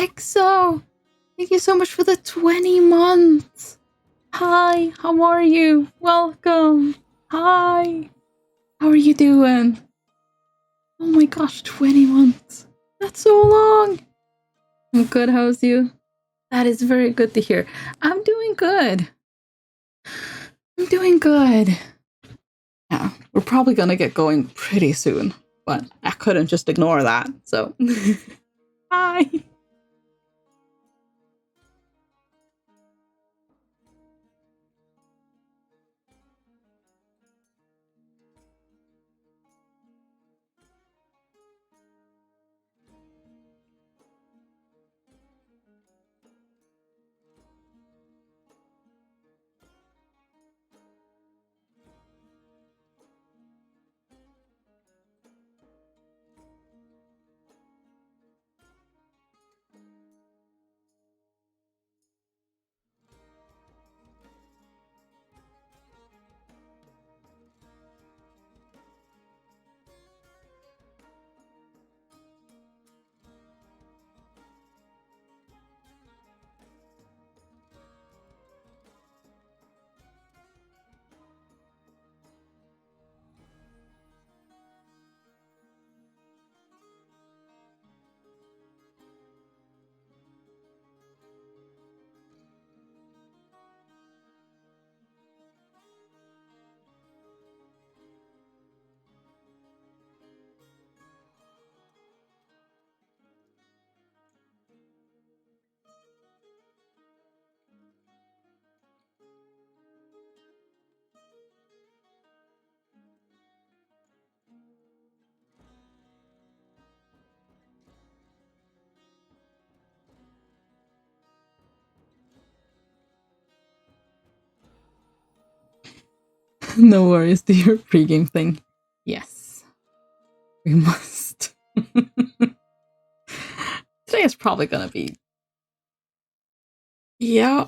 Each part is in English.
Exo! Thank you so much for the 20 months! Hi, how are you? Welcome! Hi! How are you doing? Oh my gosh, 20 months! That's so long! I'm good, how's you? That is very good to hear. I'm doing good. I'm doing good. Yeah, we're probably gonna get going pretty soon, but I couldn't just ignore that, so. Hi! No worries, do your pregame thing. Yes. We must. Today is probably gonna be. Yeah.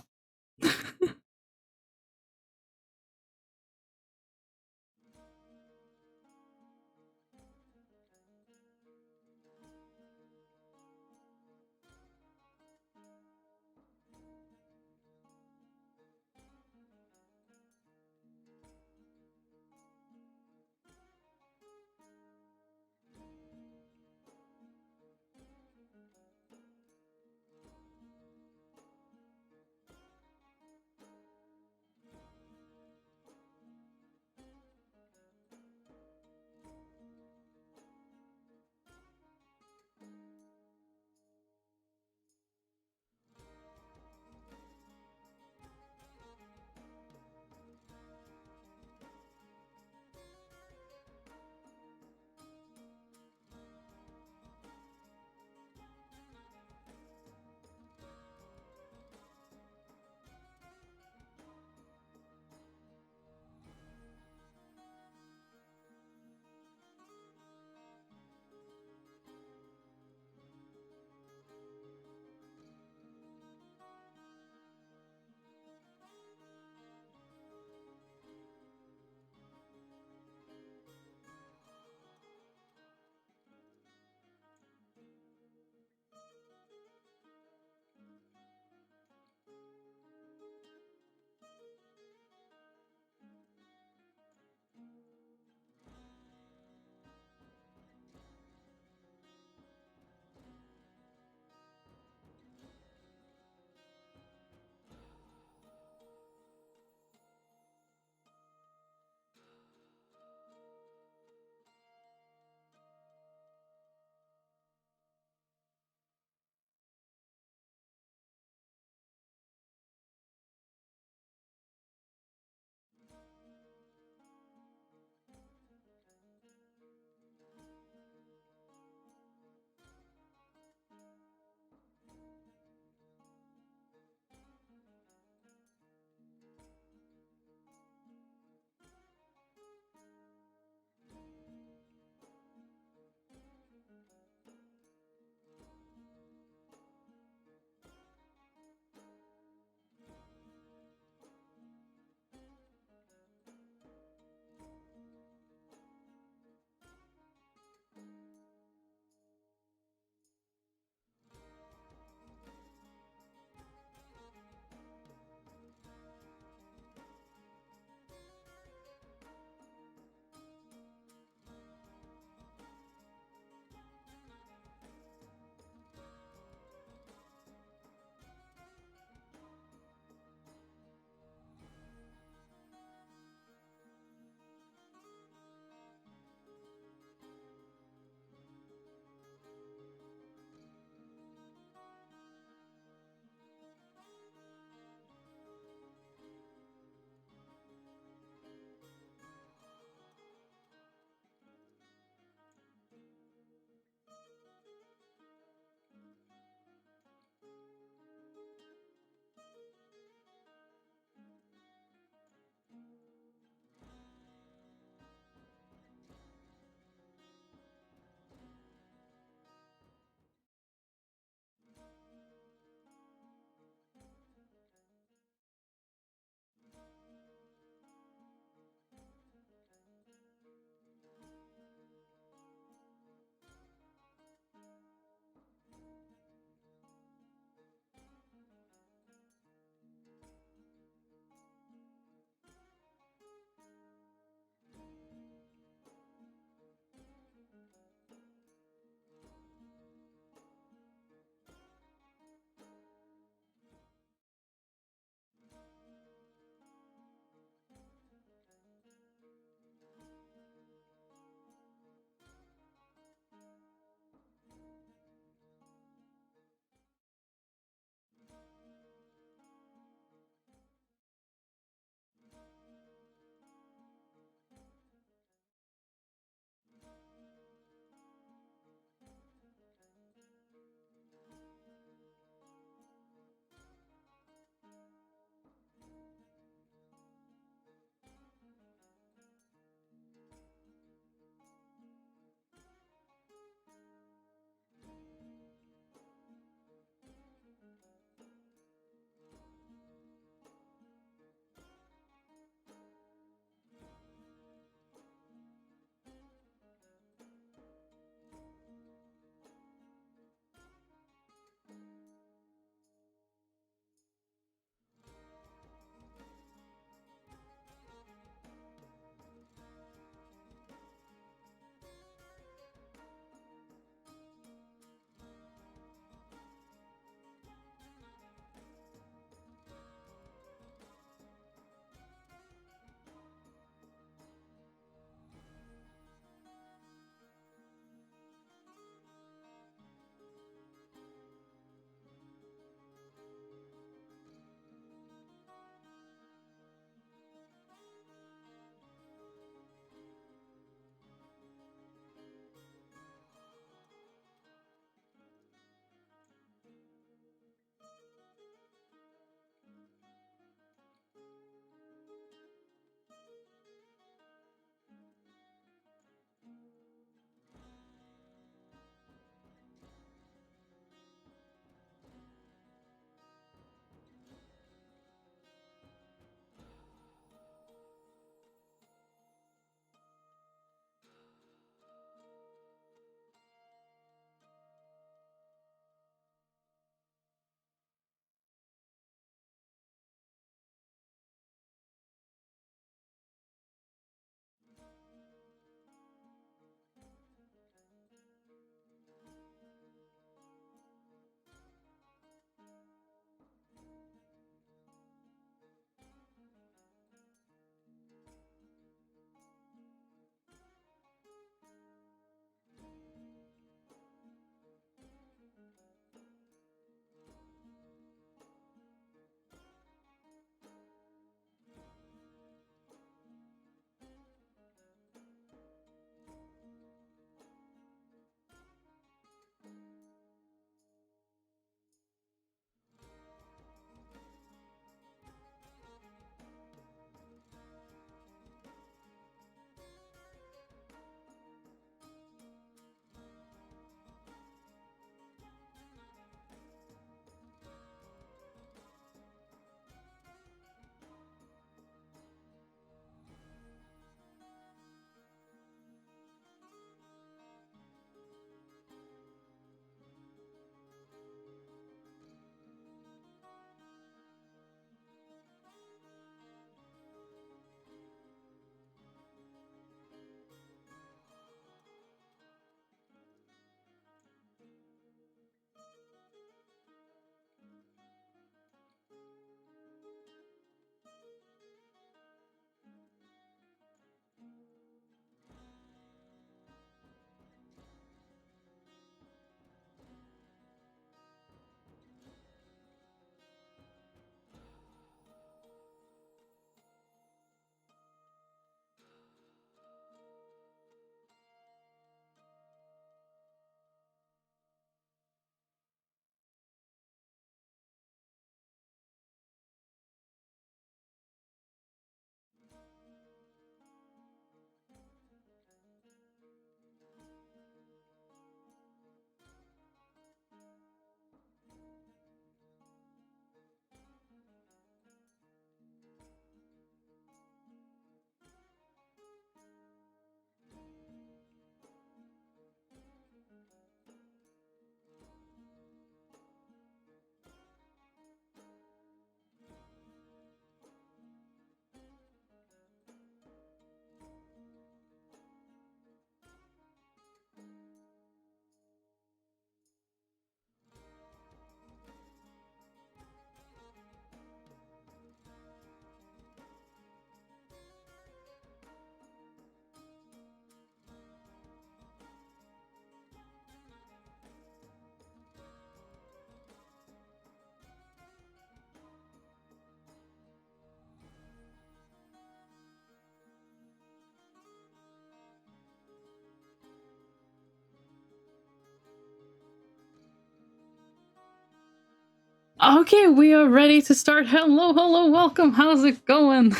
Okay, we are ready to start. Hello, welcome. How's it going?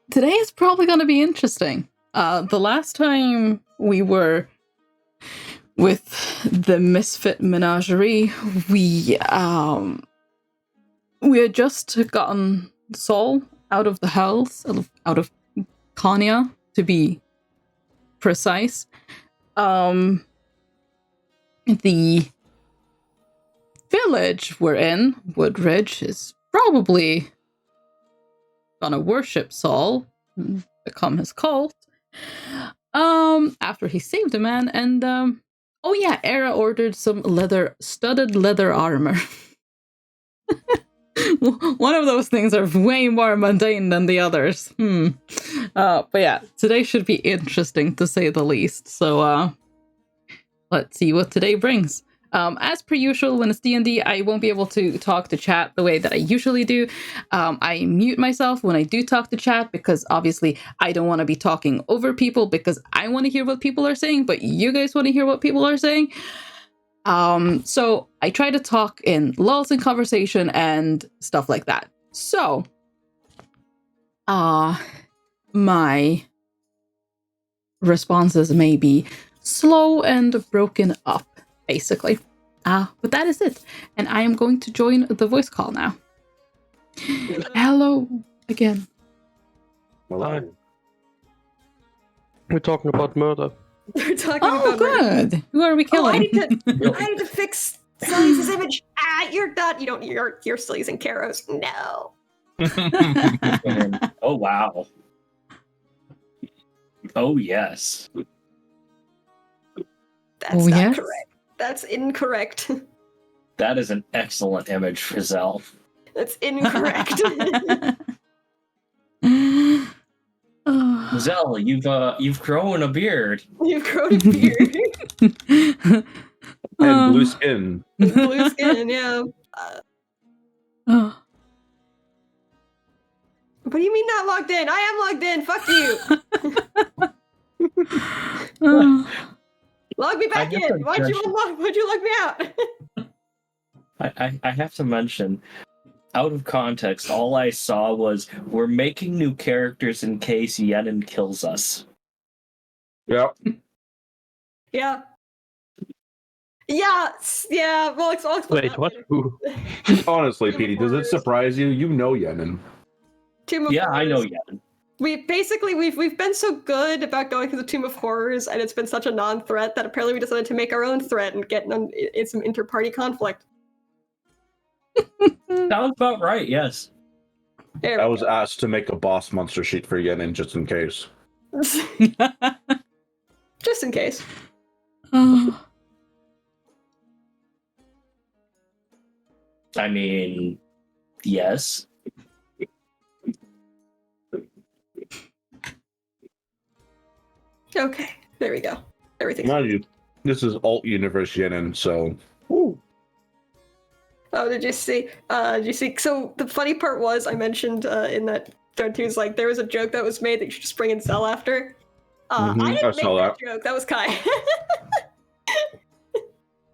Today is probably going to be interesting. The last time we were with the Misfit Menagerie, we had just gotten Saul out of the hells, out of Kanya, to be precise. The village we're in, Woodridge, is probably gonna worship Saul, become his cult. After he saved a man, and oh yeah, Era ordered some studded leather armor. One of those things are way more mundane than the others. But yeah, today should be interesting to say the least. So let's see what today brings. As per usual, when it's D&D, I won't be able to talk to chat the way that I usually do. I mute myself when I do talk to chat because obviously I don't want to be talking over people because I want to hear what people are saying, but you guys want to hear what people are saying. So I try to talk in lulls in conversation and stuff like that. So, my responses may be slow and broken up. Basically. But that is it. And I am going to join the voice call now. Hello again. Hi. We're talking about murder. We're talking about good. murder. Who are we killing? I need to fix Sully's image. You're not. You're still using Karos. No. Oh wow. Oh yes. That's not correct. That's incorrect. That is an excellent image for Zell. That's incorrect. Zell, you've grown a beard. You've grown a beard. And blue skin. Blue skin, yeah. What do you mean not logged in? I am logged in. Fuck you. Log me back in. Why'd you log me out? I have to mention, out of context, all I saw was we're making new characters in case Yenin kills us. Yep. Yeah. Yeah. Well, I'll explain. Wait, what? Honestly, Petey, does it surprise you? You know Yenin. I know Yenin. We've been so good about going through the Tomb of Horrors, and it's been such a non-threat that apparently we decided to make our own threat and get in some inter-party conflict. Sounds about right, yes. I was asked to make a boss monster sheet for Yenin just in case. Just in case. I mean, yes. Okay, there we go. Everything's Mind you, this is alt universe Yenin, so. Woo. Oh, did you see? So the funny part was I mentioned in that thread too, is like there was a joke that was made that you should just bring in Cell after. I didn't make that joke. That was Kai.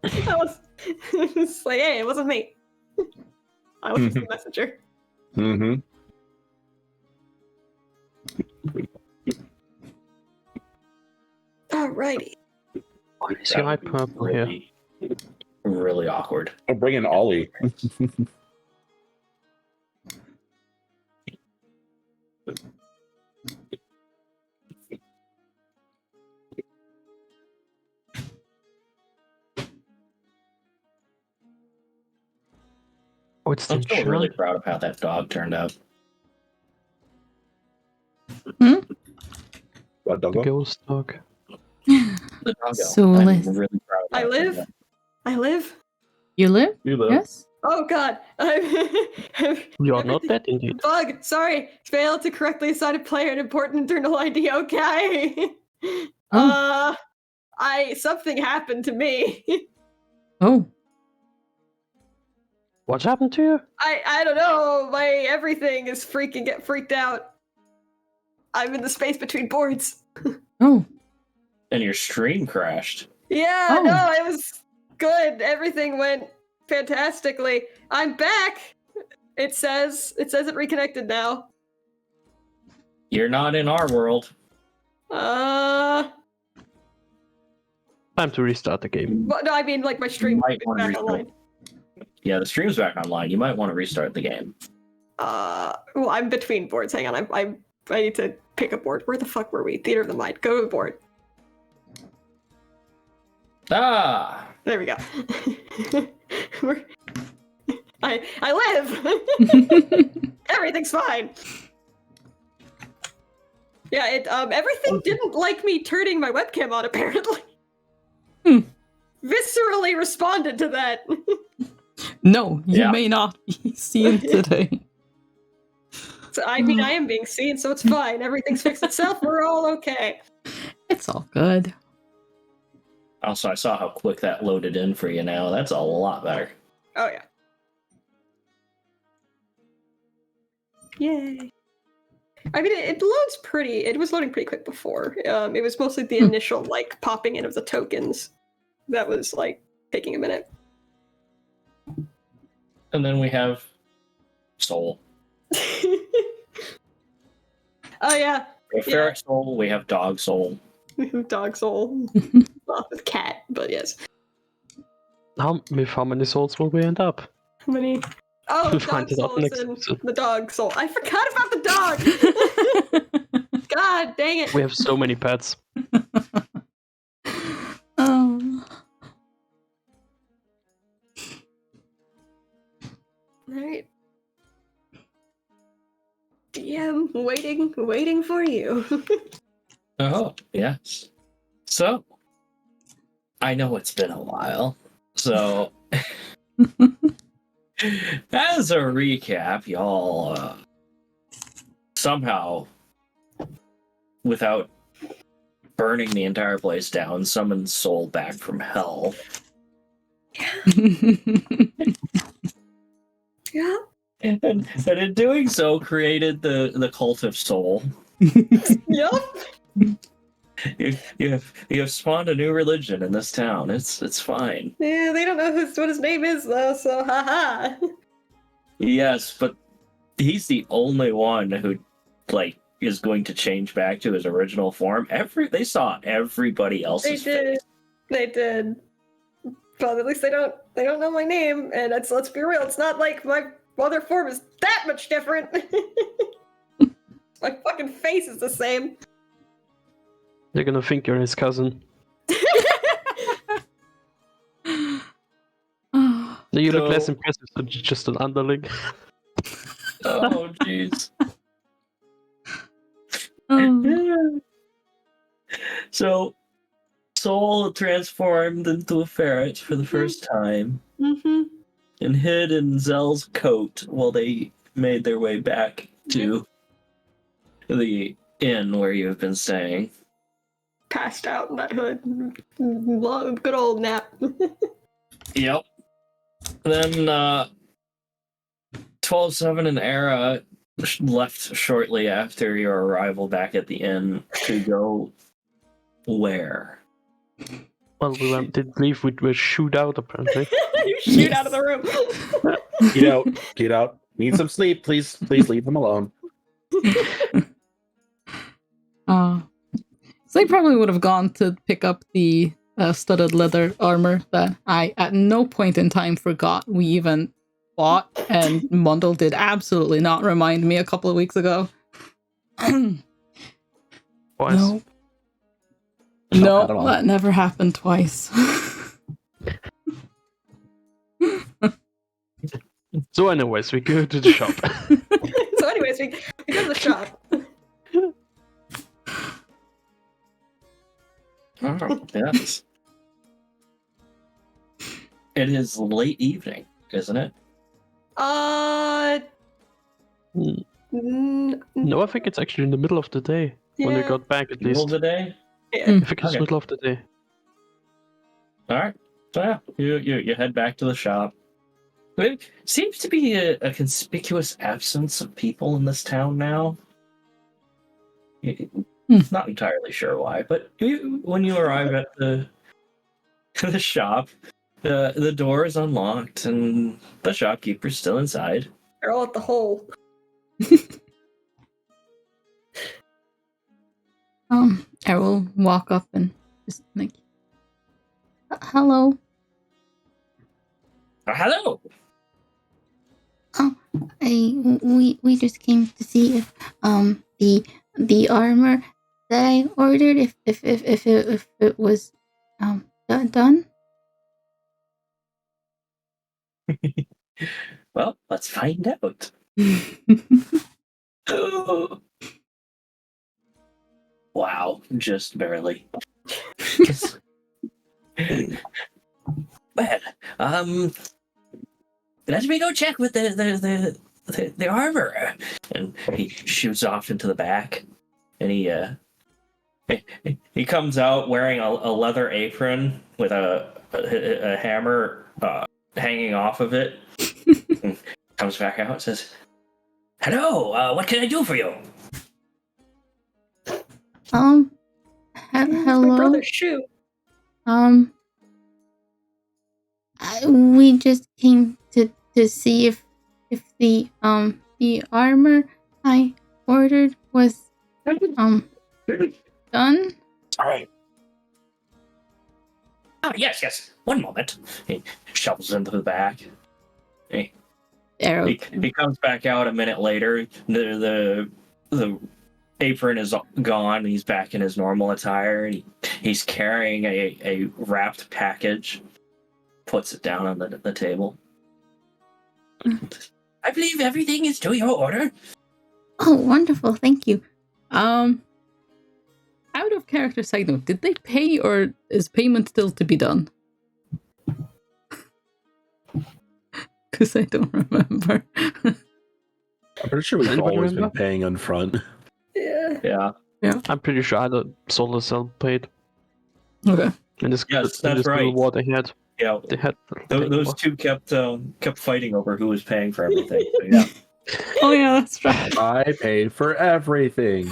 That was it's like, hey, it wasn't me. I was just the messenger. Mm-hmm. Alrighty. Why is your eye purple here? Really awkward. I'll bring in Ollie. I'm still really proud of how that dog turned out. What dog? The ghost dog. The doggo. Soulless. I'm really proud of I live. You live? You live. Yes? Oh god. You are not dead indeed. Bug, sorry. Failed to correctly assign a player an important internal ID. Okay. Something happened to me. Oh. What's happened to you? I don't know. My everything is get freaked out. I'm in the space between boards. Oh. And your stream crashed. Yeah, Oh. no, it was good. Everything went fantastically. I'm back. It says it reconnected now. You're not in our world. Time to restart the game. Well, no, I mean like my stream Might is wanna back restart. online. Yeah, the stream's back online. You might want to restart the game. Well, I'm between boards. Hang on, I need to pick a board. Where the fuck were we? Theater of the Mind. Go to the board. Ah! There we go. I live. Everything's fine. Yeah, everything didn't like me turning my webcam on. Apparently, viscerally responded to that. No, you may not be seen today. So I mean, I am being seen, so it's fine. Everything's fixed itself. We're all okay. It's all good. Also, I saw how quick that loaded in for you now. That's a lot better. Oh yeah. Yay. I mean, it loads pretty. It was loading pretty quick before. It was mostly the initial like popping in of the tokens that was like taking a minute. And then we have Soul. Oh yeah. We have Ferret Soul, we have Dog Soul. Dog soul. Well, with cat, but yes. With how many souls will we end up? How many? Oh, We'll dog find it out souls next and episode. the dog soul. I forgot about the dog. God dang it. We have so many pets. Oh. Alright. DM, waiting for you. Oh, yes. So, I know it's been a while. So, as a recap, y'all somehow, without burning the entire place down, summoned Soul back from hell. Yeah. And in doing so, created the cult of Soul. Yup. You have spawned a new religion in this town. It's fine. Yeah, they don't know what his name is though, so haha. Yes, but he's the only one who like is going to change back to his original form. They saw everybody else's face. They did. But at least they don't know my name, and let's be real, it's not like my other form is that much different. My fucking face is the same. They're gonna think you're his cousin. You look less impressive than just an underling. Oh, jeez. So, Soul transformed into a ferret for the first time and hid in Zell's coat while they made their way back to the inn where you have been staying. Passed out in that hood. Good old nap. Yep. Then 12-7 and Era left shortly after your arrival back at the inn to go where? Well, we didn't leave, we shoot out apparently. You shoot out of the room. Get out. Need some sleep, please leave them alone. So they probably would have gone to pick up the studded leather armor that I at no point in time forgot we even bought, and Mundle did absolutely not remind me a couple of weeks ago. Twice. No, that never happened twice. So anyways, we go to the shop. So anyways, we go to the shop. Oh, yes. It is late evening, isn't it? No, I think it's actually in the middle of the day. When we got back, at Middle least. of the day? I think it's Okay. middle of the day. All right. So yeah, you head back to the shop. There seems to be a conspicuous absence of people in this town now. Not entirely sure why, but when you arrive at the shop, The door is unlocked, and the shopkeeper's still inside. They're all at the hole. I will walk up and just like, hello. Hello. We just came to see if the armor that I ordered if it was done. Well, let's find out. Wow, just barely. Well, let me go check with the armor. And he shoots off into the back, and he comes out wearing a leather apron with a hammer hanging off of it. And comes back out and says, "Hello, what can I do for you?" Hello. My Hello. brother's shoe. We just came to see if the armor I ordered was done. All right. Ah, yes. One moment. He shovels into the back. He comes back out a minute later. The apron is gone. He's back in his normal attire. He's carrying a wrapped package. Puts it down on the table. I believe everything is to your order. Oh, wonderful! Thank you. Out of character side note, did they pay or is payment still to be done? Because I don't remember. I'm pretty sure we've always been paying on front. Yeah. I'm pretty sure either sold or sell paid. Okay. In this, Yes, in that's this right. war they had. Yeah, They had those two kept fighting over who was paying for everything. So, yeah. Oh yeah, that's right. I paid for everything.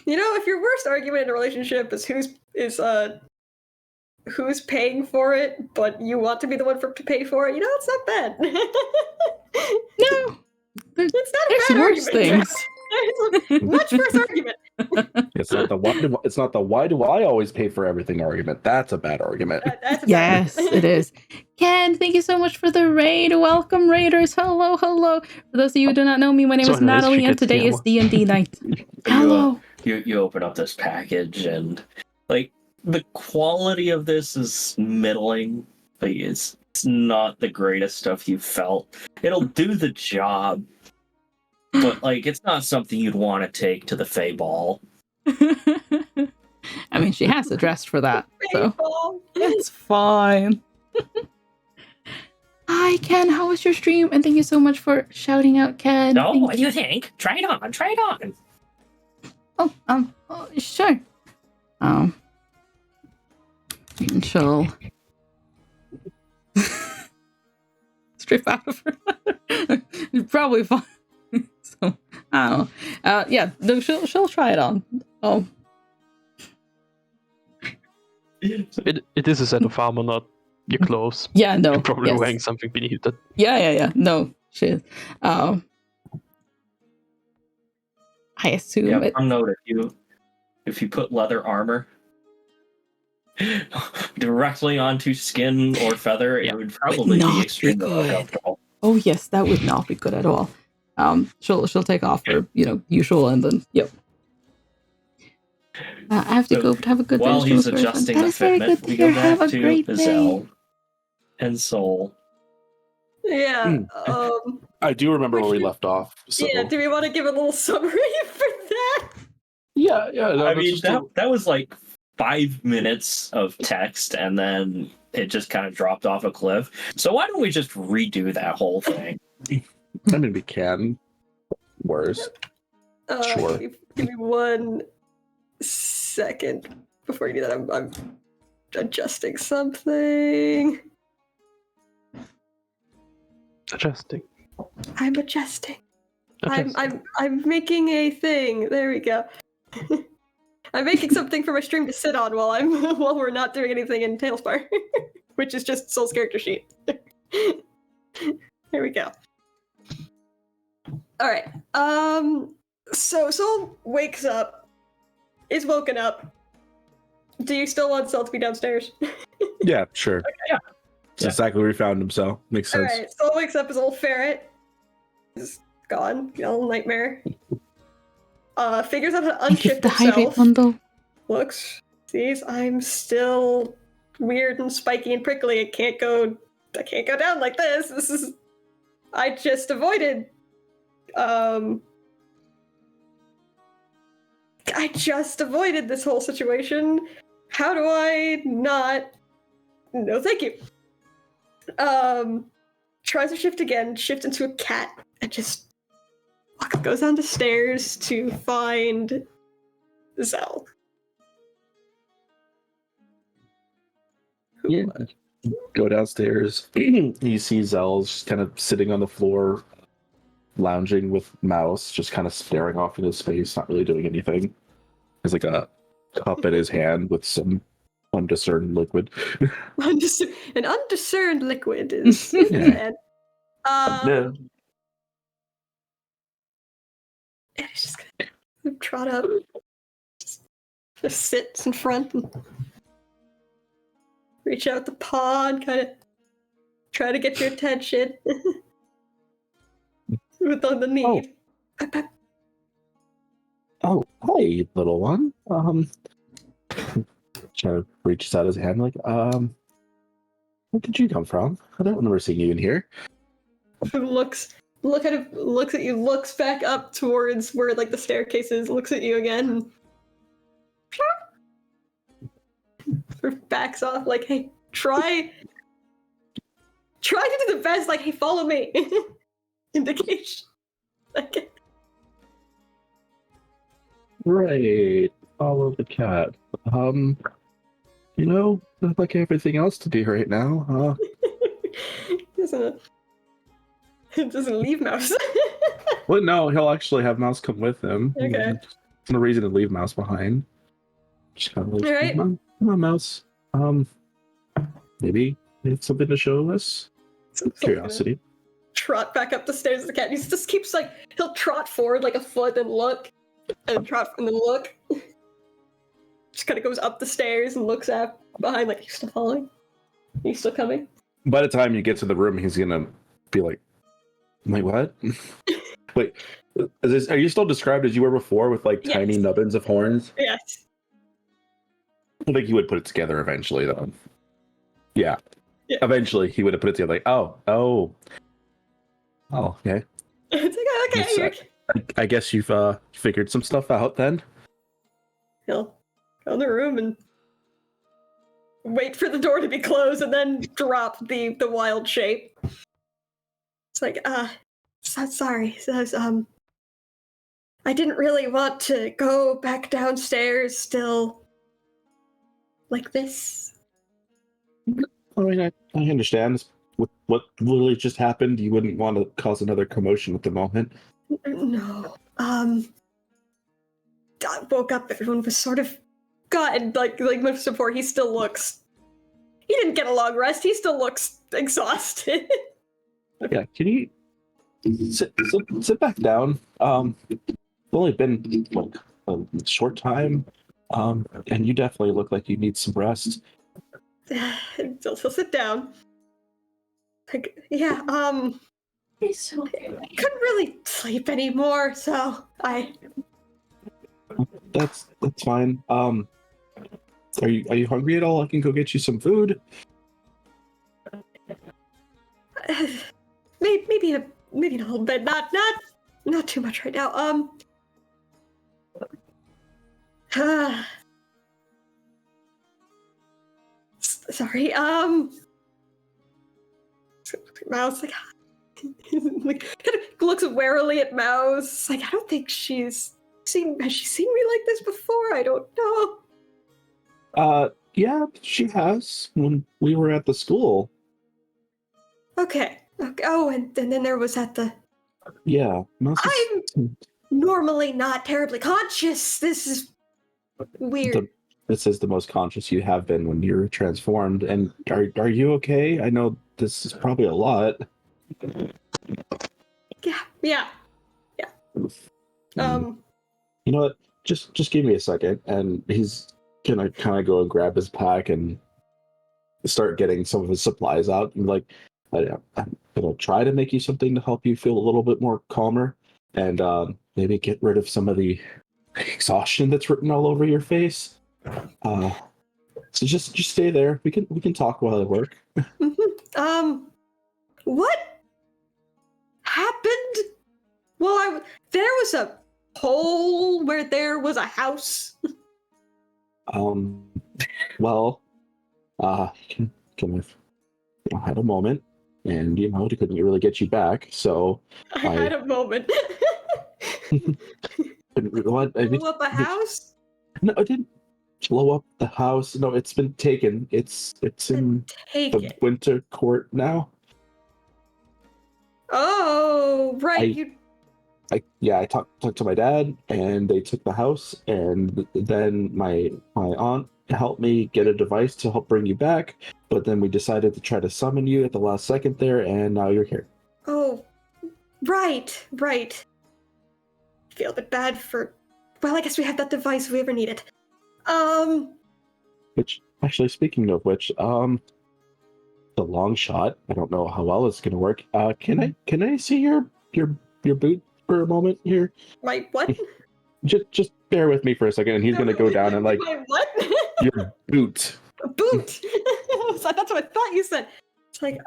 You know, if your worst argument in a relationship is who's paying for it, but you want to be the one to pay for it, you know, it's not bad. No, it's not a there's bad worse argument. things. It's a much worse argument. It's not the why do I always pay for everything argument. That's a bad argument. That's a bad Yes, argument. it is. Ken, thank you so much for the raid. Welcome, raiders. Hello. For those of you who do not know me, my name is Sorry, Natalie, and today is D&D night. Hello. You open up this package, and like the quality of this is middling. Like it's not the greatest stuff you've felt. It'll do the job, but like it's not something you'd want to take to the Fey Ball. I mean, she has addressed for that, so Paintball. it's fine. Hi, Ken. How was your stream? And thank you so much for shouting out, Ken. No, what do you think? Try it on. Oh, sure. And she'll strip out of her. Probably fine. So I don't know. Yeah, no, she'll try it on. Oh, It is a set of armor, not your clothes. yeah, no. You're probably yes. wearing something beneath that. Yeah. No, she is. I assume Yeah, it. note if you put leather armor directly onto skin or feather, it would probably not be be extremely good. uncomfortable. Oh yes, that would not be good at all. She'll take off her usual, and then yep. I have to go to have a good day. While he's adjusting the fitment, we go back to Zell and Soul. Yeah. I do remember where we left off. So. Yeah, do we want to give a little summary for that? Yeah. No, I mean, that was like 5 minutes of text, and then it just kind of dropped off a cliff. So why don't we just redo that whole thing? I mean, we can. Worse. Sure. Give me 1 second before you do that. I'm adjusting something. Adjusting. I'm adjusting. I'm making a thing. There we go. I'm making something for my stream to sit on while we're not doing anything in Tailspire, which is just Soul's character sheet. Here we go. All right. So Soul wakes up, is woken up. Do you still want Soul to be downstairs? Yeah, sure. Okay. Yeah. That's exactly where he found himself. Makes sense. All right. Soul wakes up, his old ferret is gone. Little nightmare. Figures out how to Thank you for unshift the hydrate itself. bundle. Looks, sees, I'm still weird and spiky and prickly. I can't go down like this. I just avoided. I just avoided this whole situation. How do I not? No, thank you. Tries to shift again, shift into a cat, and just goes down the stairs to find Zell. Yeah. Go downstairs. You see Zell's kind of sitting on the floor, lounging with Mouse, just kind of staring off into space, not really doing anything. There's like a cup in his hand with some undiscerned liquid. An undiscerned liquid is Yeah. and he's just gonna trot up, just sits in front and reach out the paw and kind of try to get your attention with on the knee. Oh, hi, little one. Kind reaches out his hand like, where did you come from? I don't remember seeing you in here. looks at you, looks back up towards where like the staircase is, looks at you again, and sort of backs off like, hey, try to do the best, like, hey, follow me. Indication. Like, Right. Follow the cat. Like everything else to do right now. It doesn't leave Mouse. Well, no, he'll actually have Mouse come with him. Okay. There's no reason to leave Mouse behind. Just kind of like, All right. come on, Mouse. Maybe you have something to show us? Curiosity. Trot back up the stairs of the cat. He just keeps like, he'll trot forward like a foot and look, and trot and then look. Just kind of goes up the stairs and looks up behind, like, he's still following? He's still coming? By the time you get to the room, he's gonna be like, wait, what? Wait, are you still described as you were before with like tiny Yes. nubbins of horns? Yes. I think he would put it together eventually, though. Yeah. Yeah. Eventually, he would have put it together like, oh, okay. It's like, okay, I guess you've figured some stuff out then. he'll go in the room and wait for the door to be closed and then drop the wild shape. It's like, so sorry. I didn't really want to go back downstairs still like this. I mean, I understand. With what literally just happened, you wouldn't want to cause another commotion at the moment. No. I woke up, everyone was sort of gotten like most before. He didn't get a long rest. He still looks exhausted. Yeah, can you sit back down? It's only been like a short time, and you definitely look like you need some rest. He'll sit down. Like, yeah, I couldn't really sleep anymore, so That's fine. Are you hungry at all? I can go get you some food. maybe a little bit, not too much right now. Sorry. Mouse like kind of looks warily at Mouse. Like, I don't think has she seen me like this before? I don't know. Yeah, she has when we were at the school. Okay. Oh, and then there was at the. Yeah, I'm normally not terribly conscious. This is Weird. This is the most conscious you have been when you're transformed. And are you okay? I know this is probably a lot. Yeah. You know what? Just give me a second, and he's gonna kind of go and grab his pack and start getting some of his supplies out. And like, I'm gonna try to make you something to help you feel a little bit more calmer, and maybe get rid of some of the exhaustion that's written all over your face. So just stay there. We can talk while I work. What happened? Well, there was a hole where there was a house. Well, can I had a moment, and they couldn't really get you back, so I had a moment. what? Blew up a house? No, I didn't blow up the house. No, it's been taken. It's in the winter court now. Oh, right. I talked to my dad, and they took the house, and then my aunt helped me get a device to help bring you back, but then we decided to try to summon you at the last second there, and now you're here. Oh, right. I feel a bit bad for... Well, I guess we have that device if we ever need it. Which, actually, speaking of which, the long shot, I don't know how well it's gonna work. Can I see your boot for a moment here? My what? Just bear with me for a second, and he's gonna go down and like... My what? Your boot. A boot? That's what I thought you said. It's like,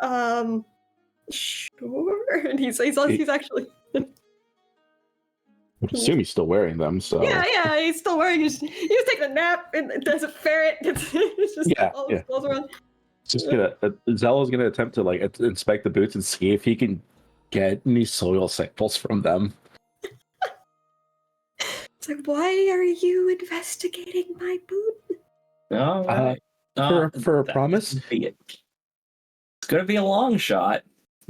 sure. And he's actually... I assume he's still wearing them, so... Yeah, he's still wearing his... He was taking a nap, and there's a ferret. It's just all his clothes around. Zella's gonna attempt to like inspect the boots and see if he can get any soil samples from them. It's like, why are you investigating my boot? All right. For a promise? It's gonna be a long shot.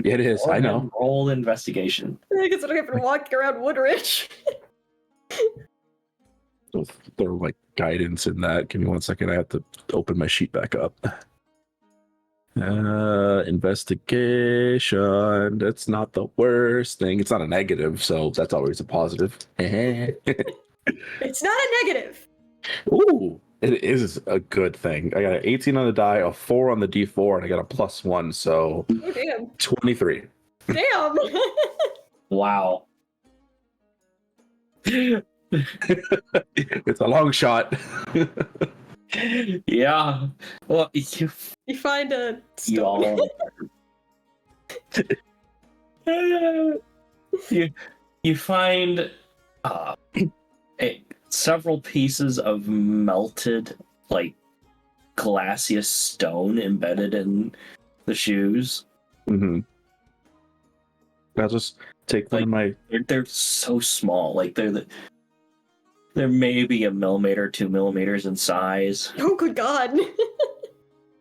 It is, I know. Roll investigation. I guess I have been walking around Woodridge. They're like guidance in that. Give me 1 second. I have to open my sheet back up. Investigation. That's not the worst thing. It's not a negative, so that's always a positive. It's not a negative. Ooh, it is a good thing. I got an 18 on the die, a 4 on the D4, and I got a +1, so oh, damn. 23. Damn. Wow. It's a long shot. Yeah. Well, you find a stone. You find several pieces of melted, like, glacious stone embedded in the shoes. Mm-hmm. I'll just take one of my... They're so small. Like, they're maybe 1 millimeter, 2 millimeters in size. Oh, good God.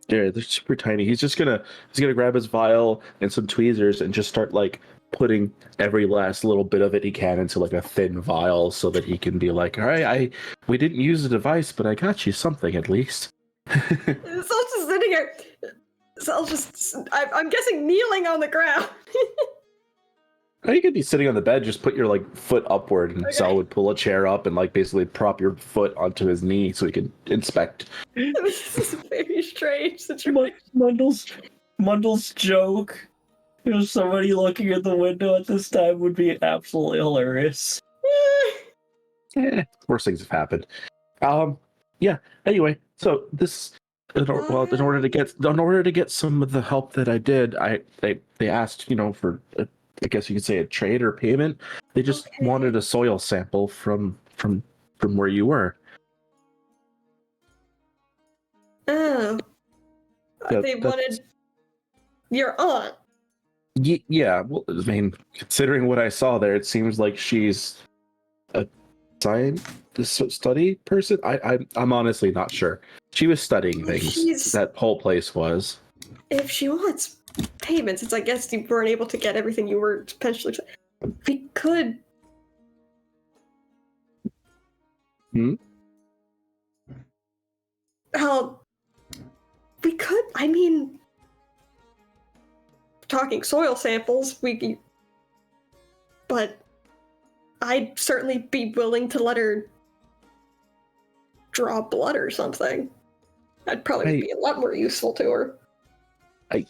Yeah, they're super tiny. He's gonna grab his vial and some tweezers and just start like putting every last little bit of it he can into like a thin vial so that he can be like, all right, we didn't use the device, but I got you something at least. Sal's just sitting here. Sal's just, I'm guessing, kneeling on the ground. You could be sitting on the bed, just put your like foot upward, and Sal would pull a chair up and like basically prop your foot onto his knee so he could inspect. This is a very strange situation. Mundle's joke. If somebody looking at the window at this time would be absolutely hilarious. Worst things have happened. Yeah. Anyway, so this, in order to get some of the help that I did, they asked, for, I guess you could say, a trade or payment. They just wanted a soil sample from where you were. Oh. They wanted your aunt. Yeah, well, I mean, considering what I saw there, it seems like she's a study person. I'm honestly not sure. She was studying things. That whole place was. If she wants payments, since I guess you weren't able to get everything you were potentially... We could... We could, I mean, talking soil samples, but I'd certainly be willing to let her draw blood or something. That'd probably be a lot more useful to her. I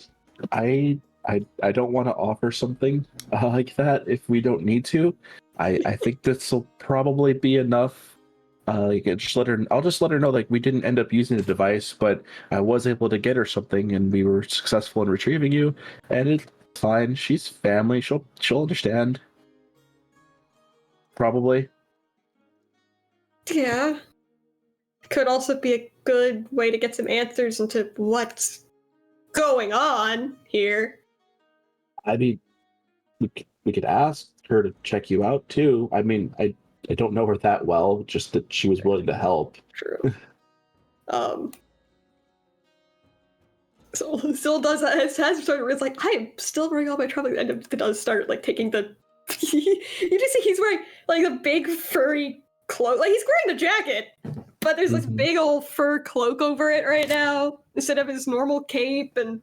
don't want to offer something like that if we don't need to. I think this will probably be enough. I'll just let her know like we didn't end up using the device, but I was able to get her something, and we were successful in retrieving you, and it's fine. She's family. She'll understand. Probably. Yeah. Could also be a good way to get some answers into what's going on here. I mean, we could ask her to check you out too. I mean, I don't know her that well, just that she was willing to help. True. So still does that. It has sort of, it's like, I'm still wearing all my traveling, and it does start like taking the. You just see he's wearing like a big furry cloak. Like he's wearing the jacket, but there's this big old fur cloak over it right now instead of his normal cape, and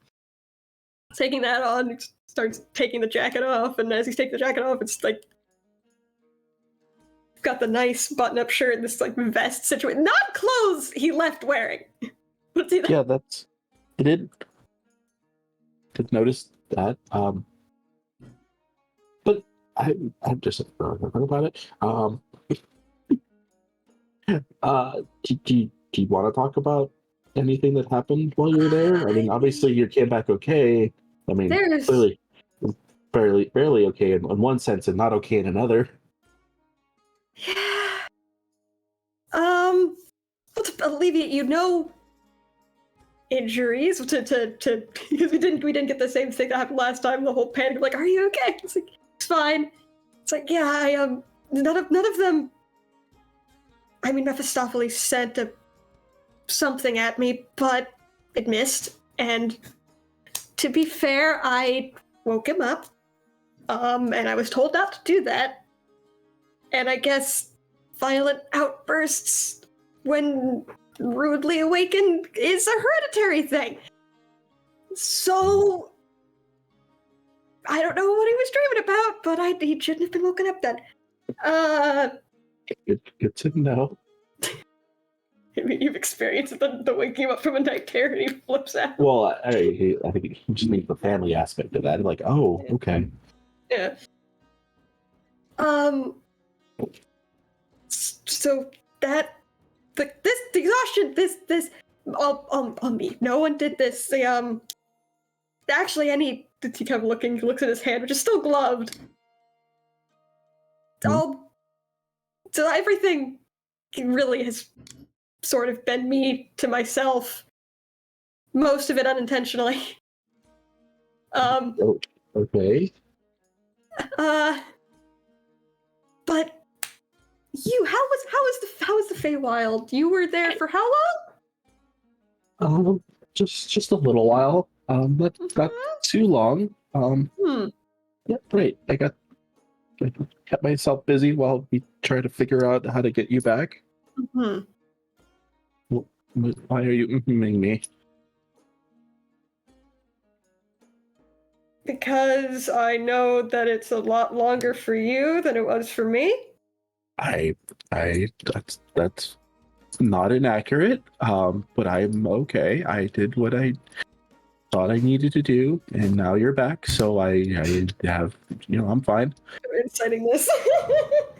taking that on, he starts taking the jacket off, and as he's taking the jacket off, it's like got the nice button-up shirt, this like vest situation, not clothes he left wearing. Let's see that. Yeah, I did notice that. But I'm just about it. Do you want to talk about anything that happened while you were there? I mean, obviously you came back okay. I mean, clearly, barely okay in one sense and not okay in another. Yeah. To alleviate, injuries to because we didn't get the same thing that happened last time. The whole panic, like, are you okay? It's like, it's fine. It's like, yeah, I none of them. I mean, Mephistopheles sent something at me, but it missed. And to be fair, I woke him up, and I was told not to do that. And I guess violent outbursts when rudely awakened is a hereditary thing. So I don't know what he was dreaming about, but he shouldn't have been woken up then. Good to know. I mean, you've experienced the waking up from a night terror and he flips out. Well, I think it just means the family aspect of that. Like, oh, okay. Yeah. So that the exhaustion, this on me. No one did this. Actually, he kind of looks at his hand, which is still gloved. So everything really has sort of been me to myself. Most of it unintentionally. Okay. But how was the Feywild? You were there for how long? Just a little while. Not too long. Yeah, right. I kept myself busy while we try to figure out how to get you back. Why are you me? Because I know that it's a lot longer for you than it was for me. That's not inaccurate. But I'm okay. I did what I thought I needed to do, and now you're back. So I have, I'm fine. I'm inciting this.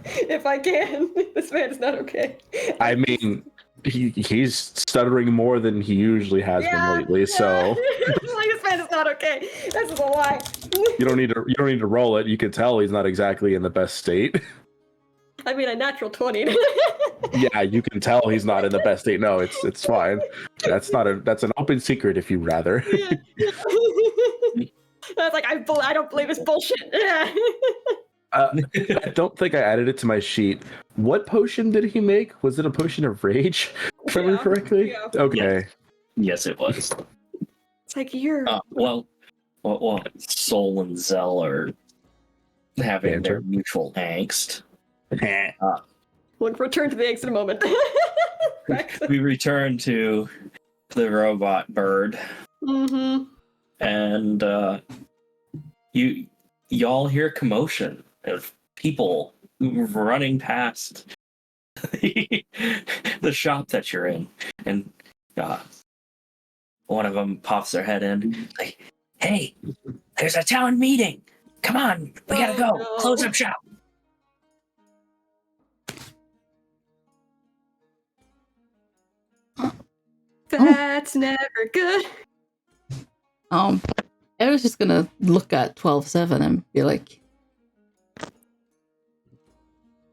If I can. This man is not okay. I mean, he's stuttering more than he usually has been lately. So this man is not okay. This is a lie. you don't need to roll it. You can tell he's not exactly in the best state. I mean, a natural 20. Yeah, you can tell he's not in the best state. No, it's fine. That's an open secret if you rather. I was like, I don't believe this bullshit. I don't think I added it to my sheet. What potion did he make? Was it a potion of rage? If I remember correctly? Yeah. Okay. Yes, it was. It's like you're. Well, Soul and Zell are having their mutual angst. We'll return to the eggs in a moment. we return to the robot bird. Mm-hmm. And y'all hear commotion of people running past the shop that you're in, and one of them pops their head in, like, "Hey, there's a town meeting. Come on, we gotta go. No. Close up shop." That's never good. I was just gonna look at 12-7 and be like,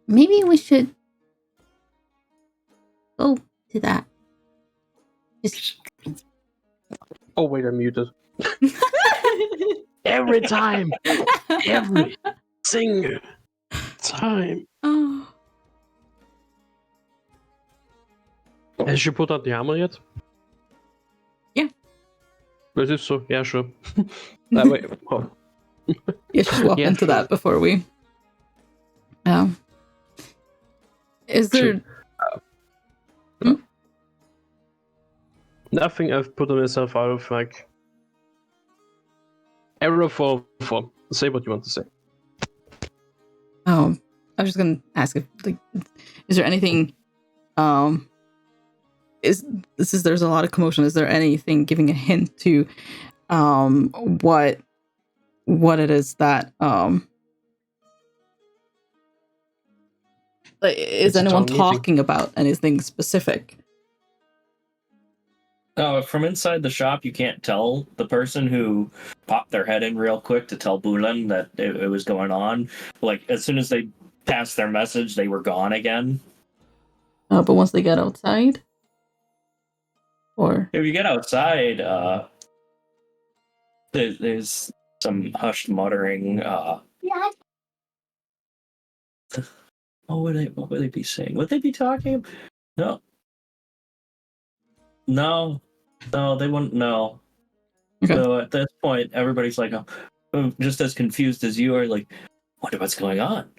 maybe we should go to that. Just Oh wait, I'm muted. Every time! Every single time! oh. Has she put out the hammer yet? Yeah. Is it so? Yeah, sure. Wait. Oh. Yeah, just walk Yeah, into sure. that before we. Is there? Nothing I've put myself out of, like. Error 4. Say what you want to say. I was just gonna ask if, like, is there anything? There's a lot of commotion. Is there anything giving a hint to, what it is that like, is It's a anyone town meeting. talking about anything specific? From inside the shop, you can't tell. The person who popped their head in real quick to tell Bulan that it was going on, like, as soon as they passed their message, they were gone again. But once they get outside, or If you get outside, there's some hushed muttering. What would they be saying? Would they be talking? No, they wouldn't know. Okay. So at this point, everybody's like, just as confused as you are. Like, wonder what's going on.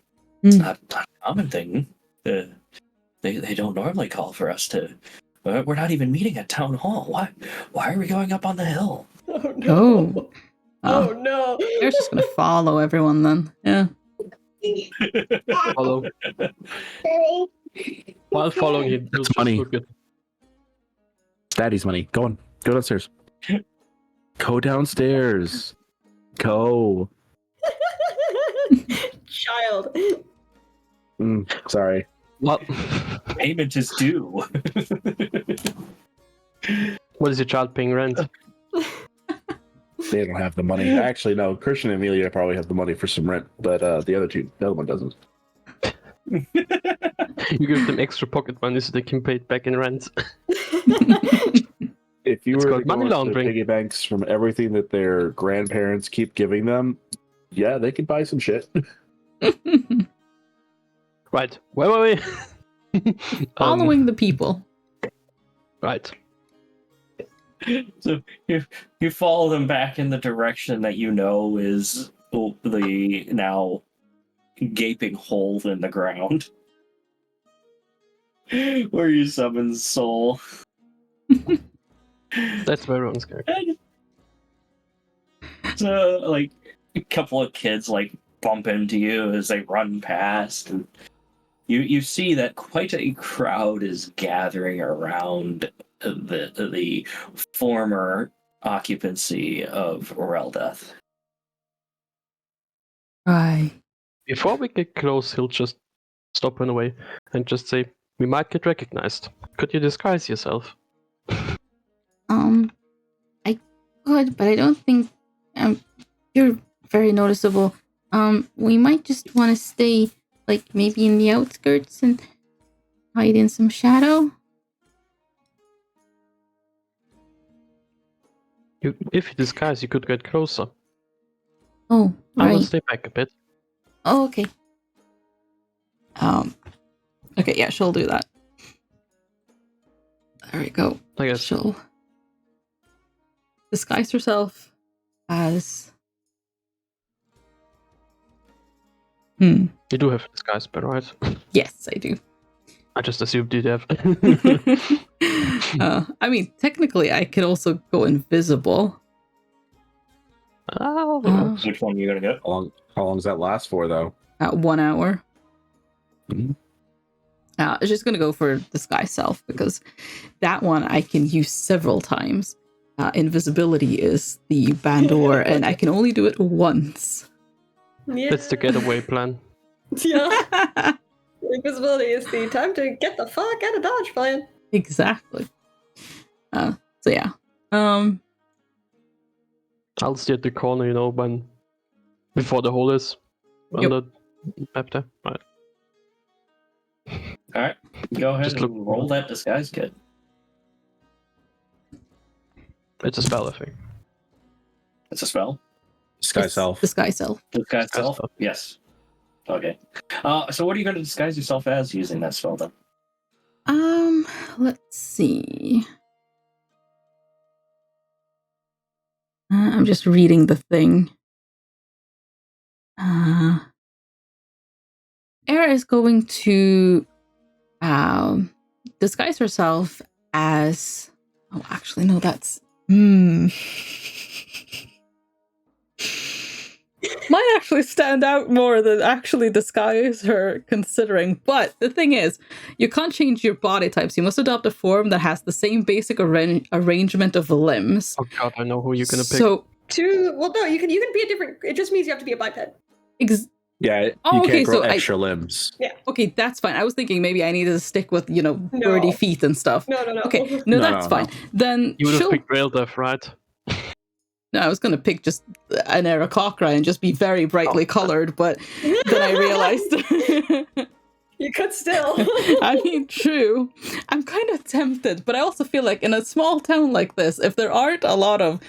It's not a common thing. They don't normally call for us to. We're not even meeting at town hall. Why are we going up on the hill? Oh no. Oh no. They're just gonna follow everyone then. Yeah. Follow. While following him, That's just funny. look at. Daddy's money. Go downstairs. Go downstairs. Go. Child. Sorry. What? Payment is due. What is your child paying rent? They don't have the money. Actually, no. Christian and Amelia probably have the money for some rent, but the other one doesn't. You give them extra pocket money so they can pay it back in rent. If you It's were called to go money into laundering. piggy banks from everything that their grandparents keep giving them, yeah, they could buy some shit. Right. Where were we? Following the people. Right. So you follow them back in the direction that you know is the now gaping hole in the ground where you summon Soul. That's where everyone's going. So, like, a couple of kids like bump into you as they run past, and you see that quite a crowd is gathering around the former occupancy of Reldeth. Right. Before we get close, he'll just stop and away and just say, "We might get recognized. Could you disguise yourself?" I could, but I don't think you're very noticeable. We might just want to stay, like, maybe in the outskirts and hide in some shadow. If you disguise, you could get closer. Oh, I will right. stay back a bit. Oh, okay. Okay, yeah, she'll do that. There we go. I guess. She'll disguise herself as... You do have disguise, but right? Yes, I do. I just assumed you'd have. I mean, technically, I could also go invisible. Oh. Which one are you gonna get? How long does that last for, though? 1 hour. Mhm. It's just going to go for disguise self because that one I can use several times. Invisibility is the Bandor, and I can only do it once. Yeah. That's the getaway plan. Yeah. Invisibility is the time to get the fuck out of Dodge plan. Exactly. So yeah. I'll stay at the corner, before the hole is on the map there. Right. Alright, go ahead Just and roll that disguise kit. It's a spell, I think. It's a spell? Disguise self. Disguise self. Disguise self? self. Yes. Okay. So what are you going to disguise yourself as using that spell then? Let's see. I'm just reading the thing. Era is going to disguise herself as. Oh, actually, no, that's. Might actually stand out more than actually disguise her, considering. But the thing is, you can't change your body types. You must adopt a form that has the same basic arrangement of limbs. Oh god, I know who you're gonna pick. So, Well, no, you can be a different. It just means you have to be a biped. Yeah, you Oh, okay, can't grow so extra limbs. Yeah. Okay, that's fine. I was thinking maybe I needed to stick with, birdie No. feet and stuff. No. Okay, No, that's fine. Then You would have she'll. picked Rail Death, right? No, I was going to pick just an Era Cockra and just be very brightly colored, but then I realized. You could still. I mean, true. I'm kind of tempted, but I also feel like in a small town like this, if there aren't a lot of,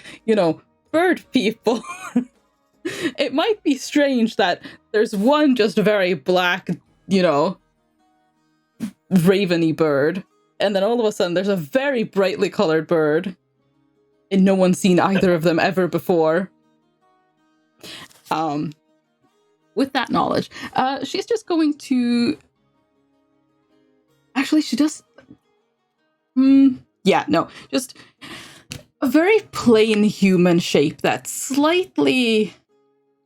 bird people, it might be strange that there's one just very black, raveny bird, and then all of a sudden there's a very brightly colored bird, and no one's seen either of them ever before. With that knowledge, she's just going to. Actually, she does. Just a very plain human shape that's slightly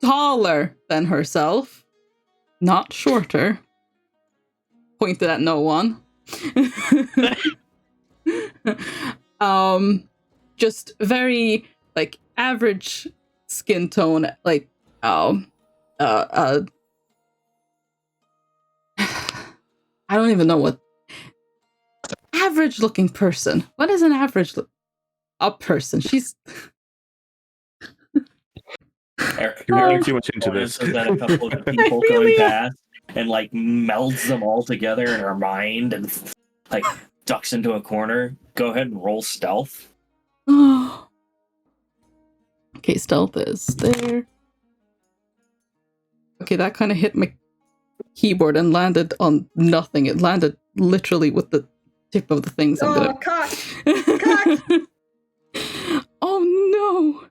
taller than herself, not shorter. Pointed at no one. Just very average skin tone, I don't even know what average looking person. What is an average a person? She's You're reading too much into this. That a couple of people really going past and melds them all together in her mind and ducks into a corner. Go ahead and roll stealth. Okay, stealth is there. Okay, that kind of hit my keyboard and landed on nothing. It landed literally with the tip of the things I'm gonna. Cock! Oh no!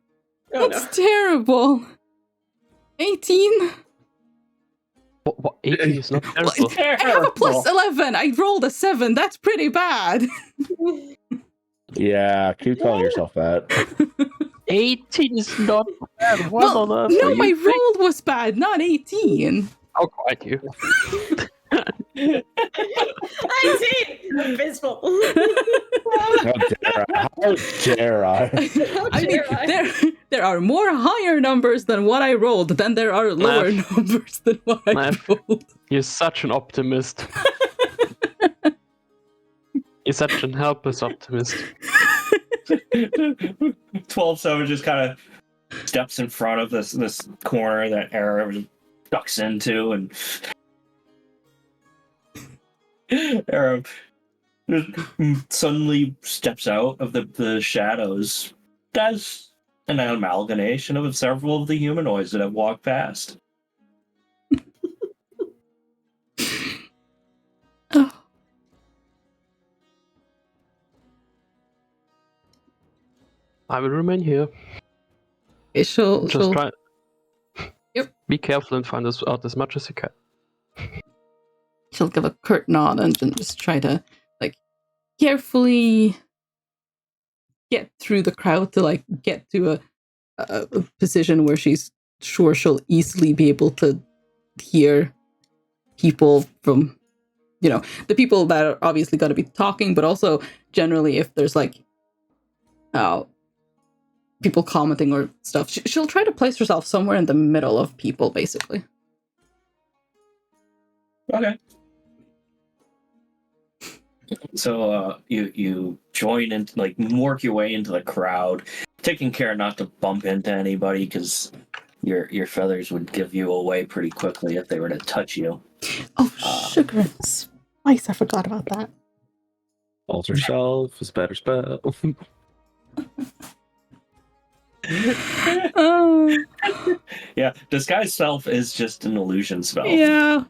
That's terrible. 18. What 18 is not terrible. I have a plus 11. I rolled a 7. That's pretty bad. Yeah, keep telling yourself that. 18 is not bad. What on earth? No, my roll was bad, not 18. How quite you? 19! Abysmal. How dare I? How dare I? There are more higher numbers than what I rolled than there are lower numbers than what I rolled. You're such an optimist. You're such an helpless optimist. 12-7 just kind of steps in front of this corner that Era ducks into, and Era suddenly steps out of the shadows as an amalgamation of several of the humanoids that have walked past. Oh. I will remain here. Okay, she'll Try. Yep. Be careful and find us out as much as you can. she'll give a curt nod and just try to like carefully get through the crowd to like get to a position where she's sure she'll easily be able to hear people from, you know, the people that are obviously going to be talking, but also generally if there's like people commenting or stuff, she'll try to place herself somewhere in the middle of people, basically. Okay. So you join and like work your way into the crowd, taking care not to bump into anybody because your feathers would give you away pretty quickly if they were to touch you. Oh, sugar and spice! I forgot about that. Alter self is a better spell. Yeah, disguise self is just an illusion spell. Yeah.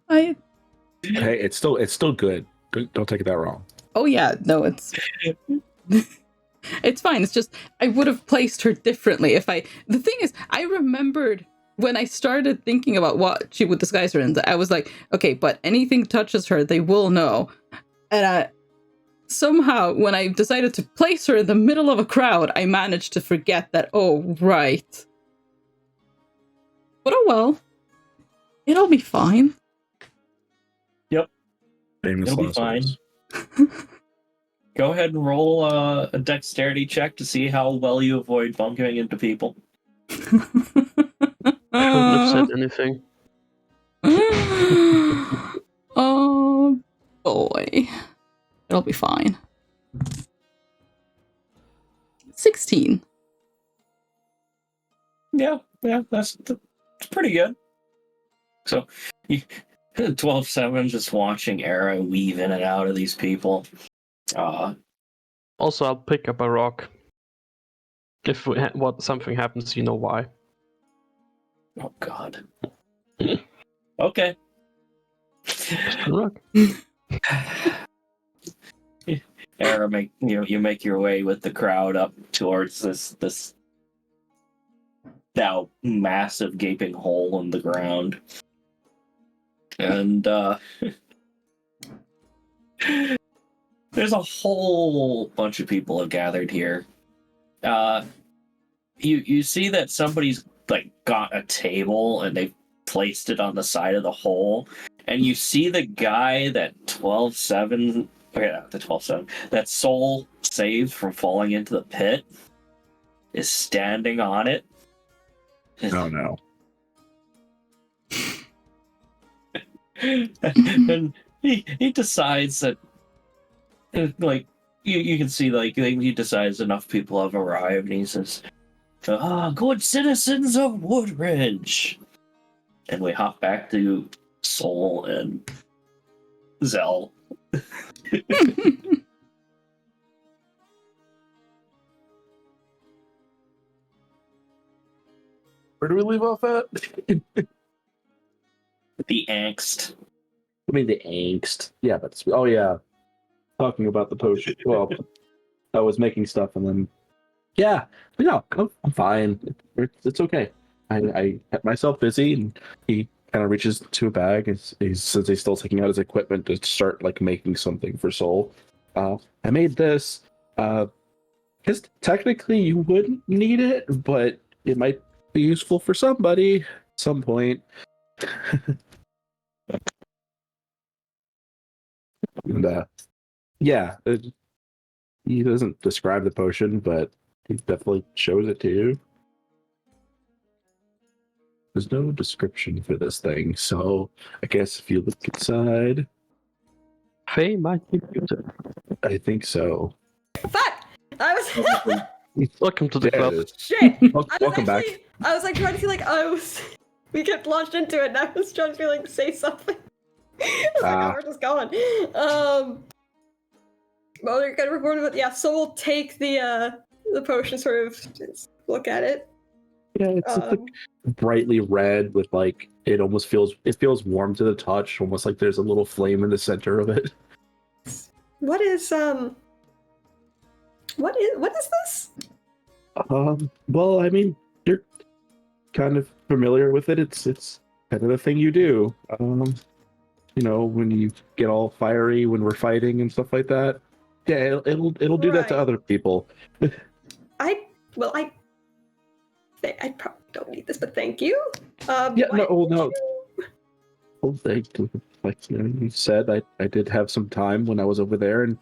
Hey, it's still good. Don't take it that wrong. Oh yeah, no, it's it's fine. It's just I would have placed her differently if I. The thing is, I remembered when I started thinking about what she would disguise her in. I was like, okay, but anything touches her, they will know. And somehow, when I decided to place her in the middle of a crowd, I managed to forget that. Oh right. But oh well, it'll be fine. Yep. Famous It'll be fine. Go ahead and roll a dexterity check to see how well you avoid bumping into people. I couldn't have said anything. Oh boy. It'll be fine. 16. Yeah, that's pretty good. So, 12-7 just watching Era weave in and out of these people. Also, I'll pick up a rock. If something happens, you know why. Oh God. Okay. Just a rock. Era, you make your way with the crowd up towards this now massive gaping hole in the ground, and there's a whole bunch of people have gathered here. You see that somebody's like got a table and they've placed it on the side of the hole, and you see the guy that 12-7. Yeah, the 12-7. That soul saved from falling into the pit is standing on it. Oh no. And he decides that, like, you can see, like, he decides enough people have arrived, and he says, good citizens of Woodridge. And we hop back to Soul and Zell. Where do we leave off at? The angst. I mean, the angst. Yeah, but oh yeah, talking about the potion. Well, I was making stuff, and then yeah, but no, I'm fine. It's okay. I kept myself busy, and he kind of reaches to a bag. Since he's still taking out his equipment to start like making something for Soul. I made this. Because technically you wouldn't need it, but it might be useful for somebody at some point. And yeah, he doesn't describe the potion, but he definitely shows it to you. There's no description for this thing, so I guess if you look inside, Faye, my computer. I think so. Fuck! I was. Welcome to the There it club. is. Shit! Welcome back. I was like trying to feel like I was. We get launched into it, and I was trying to like say something. I was like, oh, we're just going. Well, you're kind of recording, but yeah, so we'll take the potion, sort of just look at it. Yeah, it's like brightly red with like it feels warm to the touch, almost like there's a little flame in the center of it. What is this? Well, I mean, you're kind of familiar with it. It's kind of the thing you do. when you get all fiery when we're fighting and stuff like that. Yeah, it'll do that to Right. other people. I probably don't need this, but thank you. Yeah, why no, did no. you- Well, like you said, I did have some time when I was over there, and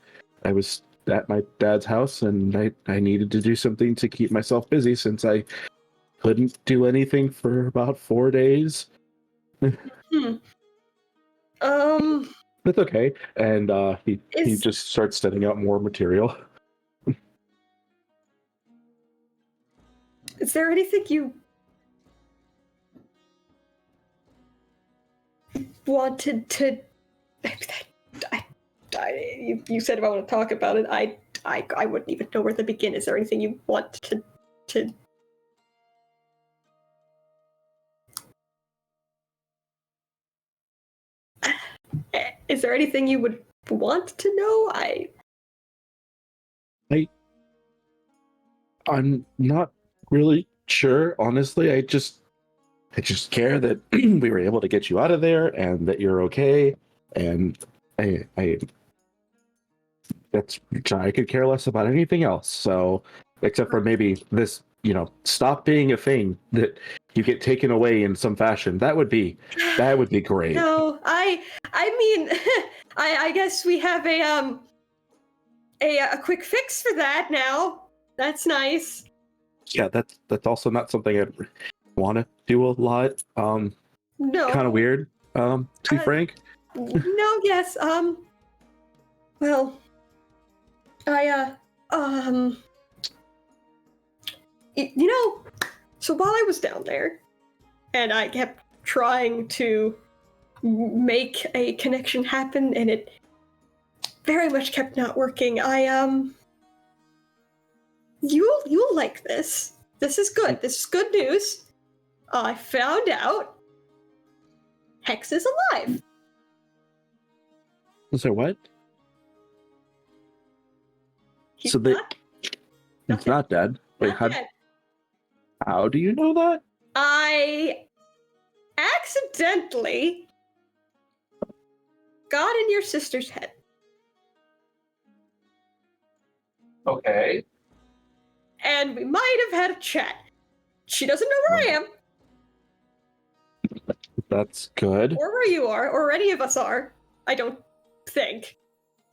I was at my dad's house, and I needed to do something to keep myself busy since I couldn't do anything for about 4 days. That's okay. And he just starts setting out more material. Is there anything you wanted to? You said if I want to talk about it, I wouldn't even know where to begin. Is there anything you want to? Is there anything you would want to know? I'm not really sure, honestly. I just care that we were able to get you out of there and that you're okay. And I could care less about anything else. So, except for maybe this, stop being a thing that you get taken away in some fashion. That would be great. No, I mean, I guess we have a quick fix for that now. That's nice. Yeah, that's also not something I want to do a lot. No. Kind of weird. To be frank. No. Yes. Well, so while I was down there, and I kept trying to make a connection happen, and it very much kept not working. You'll like this. This is good. This is good news. I found out Hex is alive. So what? He's So it's not dead. Wait, how do you know that? I accidentally got in your sister's head. Okay. And we might have had a chat. She doesn't know where I am. That's good. Or where you are, or any of us are. I don't think.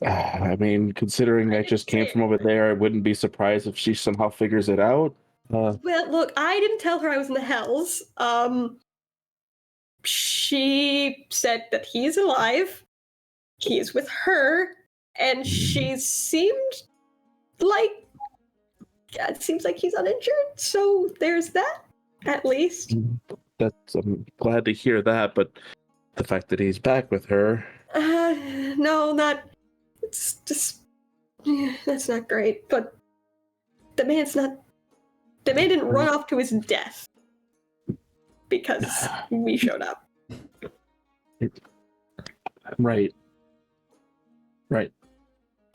I mean, considering I just came from over there, I wouldn't be surprised if she somehow figures it out. Well, look, I didn't tell her I was in the Hells. She said that he's alive. He's with her, and she seemed like it seems like he's uninjured. So there's that, at least. I'm glad to hear that, but the fact that he's back with her. No, not. It's just that's not great. But the man didn't run off to his death because we showed up. Right.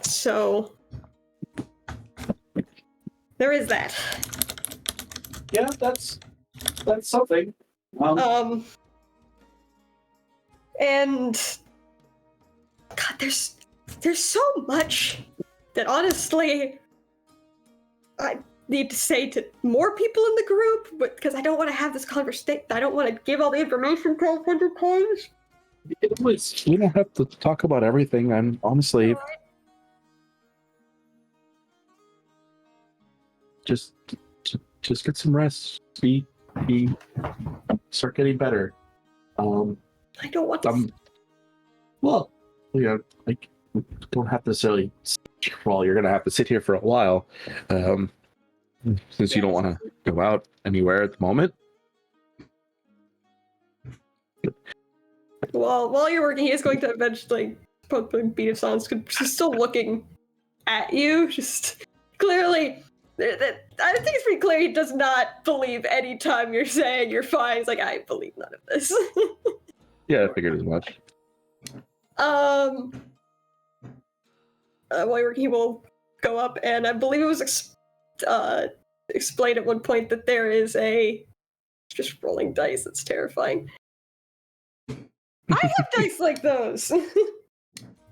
So there is that. Yeah, that's something. And God, there's so much that honestly I need to say to more people in the group, but because I don't want to have this conversation, I don't want to give all the information 1,200 times. We don't have to talk about everything. I'm honestly just get some rest. Start getting better. I don't want to. Well, like, don't have to necessarily. Well, you're gonna have to sit here for a while, since you don't want to go out anywhere at the moment. Well, while you're working, he is going to eventually put the beat of silence. She's still looking at you, just clearly. I think it's pretty clear he does not believe any time you're saying you're fine. He's like, I believe none of this. Yeah, I figured as much. While you're working, he will go up, and I believe it was explained at one point that there is just rolling dice. That's terrifying. I have dice like those. I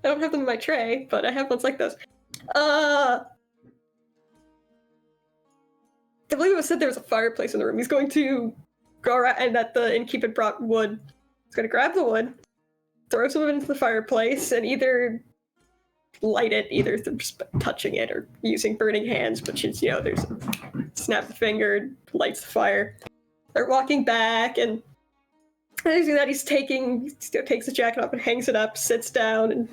don't have them in my tray, but I have ones like those. I believe it was said there was a fireplace in the room. He's going to go around, and that the innkeep had brought wood. He's going to grab the wood, throw some of it into the fireplace, and either light it, either through just touching it or using burning hands, but she's, there's snap the finger, lights the fire. They're walking back, and using that, he takes his jacket off and hangs it up, sits down, and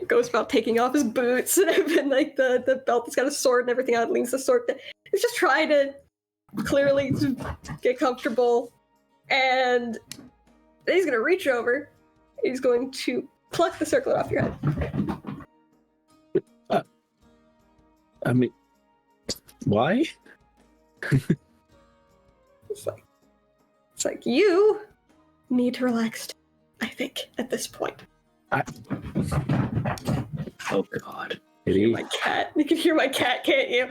goes about taking off his boots and like the belt that's got a sword and everything on, leans the sword. He's just trying to clearly get comfortable, and then he's gonna reach over. He's going to pluck the circlet off your head. I mean, why? It's like you need to relax, I think, at this point. Oh God. My cat. You can hear my cat, can't you?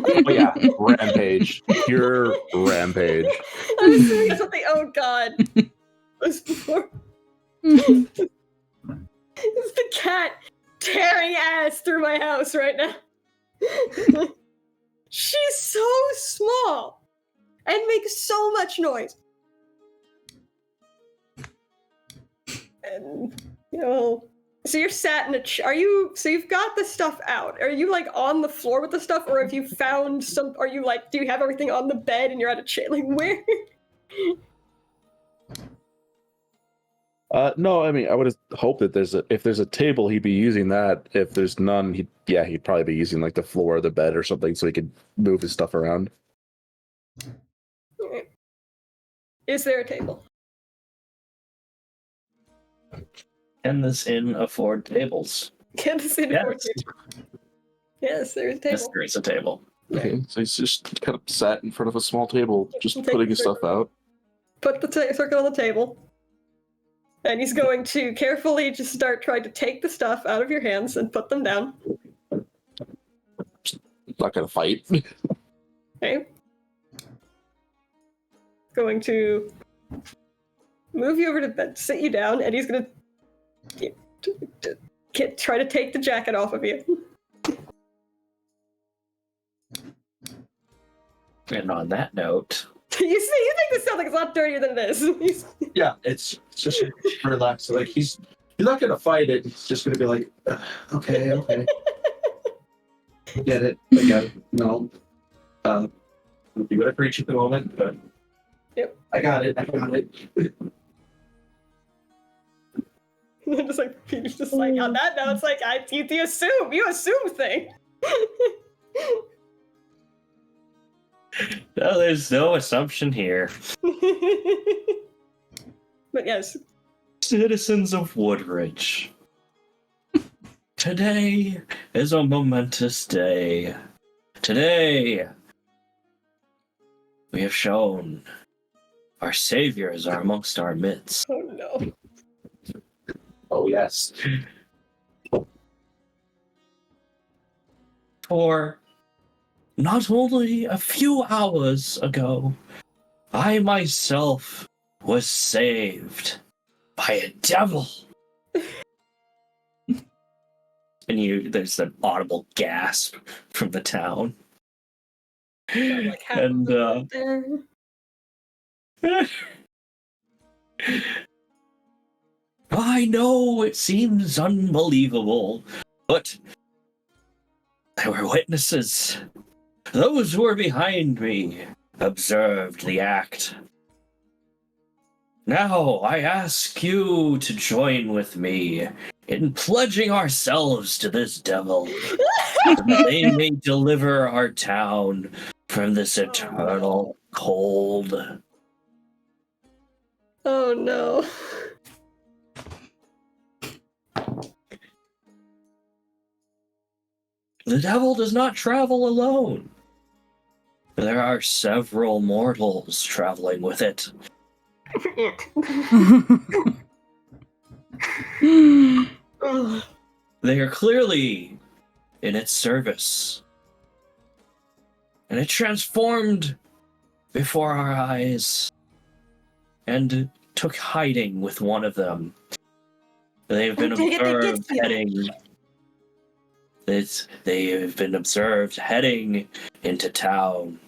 Oh yeah, rampage. Pure rampage. I'm assuming that's what the oh God was before. It's the cat tearing ass through my house right now. She's so small and makes so much noise. And so you're sat in a chair. So you've got the stuff out. Are you like on the floor with the stuff, or have you found some? Are you like, do you have everything on the bed and you're at a chair? Like where? No, I mean, I would hope that if there's a table, he'd be using that. If there's none, he'd probably be using like the floor or the bed or something so he could move his stuff around. Is there a table? Can this inn afford tables? Can this inn afford tables? Yes, there is a table. Yes, there is a table. Okay, so he's just kind of sat in front of a small table, just putting his stuff out. Put the circle on the table. And he's going to carefully just start trying to take the stuff out of your hands and put them down. Not gonna fight. Okay. Going to move you over to bed, sit you down, and he's going to try to take the jacket off of you. And on that note... You think this sounds like it's a lot dirtier than it is. Yeah, it's just relaxed. Like he's not gonna fight it. He's just gonna be like, okay. Get it. I got it. No. It'll be whatever each at the moment, but yep. I got it. just like on that note, it's like you assume thing. No, there's no assumption here. But yes. Citizens of Woodridge. Today is a momentous day. Today, we have shown our saviors are amongst our midst. Oh no. Oh yes. For not only a few hours ago, I myself was saved by a devil. And there's an audible gasp from the town. And I know it seems unbelievable, but there were witnesses. Those who were behind me observed the act. Now I ask you to join with me in pledging ourselves to this devil, that they may deliver our town from this eternal cold. Oh no. The devil does not travel alone. There are several mortals traveling with it. They are clearly in its service. And it transformed before our eyes. And took hiding with one of them. They've been Dang it, they did observed see heading. They have been observed heading into town.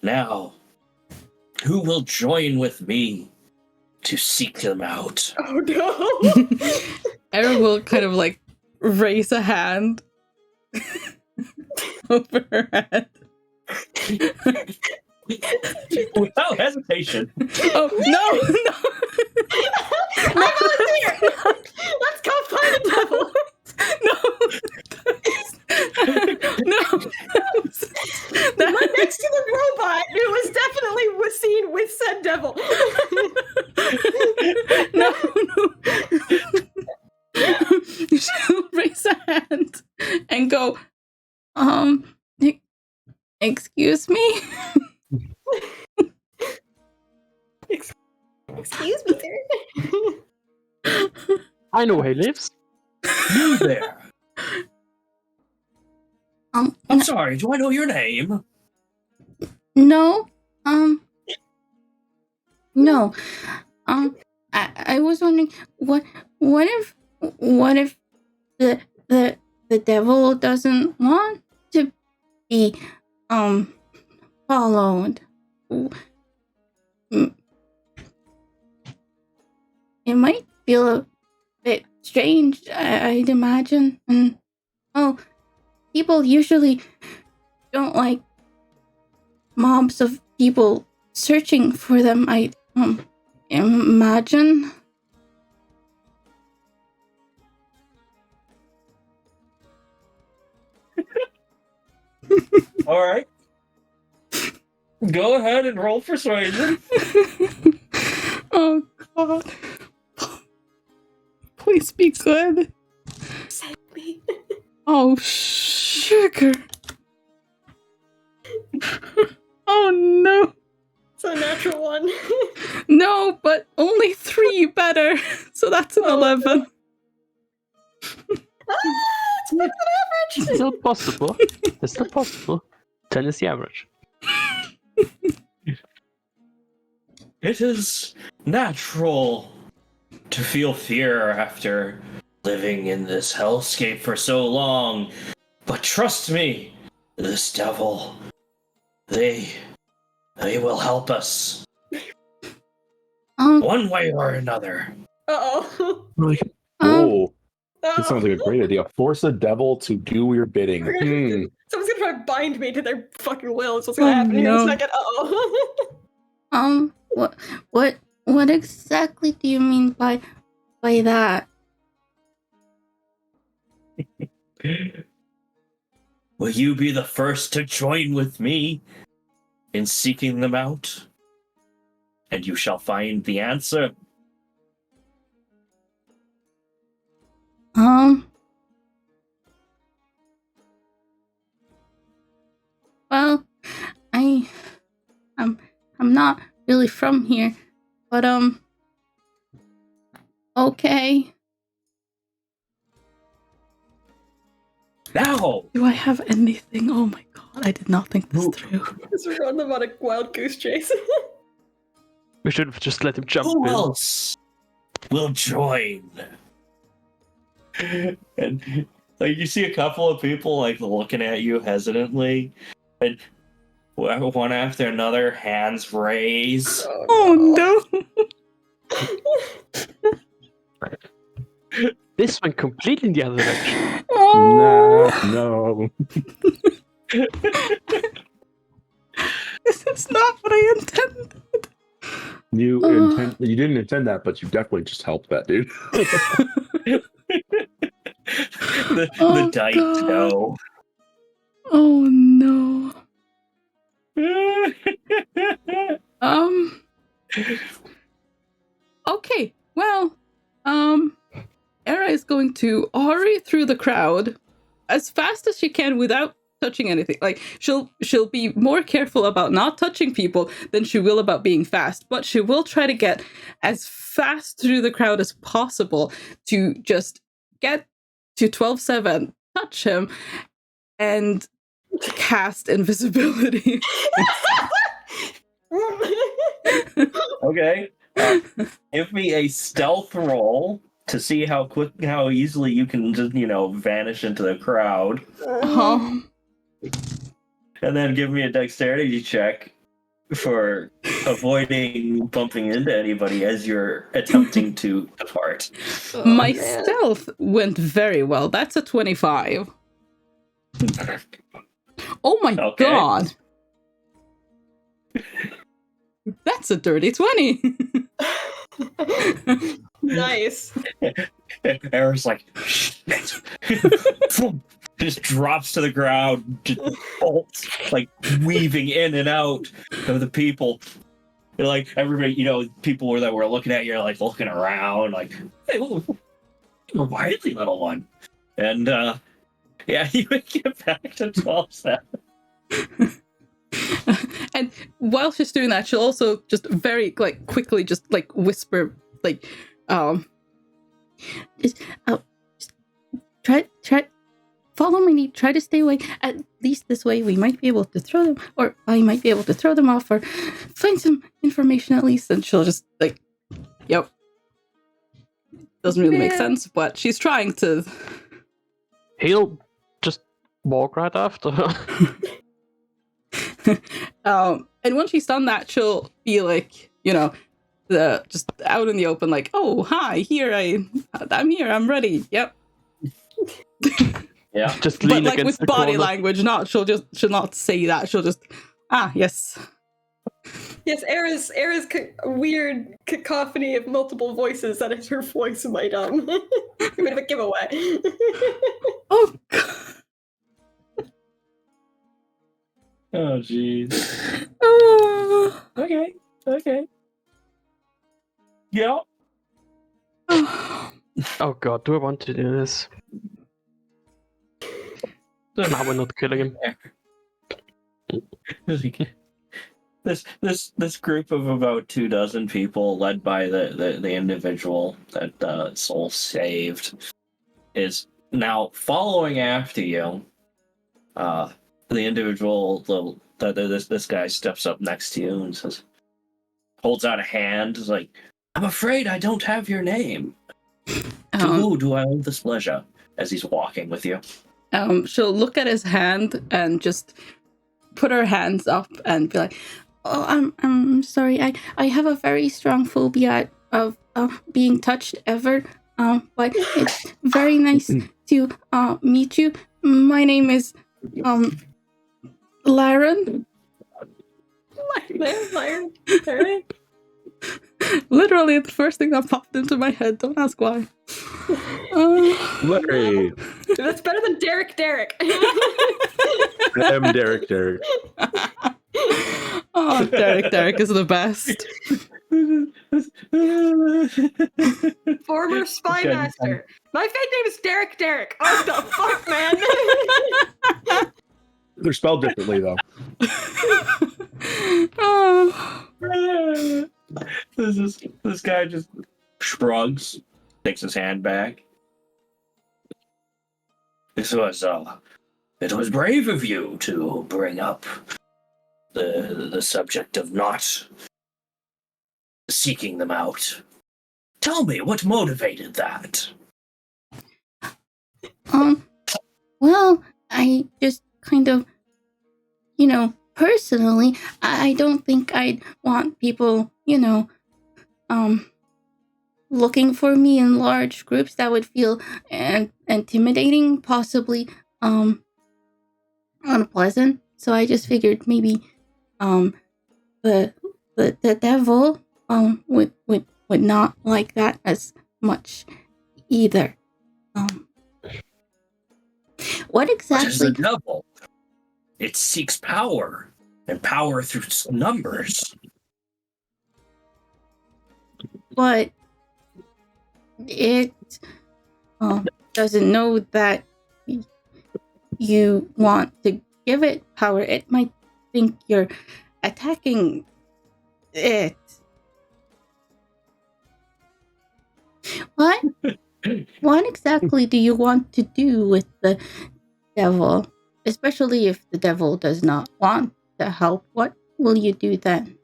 Now, who will join with me to seek them out? Oh no! Era will kind of like raise a hand over her head. Without hesitation. Oh no! I volunteer! Let's go find the devil! No! Right next to the robot who was definitely seen with said devil. No! She'll raise a hand and go, excuse me? Excuse me, sir. I know where he lives. You there. I'm No, sorry, do I know your name? no. I was wondering what if the devil doesn't want to be followed? It might feel a bit strange, I'd imagine. And people usually don't like mobs of people searching for them, I imagine. Alright. Go ahead and roll persuasion. Oh god. Please be good. Save me. Oh, sugar. Oh no. It's a natural one. No, but only 3 better. So that's an 11. It's better than It's average. still possible. It's still possible. 10 is the average. It is natural to feel fear after living in this hellscape for so long. But trust me, this devil, they will help us. One way or another. Uh-oh. Like, oh, that sounds like a great idea. Force a devil to do your bidding. Someone's gonna try to bind me to their fucking will. Is what's gonna happen here in no. a second. Uh-oh. What exactly do you mean by that? Will you be the first to join with me in seeking them out? And you shall find the answer. Well, I'm not really from here, but okay. Now! Do I have anything? Oh my god, I did not think this through. Because we're on them on a wild goose chase. We should have just let him jump Who in. else will join? And like you see a couple of people like looking at you hesitantly, and one after another, hands raise. Oh no! This went completely in the other direction. Oh, No. this is not what I intended. You didn't intend that, but you definitely just helped that dude. The dice know. Oh no. Okay, well, Era is going to hurry through the crowd as fast as she can without touching anything. Like she'll be more careful about not touching people than she will about being fast, but she will try to get as fast through the crowd as possible to just get to 12-7, touch him, and cast invisibility. Okay. Give me a stealth roll to see how easily you can just, vanish into the crowd. And then give me a dexterity check for avoiding bumping into anybody as you're attempting to depart. My stealth went very well. That's a 25. Oh my god. That's a dirty 20. Nice. Era's like, just drops to the ground, just bolts, like weaving in and out of the people. And like everybody, people that were looking at you, like looking around, like, hey, you're quietly, little one. And you get back to 12 steps. And while she's doing that, she'll also just very quickly just whisper just try follow my lead, try to stay away. At least this way we might be able to throw them, or I might be able to throw them off or find some information at least. And she'll just yep. Doesn't really make sense, but she's trying to. He'll just walk right after her. And once she's done that, she'll be just out in the open, like, oh, hi, I'm here, I'm ready. Yep. Yeah. Just lean but against with the body corner. language, she'll not say that. She'll just, yes. Yes, Era's weird cacophony of multiple voices. That is her voice might a bit of a giveaway. Oh god. Oh jeez. Okay. Yeah. Oh god, do I want to do this? Now we're not killing him. This group of about 24 people, led by the individual that Soul saved, is now following after you. The individual, this guy steps up next to you and says, holds out a hand, is like, I'm afraid I don't have your name. To who do I owe this pleasure? As he's walking with you. She'll look at his hand and just put her hands up and be like, oh, I'm sorry. I have a very strong phobia of being touched ever. But it's very nice to meet you. My name is Laren. Laren. Alright. Literally the first thing that popped into my head. Don't ask why. Larry. That's better than Derek. I'm Derek. Oh, Derek is the best. Former spy master. My fake name is Derek. What the fuck, man? They're spelled differently, though. This guy just shrugs, takes his hand back. It was brave of you to bring up the subject of not seeking them out. Tell me, what motivated that? Well, I just kind of, personally, I don't think I'd want people, looking for me in large groups. That would feel intimidating, possibly unpleasant. So I just figured maybe the devil would not like that as much either. What exactly? What is the devil? It seeks power, and power through numbers. But it doesn't know that you want to give it power. It might think you're attacking it. What exactly do you want to do with the devil? Especially if the devil does not want to help, what will you do then?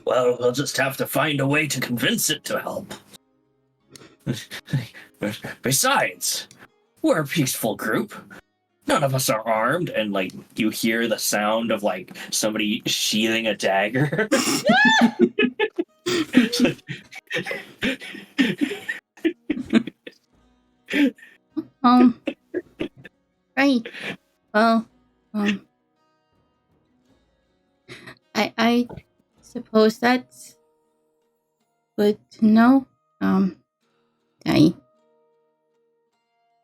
Well, we'll just have to find a way to convince it to help. Besides, we're a peaceful group. None of us are armed, and like you hear the sound of like somebody sheathing a dagger. Right. Well, I suppose that's good to know.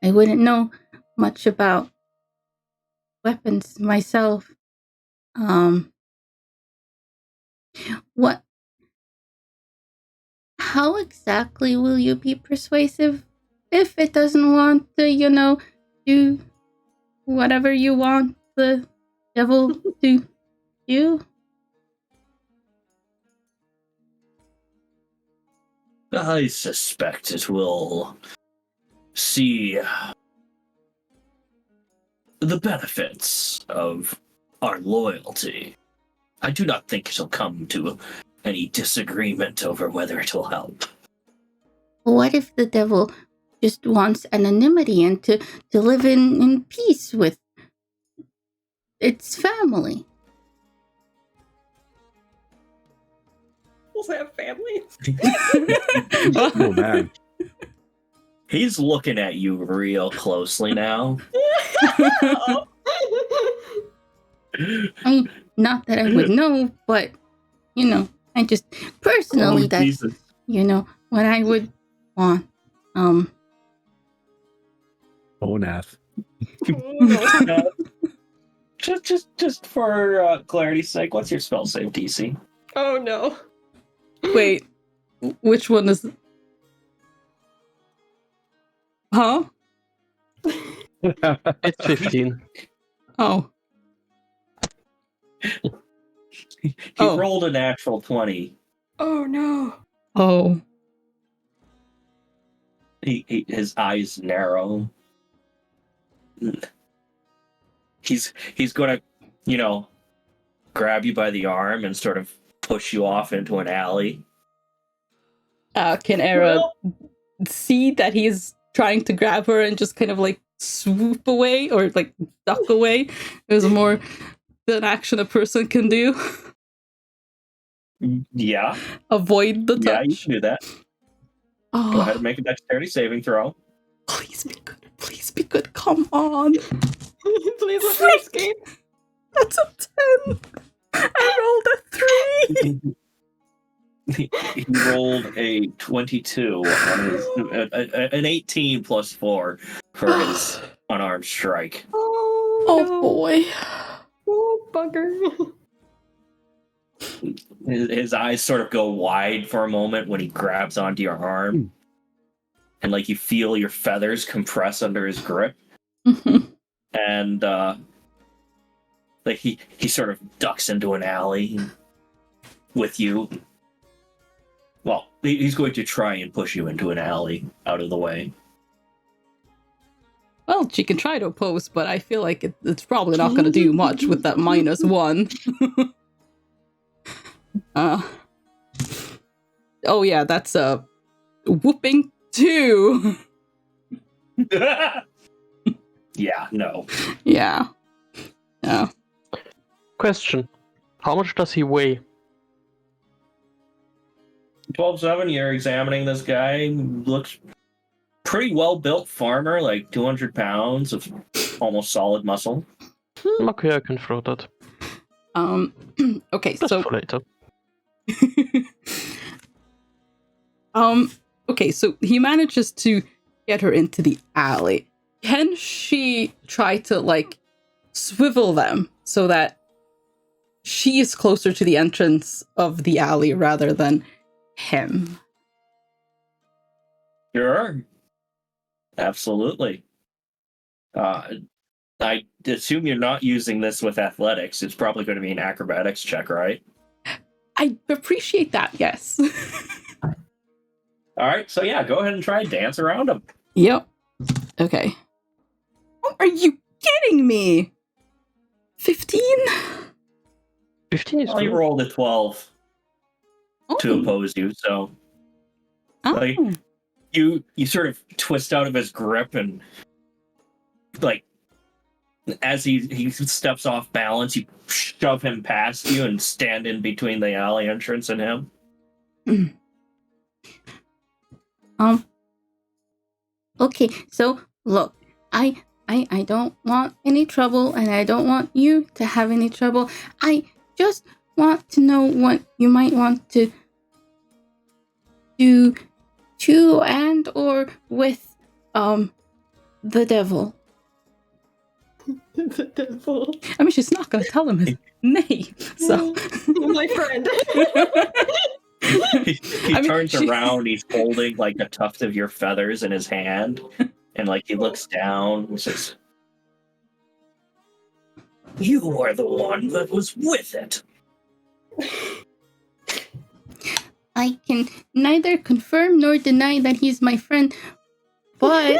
I wouldn't know much about weapons myself. What? How exactly will you be persuasive if it doesn't want to, do whatever you want the devil to do? I suspect it will see the benefits of our loyalty. I do not think it'll come to any disagreement over whether it will help. What if the devil just wants anonymity and to live in peace with its family? We'll have families. Oh man. He's looking at you real closely now. Not that I would know, but I just personally that's Jesus. What I would want. Oh, Nath. Just for clarity's sake, what's your spell save DC? Oh no. Wait, which one is? Huh? It's 15. Oh. He Oh. rolled a natural 20. Oh no. Oh. His eyes narrow. He's gonna, grab you by the arm and sort of push you off into an alley. Can Era see that he's trying to grab her and just kind of like swoop away or like duck away? It was more than action a person can do. Yeah. Avoid the touch. Yeah, you can do that. Oh, Go ahead and make a dexterity saving throw. please be good. Please be good. Come on. Please let me escape. That's a 10. I rolled a 3. He rolled a 22 on his, an 18 plus 4 for his unarmed strike. Oh, Oh no. boy. Oh, bugger. His eyes sort of go wide for a moment when he grabs onto your arm. And like you feel your feathers compress under his grip. And like he sort of ducks into an alley with you. Well, he's going to try and push you into an alley out of the way. Well, she can try to oppose, but I feel like it's probably not going to do much with that -1. Oh yeah, that's a whooping 2. Yeah, no. Yeah. Yeah. Question. How much does he weigh? 12-7, you're examining this guy. Looks pretty well-built farmer, like 200 pounds of almost solid muscle. Okay, I can throw that. Okay, Just so for later. okay, so he manages to get her into the alley. Can she try to like swivel them so that she is closer to the entrance of the alley rather than him? Sure. Absolutely. I assume you're not using this with athletics. It's probably going to be an acrobatics check, right? I appreciate that, yes. All right, so yeah, go ahead and try and dance around him. Yep. Okay. Are you kidding me? 15? 15 is Well, you good. rolled a 12. to oppose you. So, like, you sort of twist out of his grip and, like, as he steps off balance, you shove him past you and stand in between the alley entrance and him. Okay, so look, I don't want any trouble, and I don't want you to have any trouble. I just want to know what you might want to do to and or with the devil. The devil. I mean, she's not going to tell him his name, so My friend. He turns around, he's holding like a tuft of your feathers in his hand, and like he looks down and says, "You are the one that was with it." I can neither confirm nor deny that he's my friend, but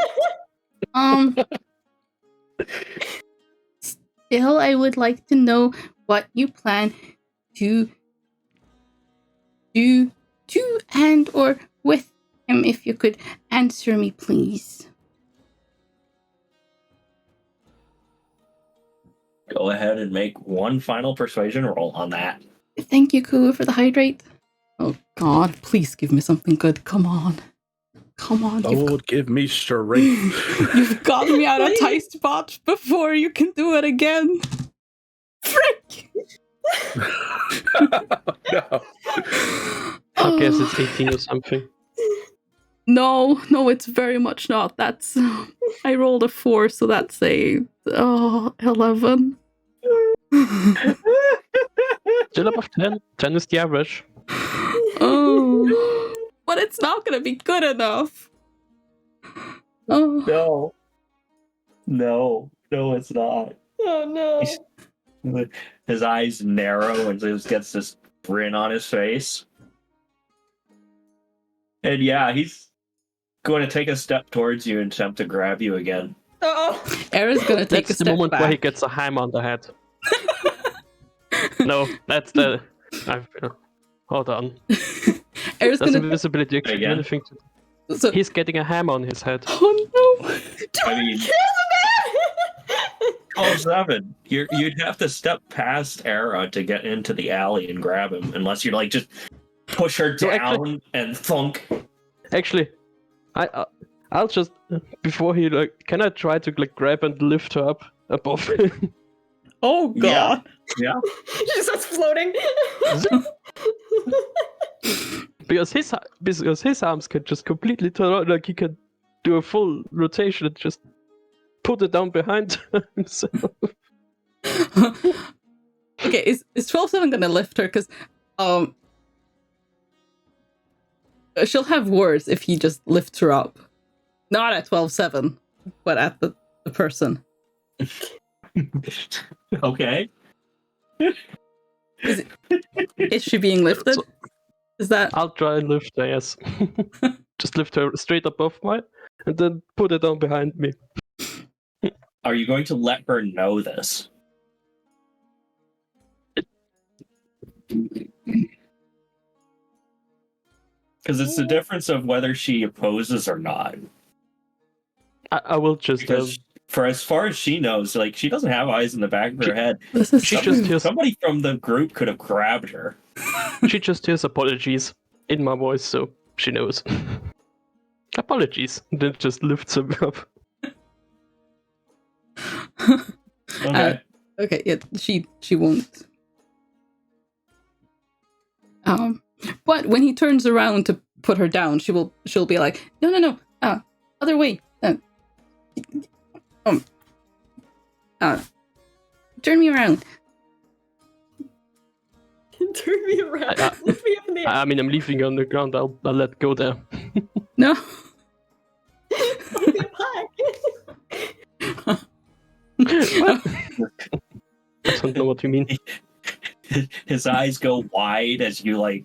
still I would like to know what you plan to do to and or with him. If you could answer me, please. Go ahead and make one final persuasion roll on that. Thank you, Kua, for the hydrate. Oh God, please give me something good. Come on. Lord, give me strength. You've gotten me out of tight spot before. You can do it again. Frick! No. I guess it's 18 or something. No, it's very much not. That's I rolled a 4, so that's a 11. Still above 10. 10 is the average. Oh, but it's not gonna be good enough. Oh No, it's not. Oh no. His eyes narrow and he gets this grin on his face. And yeah, he's going to take a step towards you and attempt to grab you again. Oh. Era's gonna take That's a the step moment back. where he gets a hammer on the head. No, that's the... hold on. Era's Does gonna... invisibility actually do Again? anything to... So... He's getting a hammer on his head. Oh no! I mean, 12-7. You'd have to step past Era to get into the alley and grab him, unless you like just push her So down actually- and thunk. Actually, I'll just... Before he like... Can I try to like grab and lift her up above him? Oh God! Yeah. She just starts floating. because his arms can just completely turn out, like he can do a full rotation and just put it down behind himself. Okay, is 12-7 gonna lift her? Because she'll have words if he just lifts her up. Not at 12-7, but at the person. Okay. Is she being lifted? Is that... I'll try and lift her, yes. Just lift her straight above my, and then put it down behind me. Are you going to let her know this? Because it's the difference of whether she opposes or not. I will just... Because for as far as she knows, like, she doesn't have eyes in the back of her head. This is She just hears... Somebody from the group could have grabbed her. She just hears apologies in my voice, so she knows. Apologies. Then just lifts him up. Okay. Okay, yeah, she won't. But when he turns around to put her down, she'll be like, no, other way. Turn me around. Turn me around. Lift me up in the air. I mean, I'm leaving you on the ground. I'll let go there. No. Get back. What? I don't know what you mean. His eyes go wide as you like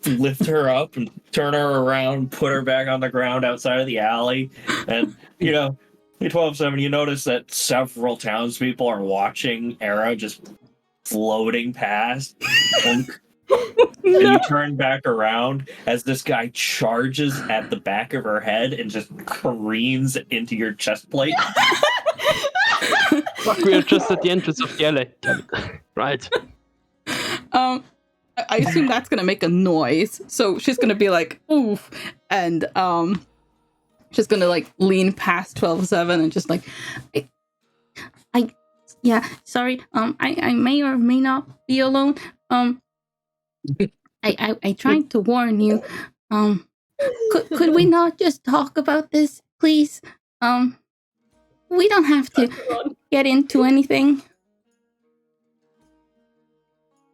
lift her up and turn her around, put her back on the ground outside of the alley, and in 12-7, you notice that several townspeople are watching Era just floating past. And you turn back around as this guy charges at the back of her head and just careens into your chest plate. Fuck, we are just at the entrance of the alley. Damn it. Right. I assume that's gonna make a noise, so she's gonna be like, oof, and she's gonna like lean past 12-7 and just like, yeah, sorry, I may or may not be alone. I tried to warn you. Could we not just talk about this, please? We don't have to get into anything.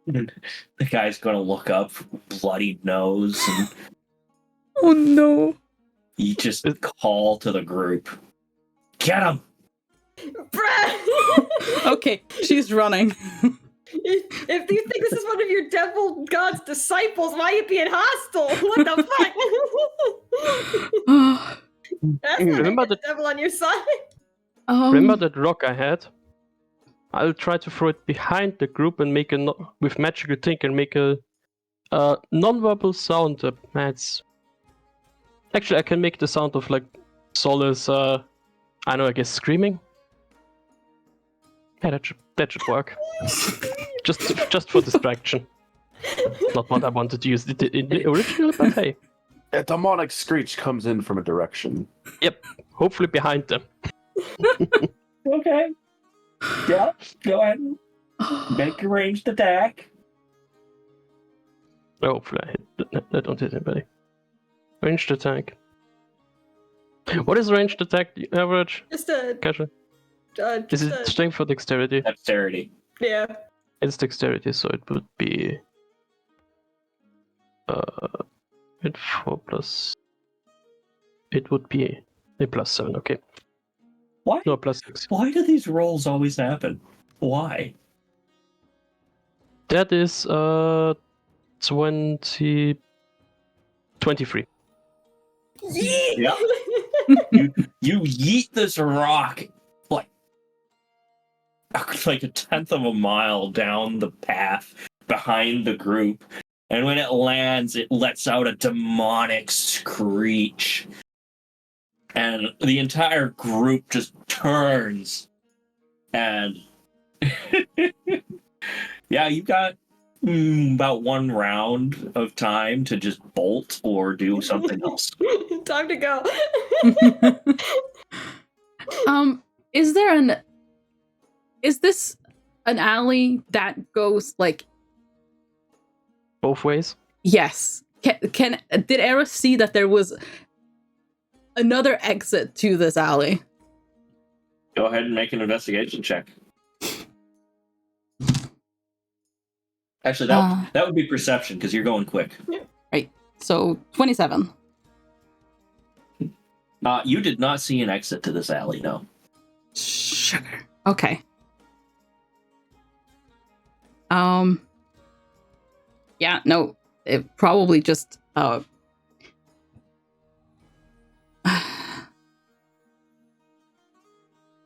The guy's gonna look up, bloodied nose, and Oh no. you just call to the group. Get him! Brad! Okay, she's running. If you think this is one of your devil god's disciples, why are you being hostile? What the fuck? That's not Remember the devil on your side. Remember that rock I had? I'll try to throw it behind the group and make with magical think and make a non-verbal sound. Actually, I can make the sound of like Solace. I know, I guess screaming. Yeah, that should work. just for distraction. Not what I wanted to use in the original, but hey. A demonic screech comes in from a direction. Yep, hopefully behind them. Okay. Yeah, go ahead and make a ranged attack. Hopefully I don't hit anybody. Ranged attack. What is ranged attack average? Just a. Casual. Is Just it strength or dexterity? Dexterity. Yeah. It's dexterity, so it would be at 4 plus. It would be a +7. Okay. Why? No, +6. Why do these rolls always happen? Why? That is 23. Yeah. You yeet this rock like a tenth of a mile down the path behind the group, and when it lands, it lets out a demonic screech, and the entire group just turns. And yeah, you've got about one round of time to just bolt or do something else. Time to go. Is this an alley that goes like Both ways? yes? Did Eris see that there was another exit to this alley? Go ahead and make an investigation check. Actually, that would be perception because you're going quick. Right. So 27. You did not see an exit to this alley, no. Sugar. Okay. Yeah, no, it probably just I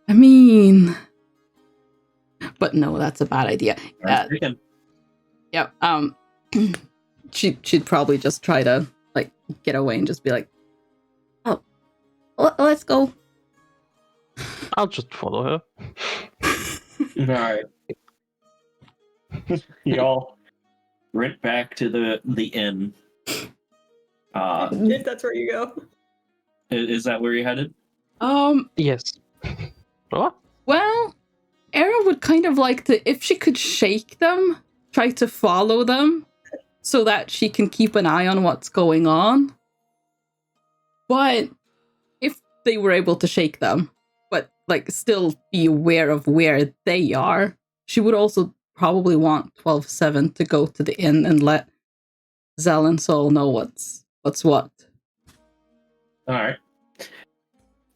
mean, but no, that's a bad idea. Yeah. She'd probably just try to like get away and just be like, "Oh, let's go." I'll just follow her. All right. Y'all went back to the inn. If that's where you go. Is that where you headed? Yes. What? Well, Era would kind of like to, if she could shake them, try to follow them so that she can keep an eye on what's going on. But if they were able to shake them, but like still be aware of where they are, she would also probably want 12-7 to go to the inn and let Zell and Sol know what's what. All right.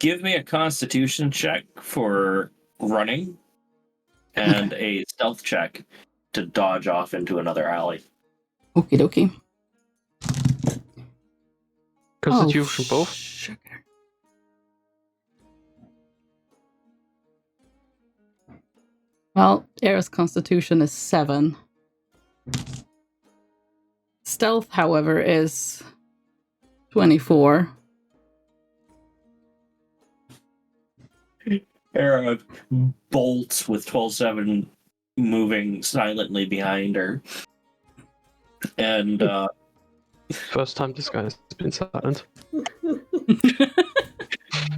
Give me a constitution check for running and a stealth check to dodge off into another alley. Okie dokie. Constitution both? Sugar. Well, Era's constitution is 7. stealth, however, is 24. Era bolts with 12-7 moving silently behind her. And First time this guy has been silent.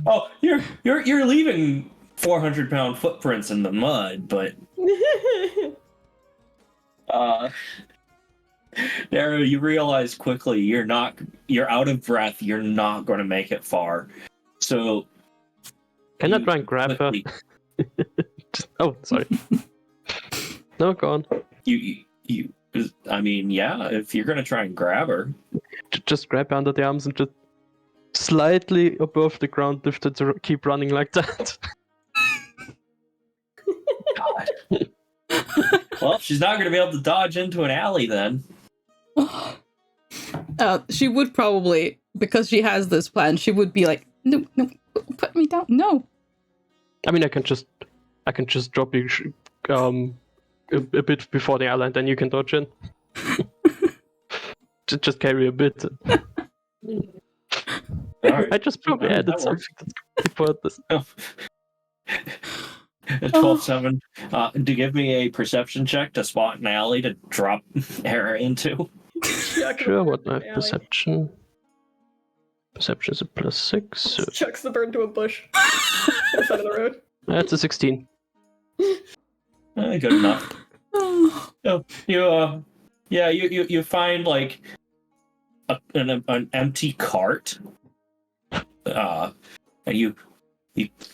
oh, you're leaving 400-pound footprints in the mud, but there you realize quickly you're out of breath. You're not going to make it far. So can I try and grab her? Oh, sorry. No, go on. I mean, yeah, if you're going to try and grab her. Just grab her under the arms and just slightly above the ground lift her to keep running like that. God. Well, she's not going to be able to dodge into an alley then. She would probably, because she has this plan, she would be like, no, put me down, no. I mean, I can just drop you a bit before the alley, and then you can dodge in. just carry a bit. Right. I just probably added something that's before this. 12-7. To give me a perception check to spot an alley to drop Hera into. Sure, what my perception? Perception is a +6. So... Chucks the bird into a bush on the side of the road. That's a 16. Good enough. So you find like an empty cart, and you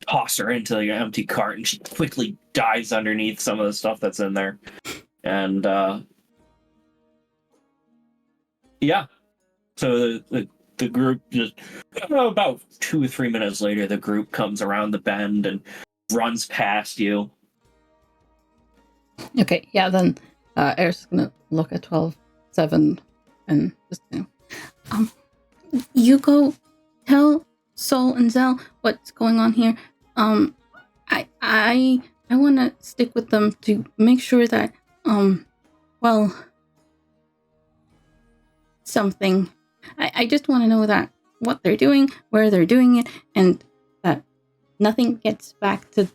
toss her into your empty cart, and she quickly dives underneath some of the stuff that's in there, and so the group just about 2 or 3 minutes later, the group comes around the bend and runs past you. Okay, yeah, then Eric's gonna look at 12-7 and just, you go tell Sol and Zell what's going on here. I want to stick with them to make sure that, something. I just want to know that what they're doing, where they're doing it, and that nothing gets back to,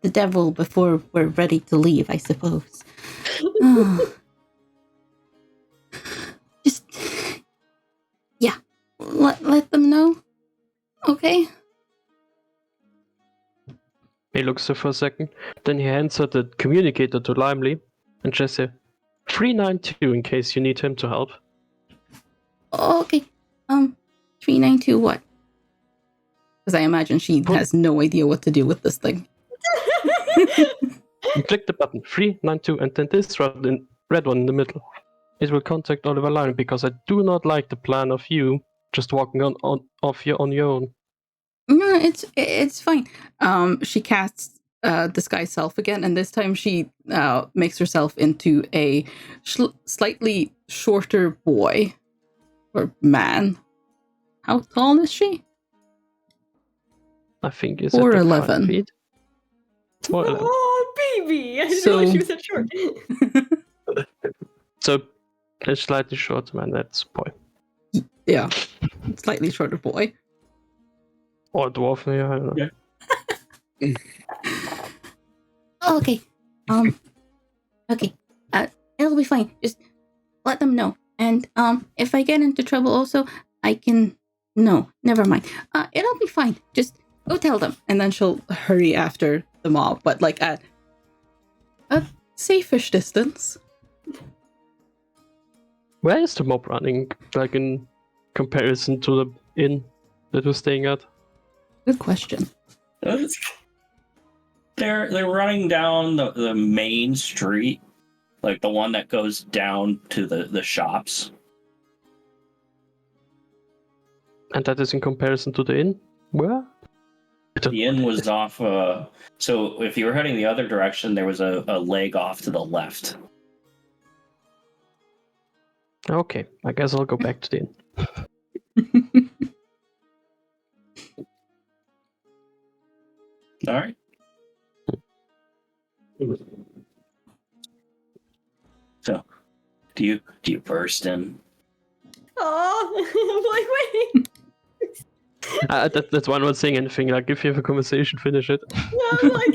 the devil before we're ready to leave, I suppose. Just, yeah, let them know, okay? He looks her for a second, then he hands her the communicator to Limely, and just says, 392 in case you need him to help. Okay, 392 what? Because I imagine she has no idea what to do with this thing. You click the button 392 and then this red one in the middle. It will contact Oliver Line because I do not like the plan of you just walking on your own. No, it's fine. She casts disguise self again, and this time she makes herself into a slightly shorter boy or man. How tall is she? I think it's 4'11". 5 feet. 4'11". Oh, baby! I didn't So- realize she was that short. So a slightly shorter man, that's a boy. Yeah, slightly shorter boy. Or a dwarf, yeah, I don't know. Yeah. Okay. Okay. It'll be fine. Just let them know. And if I get into trouble also, I can. No, never mind. It'll be fine. Just go tell them, and then she'll hurry after the mob, but like at a safe-ish distance. Where is the mob running, like in comparison to the inn that we're staying at? Good question. They're running down the main street, like the one that goes down to the shops. And that is in comparison to the inn? Where? The inn was off. So if you were heading the other direction, there was a leg off to the left. Okay, I guess I'll go back to the inn. All right. Do you burst in? Oh, I'm like, wait. That's why I'm not saying anything. Like, if you have a conversation, finish it. I'm like,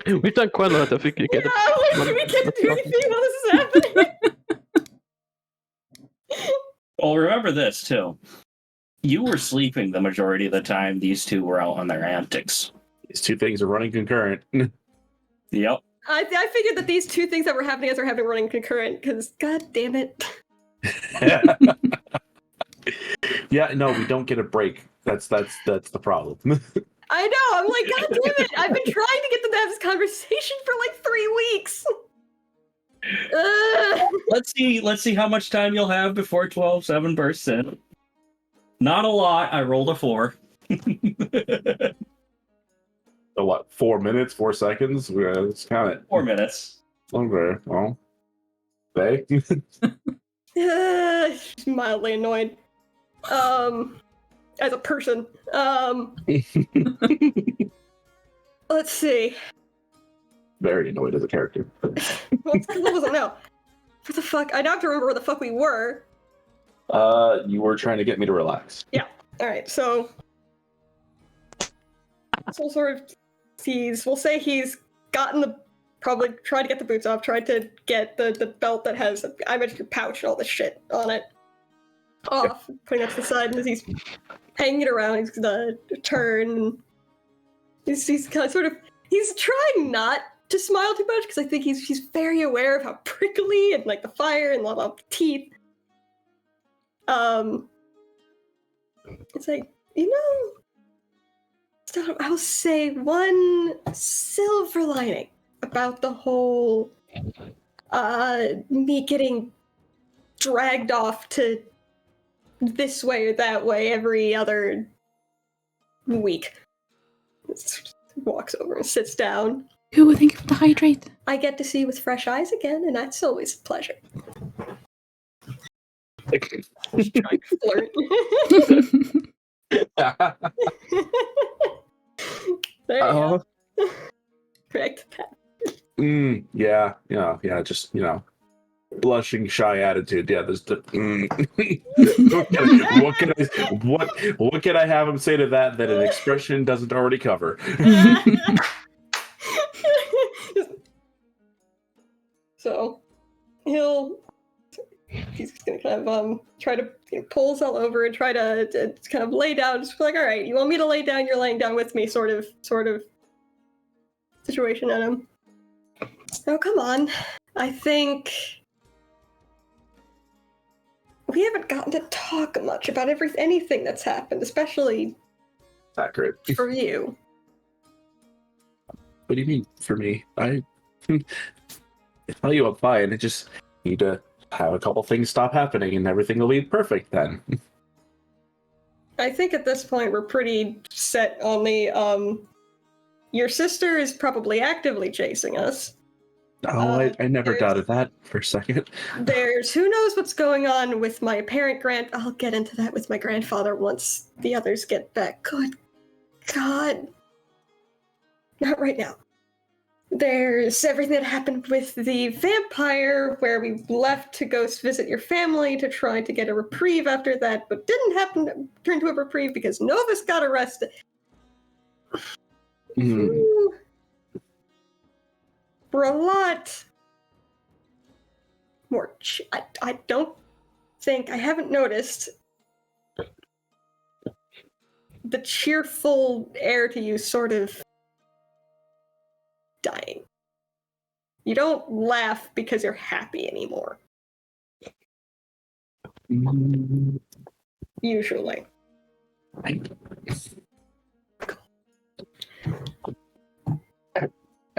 We've done quite a lot. I think you get yeah, it. I'm like, we can't do anything while this is happening. Well, remember this too. You were sleeping the majority of the time. These two were out on their antics. These two things are running concurrent. Yep. I figured that these two things that were happening as are happening running concurrent, because god damn it. Yeah, no, we don't get a break. That's the problem. I know, I'm like, god damn it! I've been trying to get them to have this conversation for like 3 weeks. Let's see how much time you'll have before 12-7 bursts in. Not a lot. I rolled a 4. So what? 4 minutes? 4 seconds? Let's count it. 4 minutes. Okay. Well, they. She's mildly annoyed. As a person. Let's see. Very annoyed as a character. What was it now? What the fuck? I now have to remember where the fuck we were. You were trying to get me to relax. Yeah. Alright, so sort of we'll say he's gotten probably tried to get the boots off, tried to get the belt that has, I mentioned your pouch and all this shit on it off, putting it to the side, and as he's hanging it around, he's gonna turn, and he's kind of sort of, he's trying not to smile too much, because I think he's very aware of how prickly, and like the fire, and all the teeth. It's like, I'll say one silver lining about the whole me getting dragged off to this way or that way every other week. Walks over and sits down. Who would think of the hydrate? I get to see with fresh eyes again, and that's always a pleasure. Trying to flirt. There you go. Correct. Yeah, just, blushing, shy attitude. Yeah, there's the. What can I have him say to that an expression doesn't already cover? So he's gonna kind of try to pull himself over and try to kind of lay down. Just like, all right, you want me to lay down? You're laying down with me, sort of situation on him. Oh, come on. I think we haven't gotten to talk much about anything that's happened, especially accurate for you. What do you mean for me? I tell you I'm fine. I just need to have a couple things stop happening and everything will be perfect then. I think at this point we're pretty set on the your sister is probably actively chasing us. Oh, I never doubted that for a second. There's who knows what's going on with my parent I'll get into that with my grandfather once the others get back. Good God. Not right now. There's everything that happened with the vampire, where we left to go visit your family to try to get a reprieve after that, but didn't happen to turn to a reprieve because Novus got arrested. We're a lot more. I don't think, I haven't noticed the cheerful air to you sort of dying. You don't laugh because you're happy anymore. Usually. I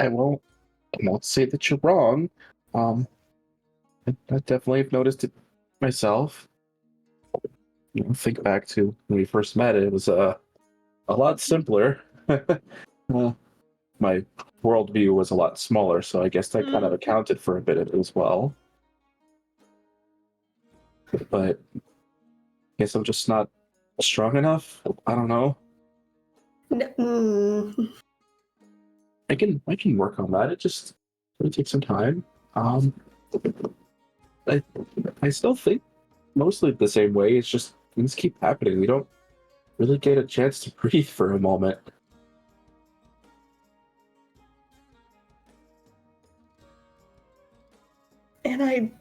won't say that you're wrong. I definitely have noticed it myself. Think back to when we first met, it was a lot simpler. My worldview was a lot smaller, so I guess that kind of accounted for a bit of it as well. But I guess I'm just not strong enough. I don't know. I can work on that. It just It'll take some time. I still think mostly the same way. It's just things keep happening. We don't really get a chance to breathe for a moment. And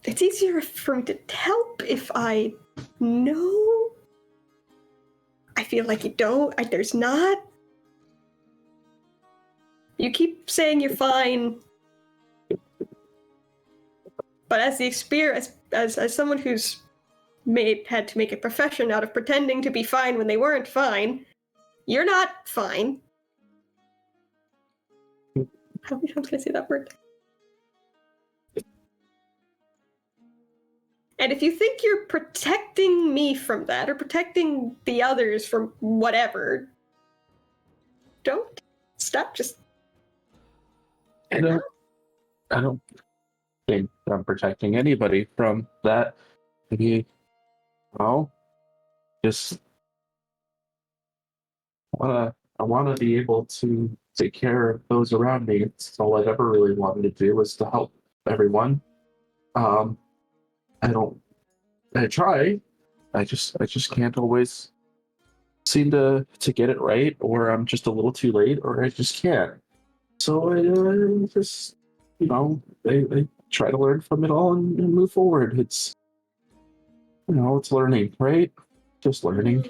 it's easier for me to help if I know. I feel like you don't. There's not. You keep saying you're fine. But as the experience, as someone who's had to make a profession out of pretending to be fine when they weren't fine, you're not fine. How many times can I say that word? And if you think you're protecting me from that, or protecting the others from whatever, don't stop. Just I don't think I'm protecting anybody from that. Maybe, well, just I wanna be able to take care of those around me. It's all I've ever really wanted to do was to help everyone. I try. I just can't always seem to get it right, or I'm just a little too late, or I just can't. So I just, I try to learn from it all and move forward. It's, it's learning, right? Just learning.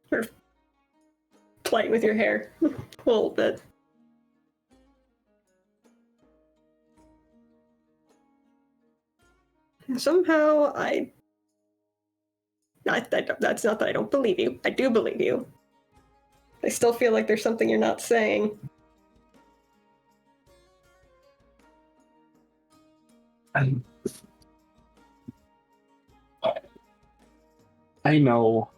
Sort of playing with your hair a little bit. And somehow that's not that I don't believe you. I do believe you. I still feel like there's something you're not saying. I know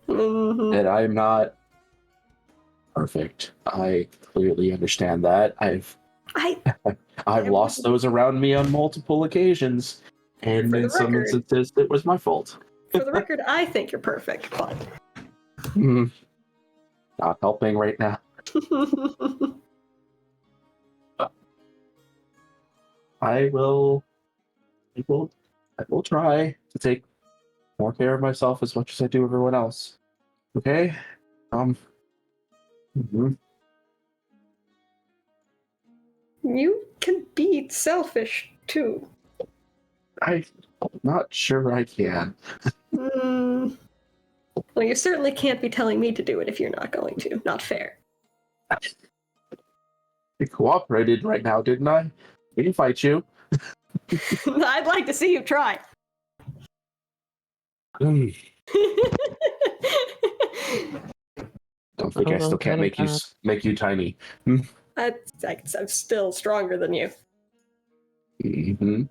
that I'm not perfect. I clearly understand that. I've lost those around me on multiple occasions, and in some instances, it was my fault. For the record, I think you're perfect, but not helping right now. I will try to take more care of myself as much as I do everyone else. Okay? You can be selfish too. I'm not sure I can. Well, you certainly can't be telling me to do it if you're not going to. Not fair. I cooperated right now, didn't I? I didn't fight you. I'd like to see you try. Don't think I still can't make you tiny. I'm still stronger than you.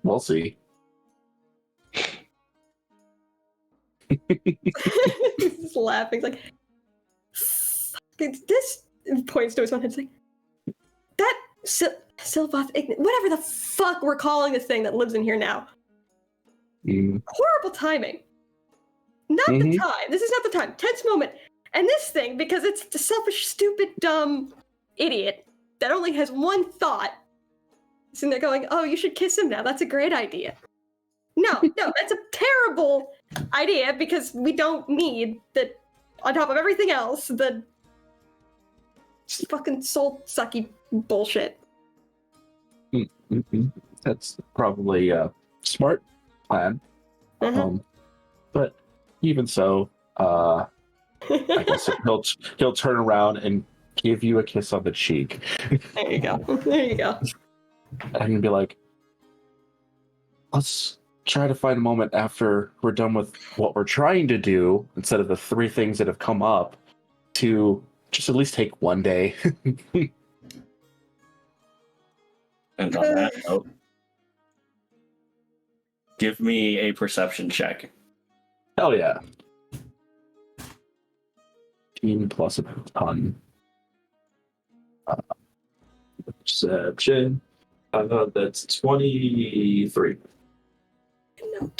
We'll see. He's just laughing. He's like, this points to his one head. It's like, that Silvath Ignis, whatever the fuck we're calling this thing that lives in here now. Horrible timing. Not the time. This is not the time. Tense moment. And this thing, because it's the selfish, stupid, dumb idiot that only has one thought, sitting there going, oh, you should kiss him now. That's a great idea. No, that's a terrible idea because we don't need the, on top of everything else, the fucking soul-sucky bullshit. That's probably a smart plan. But even so, I guess he'll turn around and give you a kiss on the cheek. There you go. There you go. And be like, let's try to find a moment after we're done with what we're trying to do, instead of the 3 things that have come up, to just at least take one day. And on that note, give me a perception check. Hell yeah. 15 plus a ton. Perception. That's 23.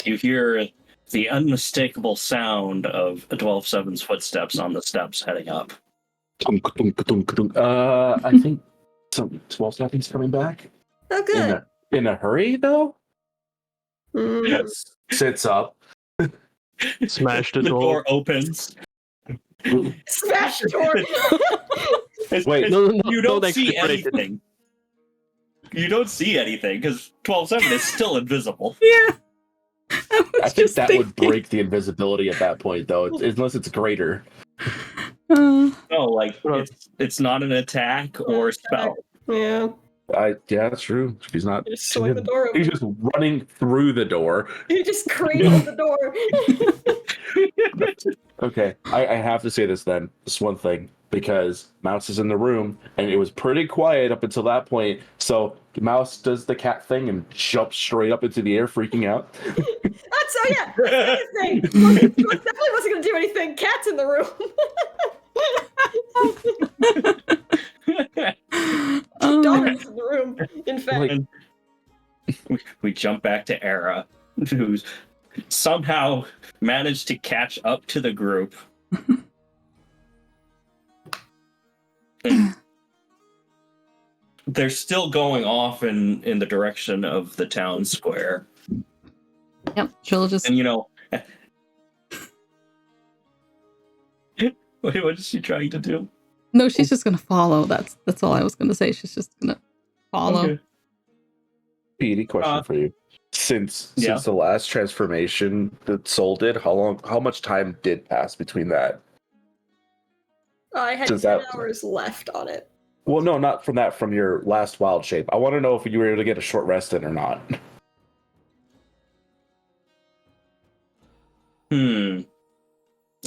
You hear the unmistakable sound of 12-7's footsteps on the steps heading up. I think some 12-7's coming back. Oh, good. In a hurry, though? Mm. Yes. Sits up. Smash the The door. door opens. Smash the door! Wait, No, You don't don't see exaggerate it. anything. You don't see anything because 12-7 is still invisible. Yeah. I think that would break the invisibility at that point, though, unless it's greater. No, like it's not an attack or spell. Yeah. Yeah, that's true. He's not. You just swing the door open. He's just running through the door. You just cradled the door. Okay, I have to say this then. This one thing, because Mouse is in the room and it was pretty quiet up until that point. So Mouse does the cat thing and jumps straight up into the air, freaking out. That's so yeah. That's the thing. Look, definitely wasn't gonna do anything. Cat's in the room. Daughter's in the room. In fact, we jump back to Era, who's somehow managed to catch up to the group. They're still going off in the direction of the town square. Yep, she'll just... And wait, what is she trying to do? No, she's just gonna follow. That's all I was gonna say. She's just gonna follow. Okay. Petey, question for you. Since Yeah. the last transformation that Soul did, how much time did pass between that? I had 10 hours left on it. Well, no, not from your last wild shape. I want to know if you were able to get a short rest in or not. I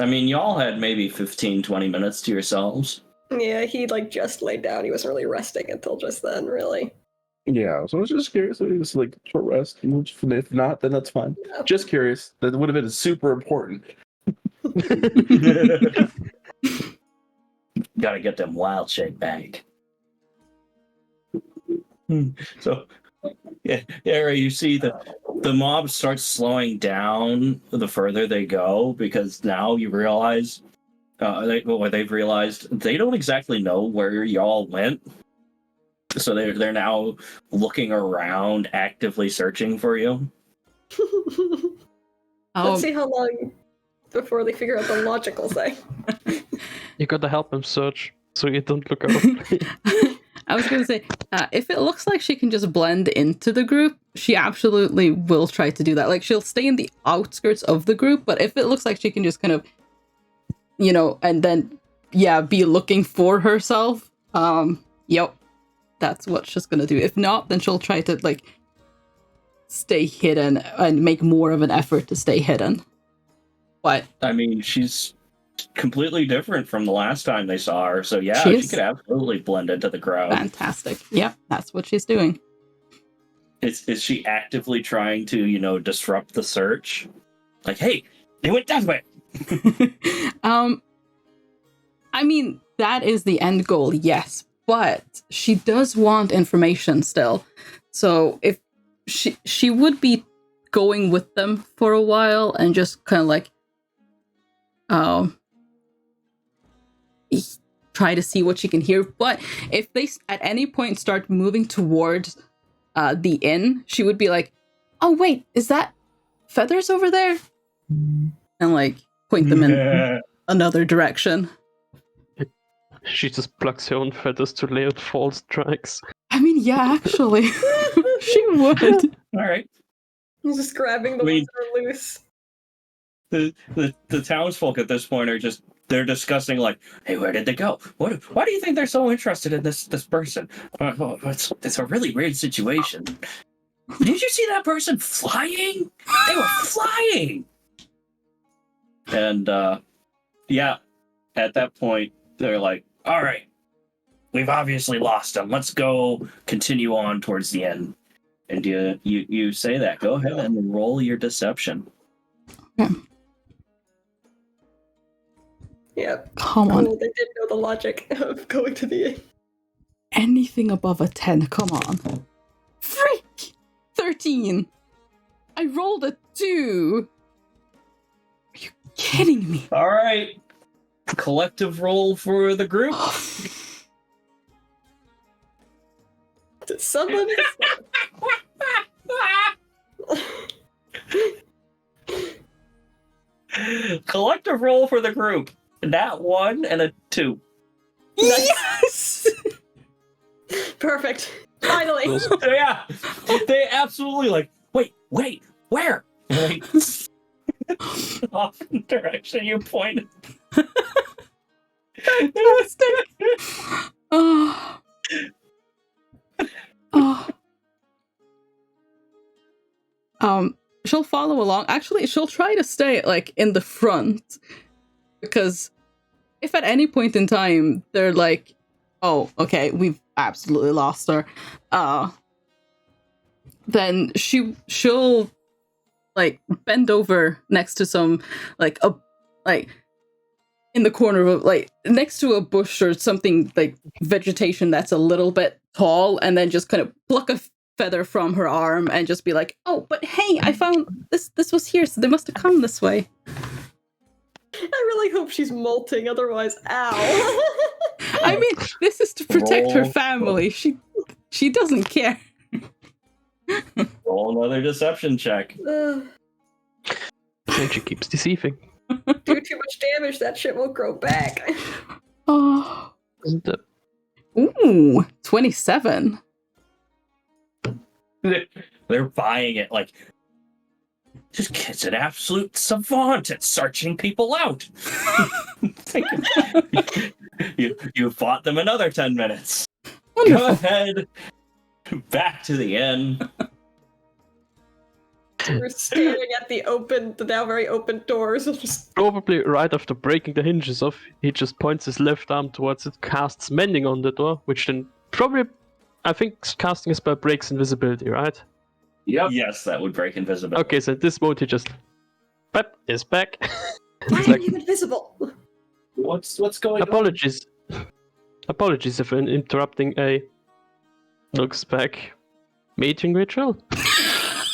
mean, y'all had maybe 15-20 minutes to yourselves. Yeah, he just laid down. He wasn't really resting until just then, really. Yeah, so I was just curious if it was short rest. If not, then that's fine. Yeah. Just curious. That would have been super important. Gotta get them wild shape back. So, yeah, you see the mob starts slowing down the further they go because now you realize, they've realized they don't exactly know where y'all went. So they're now looking around, actively searching for you. Let's see how long before they figure out the logical thing. You gotta help him search so you don't look out. I was gonna say, if it looks like she can just blend into the group, she absolutely will try to do that. She'll stay in the outskirts of the group, but if it looks like she can just kind of, and then, be looking for herself, yep, that's what she's gonna do. If not, then she'll try to, stay hidden and make more of an effort to stay hidden. But I mean, she's completely different from the last time they saw her, so yeah, she could absolutely blend into the crowd. Fantastic. Yep, that's what she's doing. Is she actively trying to, disrupt the search? Hey, they went that way! I mean, that is the end goal, yes, but she does want information still. So if she would be going with them for a while and just kind of try to see what she can hear. But if they at any point start moving towards the inn, she would be like, "Oh wait, is that feathers over there?" And point them in another direction. She just plucks her own feathers to lay out false tracks. I mean, yeah, actually, she would. All right. He's just grabbing the ones that are loose. The townsfolk at this point they're discussing hey, where did they go? Why do you think they're so interested in this person? It's a really weird situation. Did you see that person flying? They were flying. And at that point they're like, all right, we've obviously lost them. Let's go continue on towards the end. And you say that. Go ahead and roll your deception. Okay. Yeah. Come on. They did know the logic of going to the inn. Anything above a 10, come on. Freak! 13! I rolled a 2! kidding me? All right. Collective roll for the group. Someone. Collective roll for the group. That 1 and a 2. Yes! Perfect. Finally. So yeah, they absolutely wait, where? Like, off in the direction you pointed. Fantastic. Oh. Oh. She'll follow along. Actually, she'll try to stay in the front, because if at any point in time they're like, "Oh, okay, we've absolutely lost her," then she'll bend over next to some in the corner of next to a bush or something, vegetation that's a little bit tall, and then just kind of pluck a feather from her arm and just be like, "Oh, but hey, I found this was here, so they must have come this way." I really hope she's molting, otherwise, ow. I mean, this is to protect her family. She doesn't care. Roll another deception check. And she keeps deceiving. Do too much damage, that shit won't grow back. Oh. And, Ooh, 27. They're buying it this kid's an absolute savant at searching people out. you fought them another 10 minutes. Wonderful. Go ahead. Back to the inn. We're staring at the now very open doors. Probably right after breaking the hinges off, he just points his left arm towards it, casts Mending on the door, which then probably, I think casting a spell breaks invisibility, right? Yep. Yes, that would break invisibility. Okay, so at this moment he just, Pep is back. Why It's are like, you invisible? What's going on? apologies if I'm interrupting a looks back mating ritual.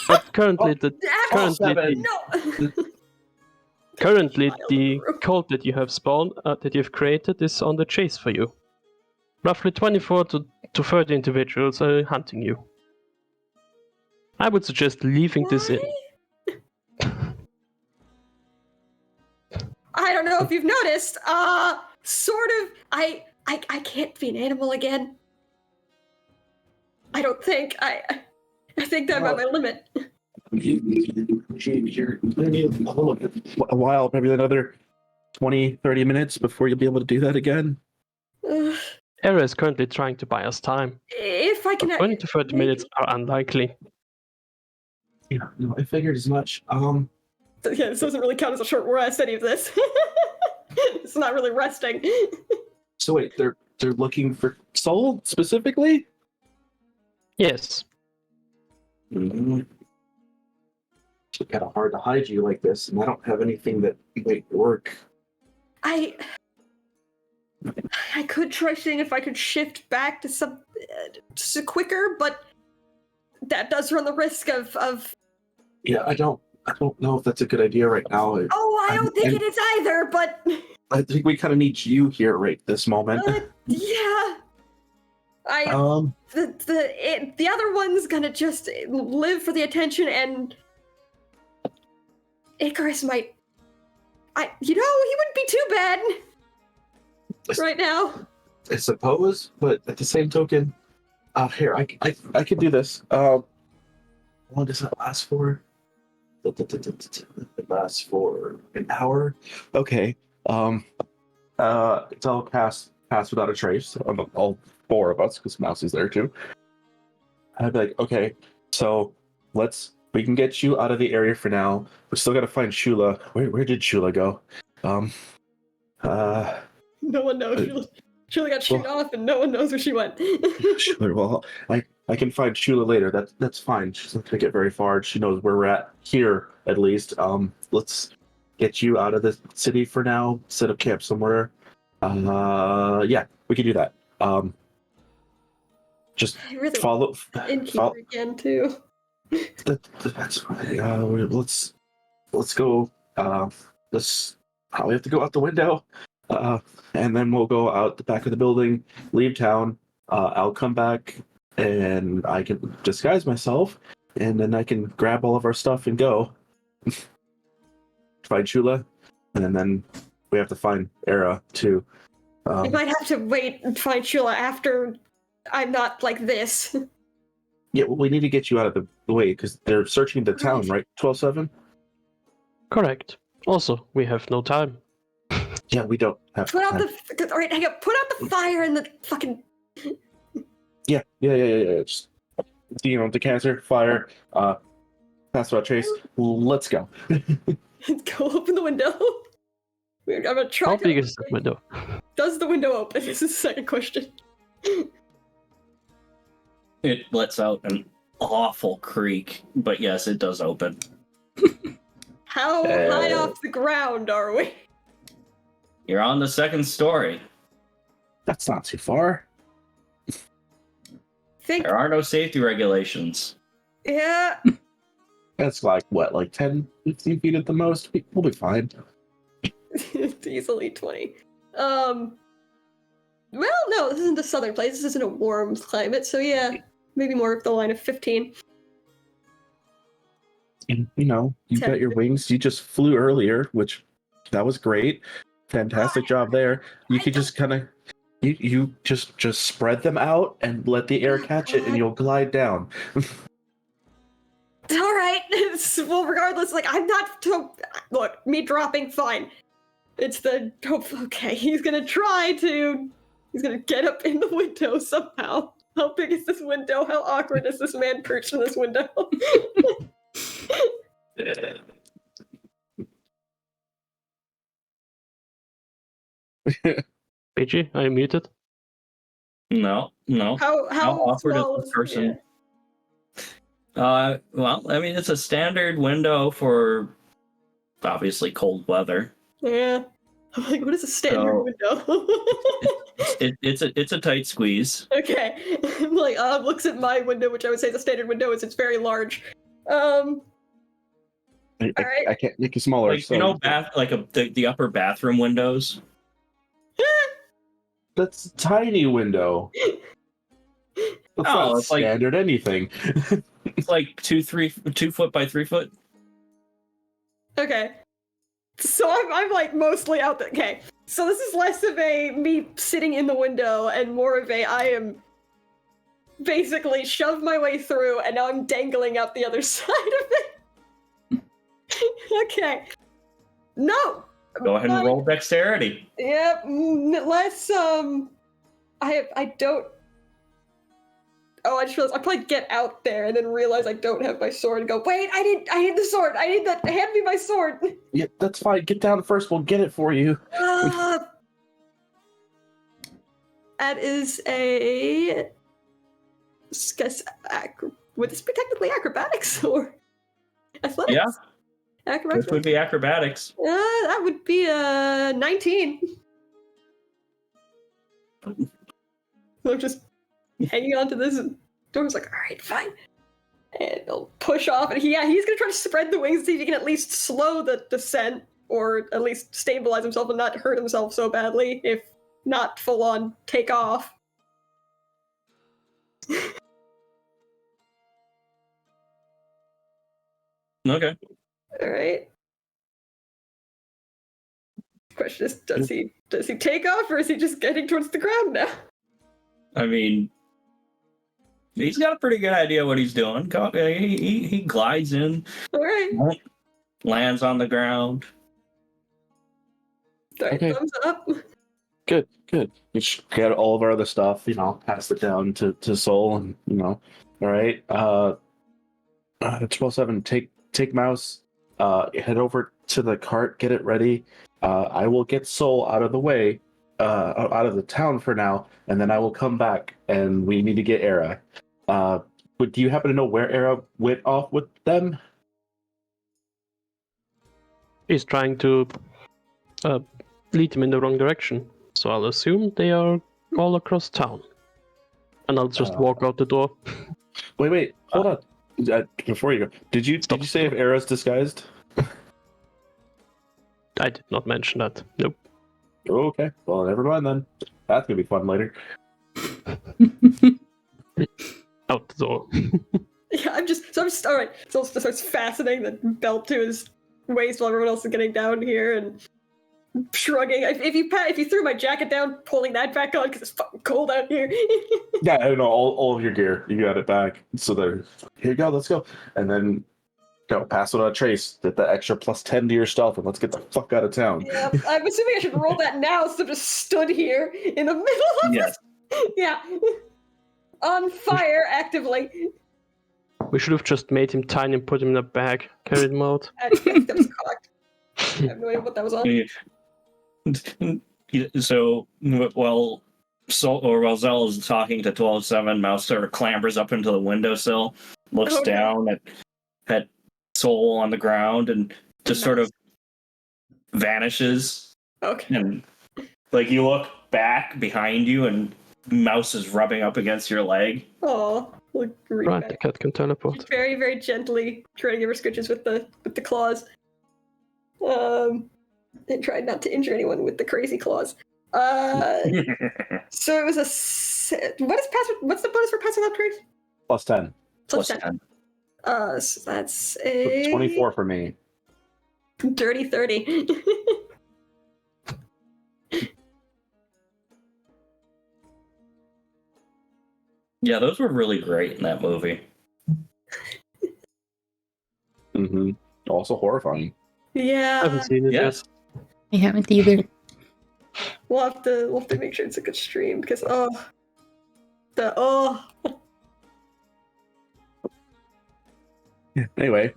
But currently the cult that you have spawned, that you've created, is on the chase for you. Roughly 24 to 30 individuals are hunting you. I would suggest leaving this in. I don't know if you've noticed. Sort of. I can't be an animal again. I don't think. I think that I'm at my limit. You're a while, maybe another 20, 30 minutes before you'll be able to do that again. Era is currently trying to buy us time. If I can. 20 to 30 minutes are unlikely. Yeah, no, I figured as much. Yeah, this doesn't really count as a short rest, any of this. It's not really resting. So wait, they're looking for Soul specifically? Yes. Mm-hmm. It's kind of hard to hide you like this, and I don't have anything that might work. I could try seeing if I could shift back to some quicker, but that does run the risk of. Yeah, I don't know if that's a good idea right now. I don't think it is either, but I think we kind of need you here right this moment. Yeah. The other one's gonna just live for the attention, and Icarus might. He wouldn't be too bad right now. I suppose, but at the same token, here I could do this. How long does that last for? It lasts for an hour. Okay. It's all pass without a trace. All four of us, because Mousie's there too. I'd be like, okay, so we can get you out of the area for now. We still gotta find Shula. Where did Shula go? No one knows. Shula got shot off, and no one knows where she went. Shula, well, I can find Shula later. That's fine. She's not gonna get very far. She knows where we're at here, at least. Let's get you out of the city for now. Set up camp somewhere. Yeah, we can do that. Just really follow. Innkeeper again too. That's right. Let's go. Let's probably have to go out the window. And then we'll go out the back of the building, leave town. I'll come back and I can disguise myself, and then I can grab all of our stuff and go. Find Chula, and then we have to find Era too. We might have to wait and find Chula after I'm not like this. Yeah, well, we need to get you out of the way because they're searching the town, right? 12-7? Correct. Also, we have no time. Yeah, we don't have Put out time. all right, hang up. Put out the fire and the fucking. Yeah. Just, decanter, fire, pass out chase. Let's go. Go open the window. I'm gonna try. How big is the window? Does the window open? This is the second question. It lets out an awful creak, but yes, it does open. How high off the ground are we? You're on the second story. That's not too far. There are no safety regulations. Yeah. That's like, what, like 10, 15 feet at the most? We'll be fine. Easily 20. Well, no, this isn't a southern place. This isn't a warm climate, so yeah, maybe more of the line of 15. And, you got your wings. You just flew earlier, which that was great. Fantastic job there. You could just kind of, you just spread them out and let the air catch it, and you'll glide down. All right. Well, regardless, I'm not. Look, me dropping, fine. It's the. Okay, he's gonna try to. He's gonna get up in the window somehow. How big is this window? How awkward is this man perched in this window? BG, are you muted? No. How awkward small is the person? Yeah. Well, I mean, it's a standard window for obviously cold weather. Yeah. I'm like, what is a standard window? it's a tight squeeze. Okay. I'm like, looks at my window, which I would say is a standard window, is it's very large. All right. I can't make it smaller. Like, the upper bathroom windows. That's a tiny window. That's not it's standard anything. It's like 2 foot by 3 foot. Okay. So I'm like mostly out there. Okay. So this is less of a me sitting in the window and more of a I am basically shoved my way through and now I'm dangling out the other side of it. Okay. No. Go ahead and roll dexterity. Yep. Less I don't. Oh, I just realized I probably get out there and then realize I don't have my sword and go, wait, I need the sword. I need that. Hand me my sword. Yeah, that's fine. Get down first. We'll get it for you. That is a. Would this be technically acrobatics or athletics? Yeah. Acrobatics. This would be acrobatics. That would be 19. I'm just hanging on to this, and Dor's like, all right, fine. And he'll push off, and he's gonna try to spread the wings, see if he can at least slow the descent, or at least stabilize himself and not hurt himself so badly, if not full on take off. Okay. All right. Question is, does he take off, or is he just getting towards the ground now? I mean, he's got a pretty good idea what he's doing. He glides in. All right. Lands on the ground. Okay. Thumbs up. Good. We should get all of our other stuff, pass it down to Soul, and, all right. 12-7, take Mouse, head over to the cart, get it ready. I will get Soul out of the way, out of the town for now, and then I will come back, and we need to get Era. Do you happen to know where Era went off with them? He's trying to lead him in the wrong direction, so I'll assume they are all across town. And I'll just walk out the door. Wait, hold on. Before you go, did you say if Era's disguised? I did not mention that. Nope. Okay, well, never mind then. That's gonna be fun later. Out the door. Yeah, I'm just all right. So it starts fastening the belt to his waist while everyone else is getting down here and shrugging. If you threw my jacket down, pulling that back on because it's fucking cold out here. Yeah, I know all of your gear. You got it back. So there, here you go. Let's go. And then go pass it on a trace. Get that extra +10 to your stealth, and let's get the fuck out of town. Yeah, I'm assuming I should roll that now since I'm just stood here in the middle of Yes. this. Yeah, on fire actively. We should have just made him tiny and put him in a bag, carried him out. I think that was correct. I have no idea what that was on. So while Zell is talking to 12-7, Mouse sort of clambers up into the windowsill, looks down at Soul on the ground, and just sort of vanishes. Okay. And like you look back behind you, and Mouse is rubbing up against your leg. Oh, look Right, the cat can teleport. Very, very gently trying to give her scritches with the claws. And tried not to injure anyone with the crazy claws. So it was what's the bonus for passing that trace? +10. +10. So that's a 24 for me. dirty 30. Yeah, those were really great in that movie. Mm-hmm. Also horrifying. Yeah. I haven't seen it Yes. yet. I haven't either. We'll have to make sure it's a good stream because Anyway,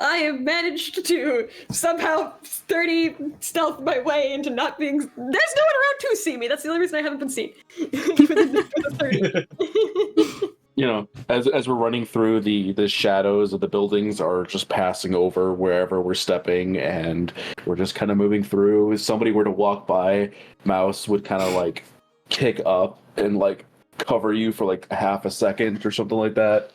I have managed to somehow 30 stealth my way into not being. There's no one around to see me. That's the only reason I haven't been seen. for the 30. you know, as we're running through, the shadows of the buildings are just passing over wherever we're stepping, and we're just kind of moving through. If somebody were to walk by, Mouse would kind of like kick up and like cover you for like half a second or something like that.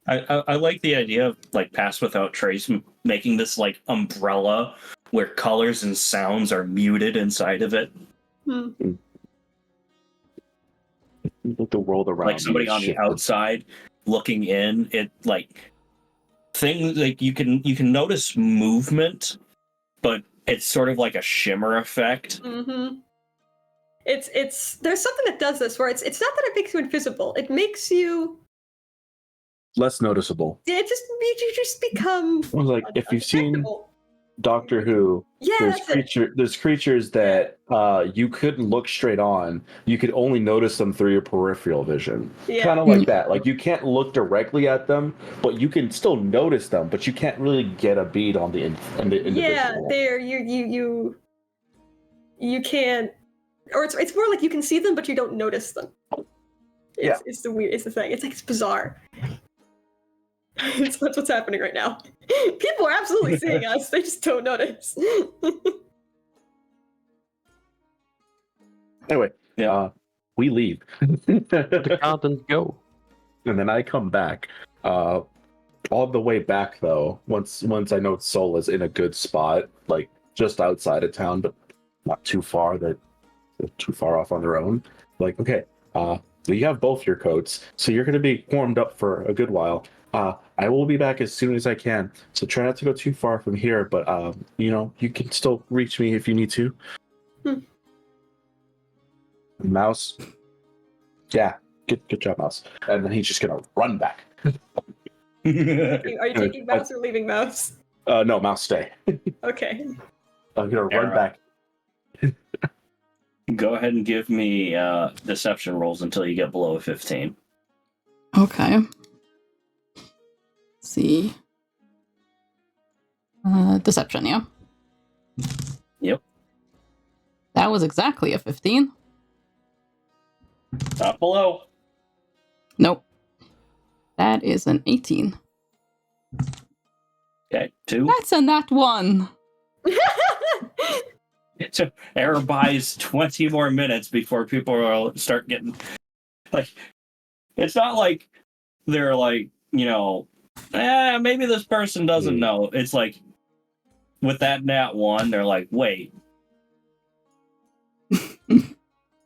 I like the idea of like Pass Without Trace making this like umbrella where colors and sounds are muted inside of it. Like the world around Like somebody you on the shifted. outside looking in, it like things like you can notice movement, but it's sort of like a shimmer effect. Mm-hmm. It's there's something that does this where it's not that it makes you invisible. It makes you Less noticeable. you just become Like if you've seen undetectable. Doctor Who, Yeah, there's creatures that you couldn't look straight on. You could only notice them through your peripheral vision. Yeah. Kind of like that. Like you can't look directly at them, but you can still notice them, but you can't really get a bead on the individual. Yeah, there you can't, or it's more like you can see them but you don't notice them. It's the thing. It's like it's bizarre. That's what's happening right now. People are absolutely seeing us. They just don't notice. Anyway, we leave. The garden go. And then I come back. All the way back though, once I know Soul is in a good spot, like just outside of town, but not too far that they're too far off on their own. Like, okay, you have both your coats, so you're gonna be warmed up for a good while. I will be back as soon as I can, so try not to go too far from here, but you can still reach me if you need to. Mouse. Yeah, good job, Mouse. And then he's just gonna run back. Are you taking Mouse or leaving Mouse? No, Mouse, stay. Okay. I'm gonna run back. Go ahead and give me deception rolls until you get below a 15. Okay. Let's see. Deception, yeah. Yep. That was exactly a 15. Not below. Nope. That is an 18. Okay, 2. That's a nat 1. Error buys 20 more minutes before people will start getting like. It's not like they're like Maybe this person doesn't know. It's like, with that nat 1, they're like, wait.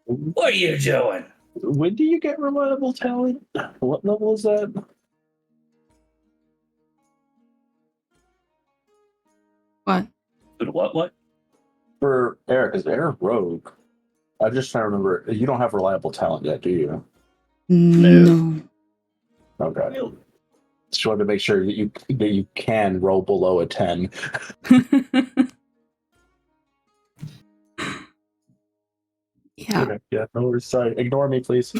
What are you doing? When do you get reliable talent? What level is that? What? What? For Eric, is Eric rogue? I'm just trying to remember. You don't have reliable talent yet, do you? No. Okay. Just wanted to make sure that you can roll below a 10. Yeah. Okay, yeah, no worries. Sorry. Ignore me, please.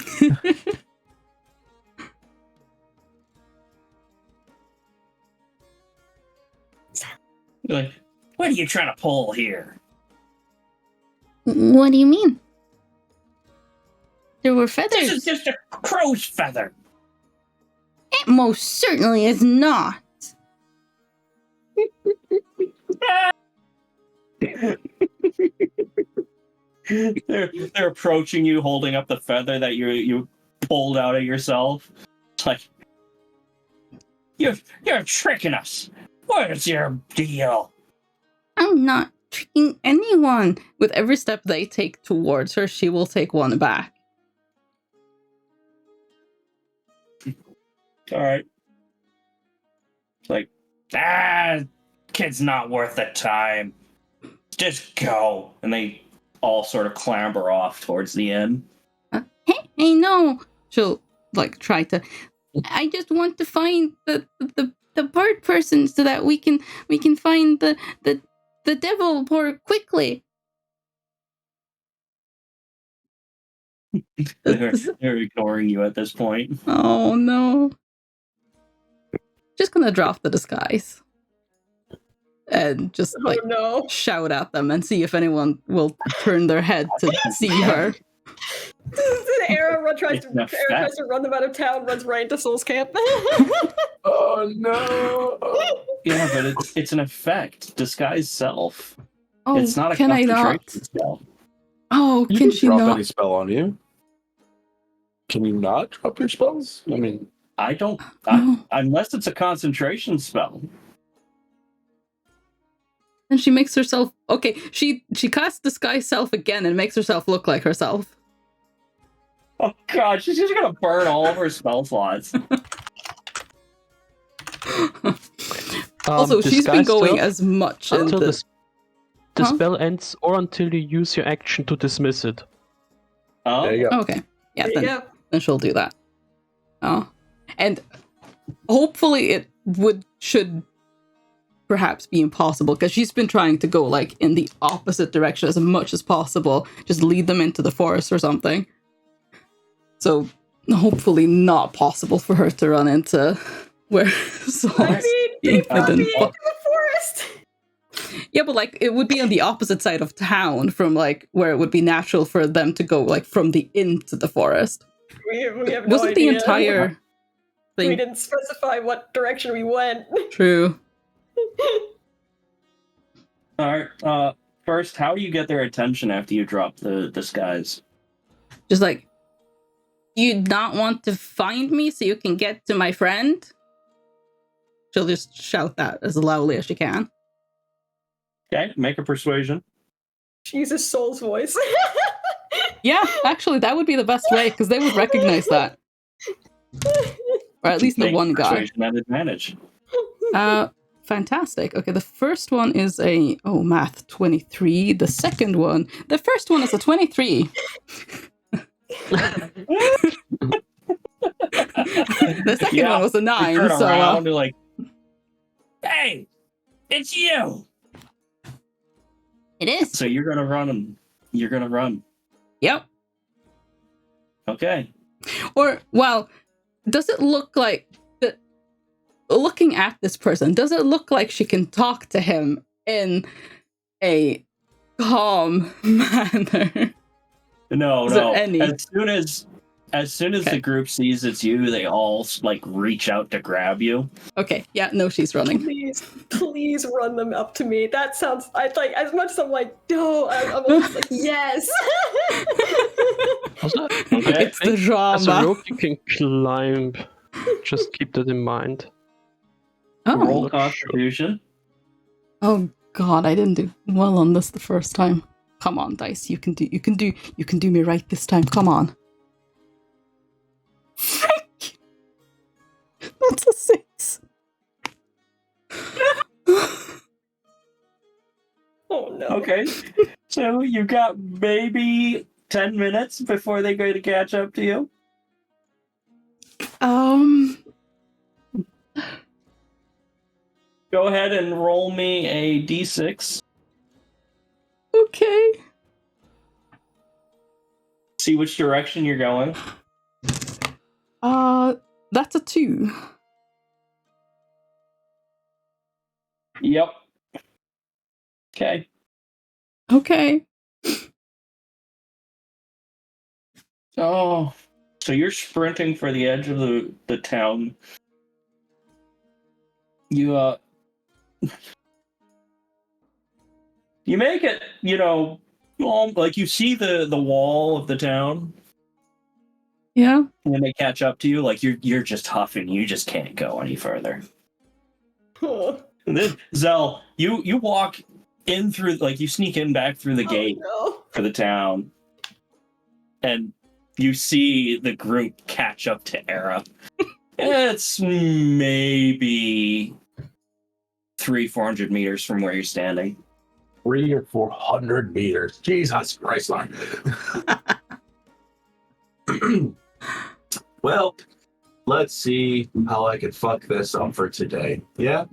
Like, what are you trying to pull here? What do you mean? There were feathers. This is just a crow's feather. It most certainly is not. They're approaching you, holding up the feather that you pulled out of yourself. It's like, you're tricking us. What is your deal? I'm not tricking anyone. With every step they take towards her, she will take one back. All right. It's like, kid's not worth the time. Just go. And they all sort of clamber off towards the end. Hey, no. She'll like try to. I just want to find the bird person so that we can find the devil more quickly. They're ignoring you at this point. Oh no. Just gonna drop the disguise. And just like shout at them and see if anyone will turn their head to see her. Era tries to run them out of town, runs right into Soul's camp. Oh no! Yeah, but it's an effect. Disguise self. Oh, it's not a can I not? Spell. Oh, You can she drop not? any spell on you? Can you not drop your spells? I mean, I don't. Unless it's a concentration spell. And she makes herself okay. She casts disguise self again and makes herself look like herself. Oh god, she's just gonna burn all of her spell slots. Also, she's been going as much until into the spell ends or until you use your action to dismiss it. Oh, there you go. Okay, yeah, then she'll do that. Oh, and hopefully it should perhaps be impossible because she's been trying to go like in the opposite direction as much as possible, just lead them into the forest or something. So hopefully not possible for her to run into where Saul's into the forest. Yeah, but like it would be on the opposite side of town from like where it would be natural for them to go like from the inn to the forest. We have no Wasn't idea. the entire thing. We didn't specify what direction we went. True. Alright, first, how do you get their attention after you drop the disguise? Just like, you not want to find me so you can get to my friend? She'll just shout that as loudly as she can. Okay, make a persuasion. She uses Soul's voice. Yeah, actually, that would be the best way, because they would recognize that. Or at least the one guy. Persuasion at advantage. Fantastic. Okay, the first one is a, math, 23. The second one, the first one is a 23. The second one was a 9. Turn so around, you're like, hey, it's you. It is. So you're gonna run. You're gonna run. Yep. Okay. Or, well, does it look like that? Looking at this person, does it look like she can talk to him in a calm manner? No. As soon as Okay. the group sees it's you, they all like reach out to grab you. Okay, yeah, no, she's running. Please run them up to me. That sounds. I like as much as I'm like, no. I'm almost like yes. It's the drama. As a rope, you can climb. Just keep that in mind. Roll Oh. Constitution. Oh God, I didn't do well on this the first time. Come on, dice. You can do me right this time. Come on. Frick! That's a 6. Oh no. Okay. So you got maybe 10 minutes before they go to catch up to you. Go ahead and roll me a d6. Okay. See which direction you're going. That's a 2. Yep. Okay. Okay. Oh. So you're sprinting for the edge of the town. You you make it, like you see the wall of the town. Yeah. When they catch up to you, like you're just huffing, you just can't go any further. And then Zell, you walk in through, like you sneak in back through the gate for the town, and you see the group catch up to Era. It's maybe 300-400 meters from where you're standing. 300 or 400 meters. Jesus Christ, Lord. Well, let's see how I can fuck this up for today. Yeah?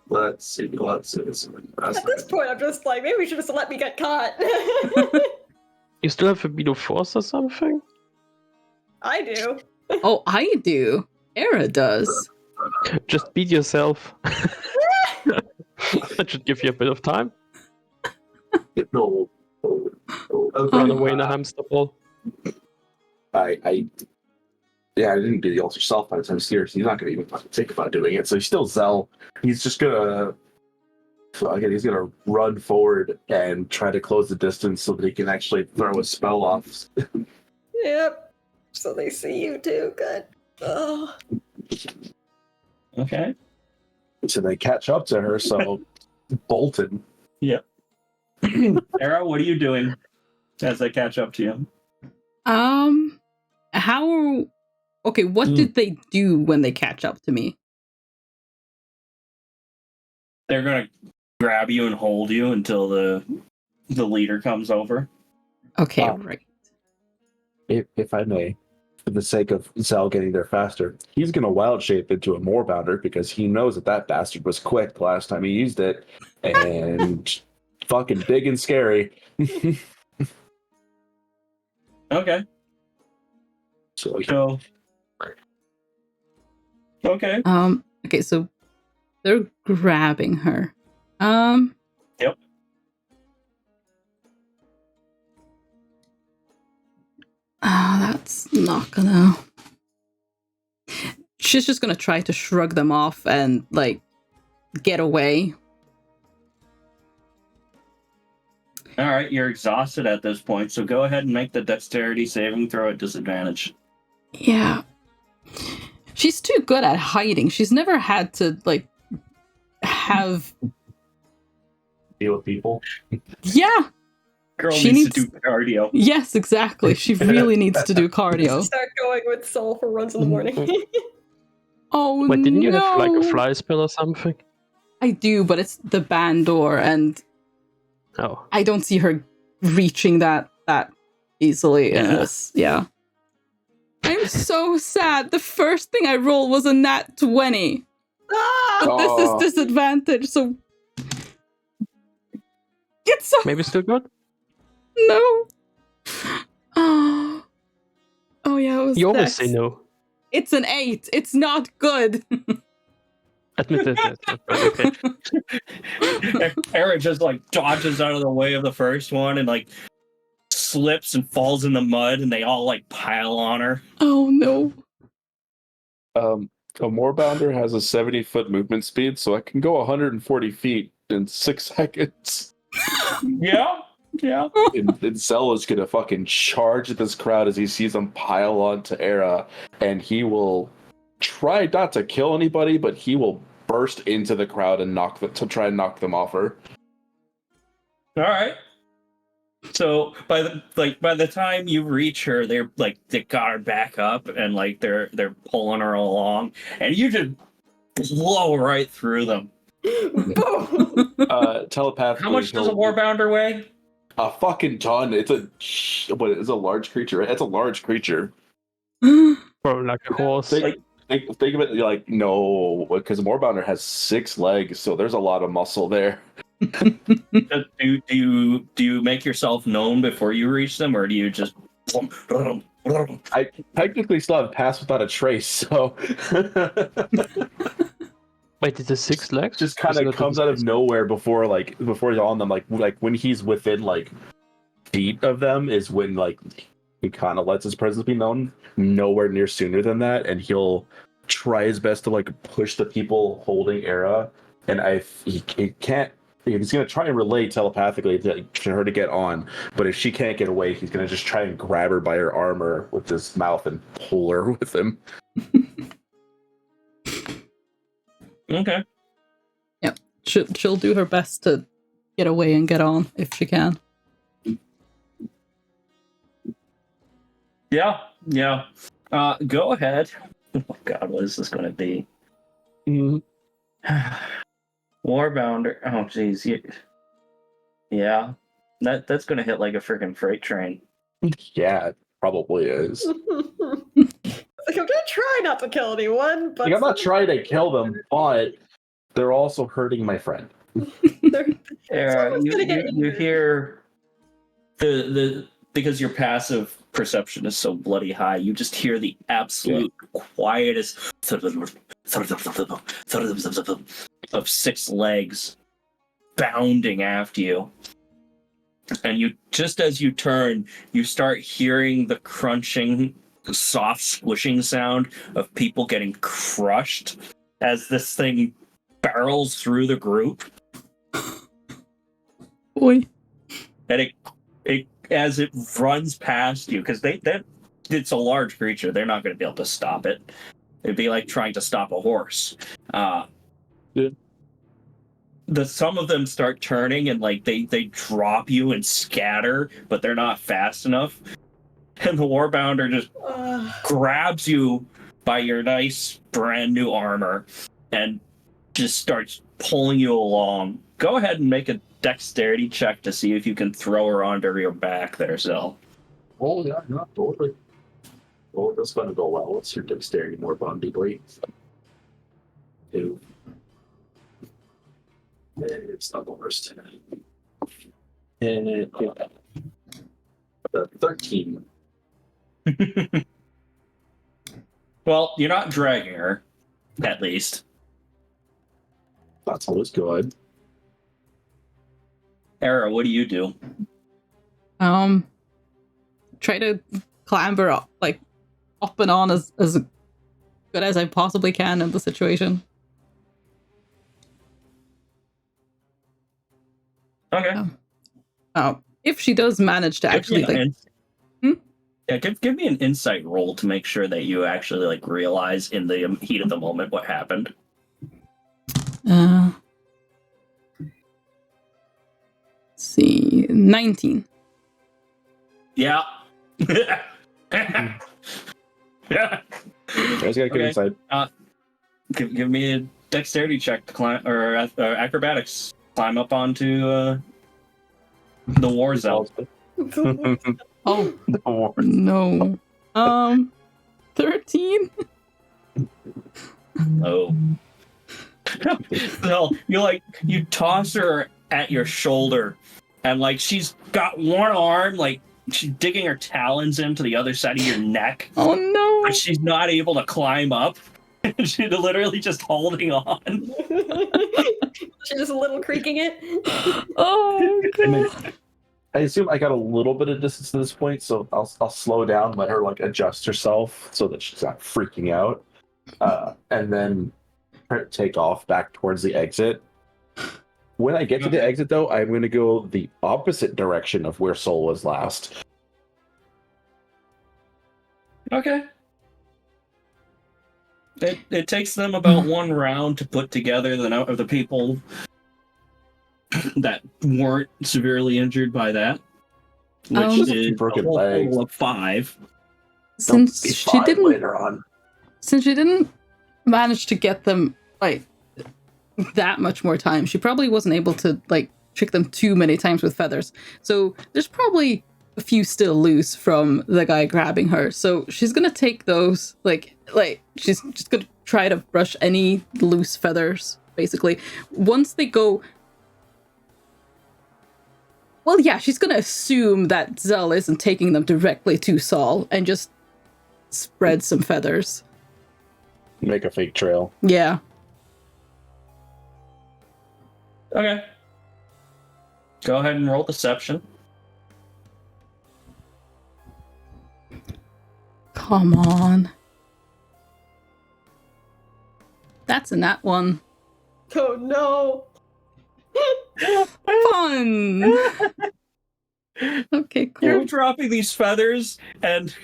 Let's see. At this point, I'm just like, maybe you should just let me get caught. You still have a below force or something? I do. Oh, I do. Era does. Just beat yourself. That should give you a bit of time. No. Run away in a hamster ball. I didn't do the alter self by the time seriously. He's not gonna even fucking think about doing it. So he's still Zell. He's just gonna run forward and try to close the distance so that he can actually throw a spell off. Yep. So they see you too. Good. Oh. Okay. So they catch up to her, so bolted. Yep. Era, what are you doing as they catch up to you? What did they do when they catch up to me? They're gonna grab you and hold you until the leader comes over. Okay, right. If I may, for the sake of Zell getting there faster, he's gonna wild shape into a moorbounder because he knows that bastard was quick the last time he used it, and fucking big and scary. Okay. So okay. Okay, so they're grabbing her. Yep. Oh, that's not gonna... She's just gonna try to shrug them off and, like, get away. Alright, you're exhausted at this point, so go ahead and make the dexterity saving throw at disadvantage. Yeah. She's too good at hiding. She's never had to, like, have... deal with people. Yeah! Girl needs to do cardio. Yes, exactly. She really needs to do cardio. Start going with Soul for runs in the morning. Oh, Wait, didn't you have like a fly spell or something? I do, but it's the band door, and I don't see her reaching that easily in this. Yeah. I'm so sad. The first thing I rolled was a nat 20. But this is disadvantage, so... It's so... Maybe still good? No. Oh yeah, it was You always say no. It's an 8. It's not good. Admit it. Okay. Eric just like dodges out of the way of the first one and like slips and falls in the mud, and they all like pile on her. Oh no. A moorbounder has a 70-foot movement speed, so I can go 140 feet in 6 seconds. Yeah. And Zell is gonna fucking charge at this crowd as he sees them pile onto Era, and he will try not to kill anybody, but he will burst into the crowd and try and knock them off her. All right. So by the time you reach her, they got her back up and like they're pulling her along, and you just blow right through them. Telepathically. How much does a Warbounder weigh? A fucking ton. It's a large creature. Right? It's a large creature. Probably like a horse. Think of it like no, because Moorbounder has 6 legs, so there's a lot of muscle there. Do you make yourself known before you reach them, or do you just? I technically still have Pass Without a Trace, so Wait, is it 6 legs? just kind of comes out of nowhere before he's on them. Like when he's within like feet of them is when like he kind of lets his presence be known. Nowhere near sooner than that, and he'll try his best to like push the people holding Era, and he can't. He's going to try and relay telepathically to her to get on, but if she can't get away, he's going to just try and grab her by her armor with his mouth and pull her with him. Okay. Yep. She'll do her best to get away and get on if she can. Yeah. Go ahead. Oh God, what is this going to be? Warbounder. Oh, jeez. Yeah. That's going to hit like a freaking freight train. Yeah, it probably is. Like, I'm gonna try not to kill anyone, but I'm not trying to kill them, but they're also hurting my friend. You hear the because your passive perception is so bloody high, you just hear the absolute quietest of 6 legs bounding after you. And you, just as you turn, you start hearing the crunching, soft squishing sound of people getting crushed as this thing barrels through the group. Boy. And it as it runs past you, because it's a large creature, they're not going to be able to stop it. It'd be like trying to stop a horse. Some of them start turning and like they drop you and scatter, but they're not fast enough. And the Warbounder just grabs you by your nice brand new armor and just starts pulling you along. Go ahead and make a dexterity check to see if you can throw her onto your back there, Zell. Oh yeah, no, totally. Well, that's going to go well. What's your dexterity more Bondi Blade? 2. It's not the worst. And 13. Well, you're not dragging her, at least. That's always good. Era, what do you do? Try to clamber up, like up and on as good as I possibly can in the situation. Okay. If she does manage to actually Yeah, give me an insight roll to make sure that you actually like realize in the heat of the moment what happened. Let's see, 19. Yeah. Yeah. Yeah. You guys got good insight. Give me a dexterity check to climb, or acrobatics. Climb up onto the war zone. Oh no. 13. Oh. So you toss her at your shoulder, and like she's got one arm, like she's digging her talons into the other side of your neck. Oh no. But she's not able to climb up. She's literally just holding on. She's just a little creaking it. Oh god. I assume I got a little bit of distance to this point, so I'll slow down, let her like adjust herself so that she's not freaking out, and then take off back towards the exit. When I get to the exit, though, I'm going to go the opposite direction of where Soul was last. Okay. It takes them about 1 round to put together the people that weren't severely injured by that, which is a broken whole legs. total of 5. Since she didn't later on. since she didn't manage to get them like that much more time, she probably wasn't able to like trick them too many times with feathers. So there's probably a few still loose from the guy grabbing her. So she's gonna take those like she's just gonna try to brush any loose feathers basically. Once they go, well, yeah, she's gonna assume that Zell isn't taking them directly to Saul and just spread some feathers. Make a fake trail. Yeah. Okay. Go ahead and roll deception. Come on. That's a nat one. Oh no! Fun! Okay, You're cool. dropping these feathers, and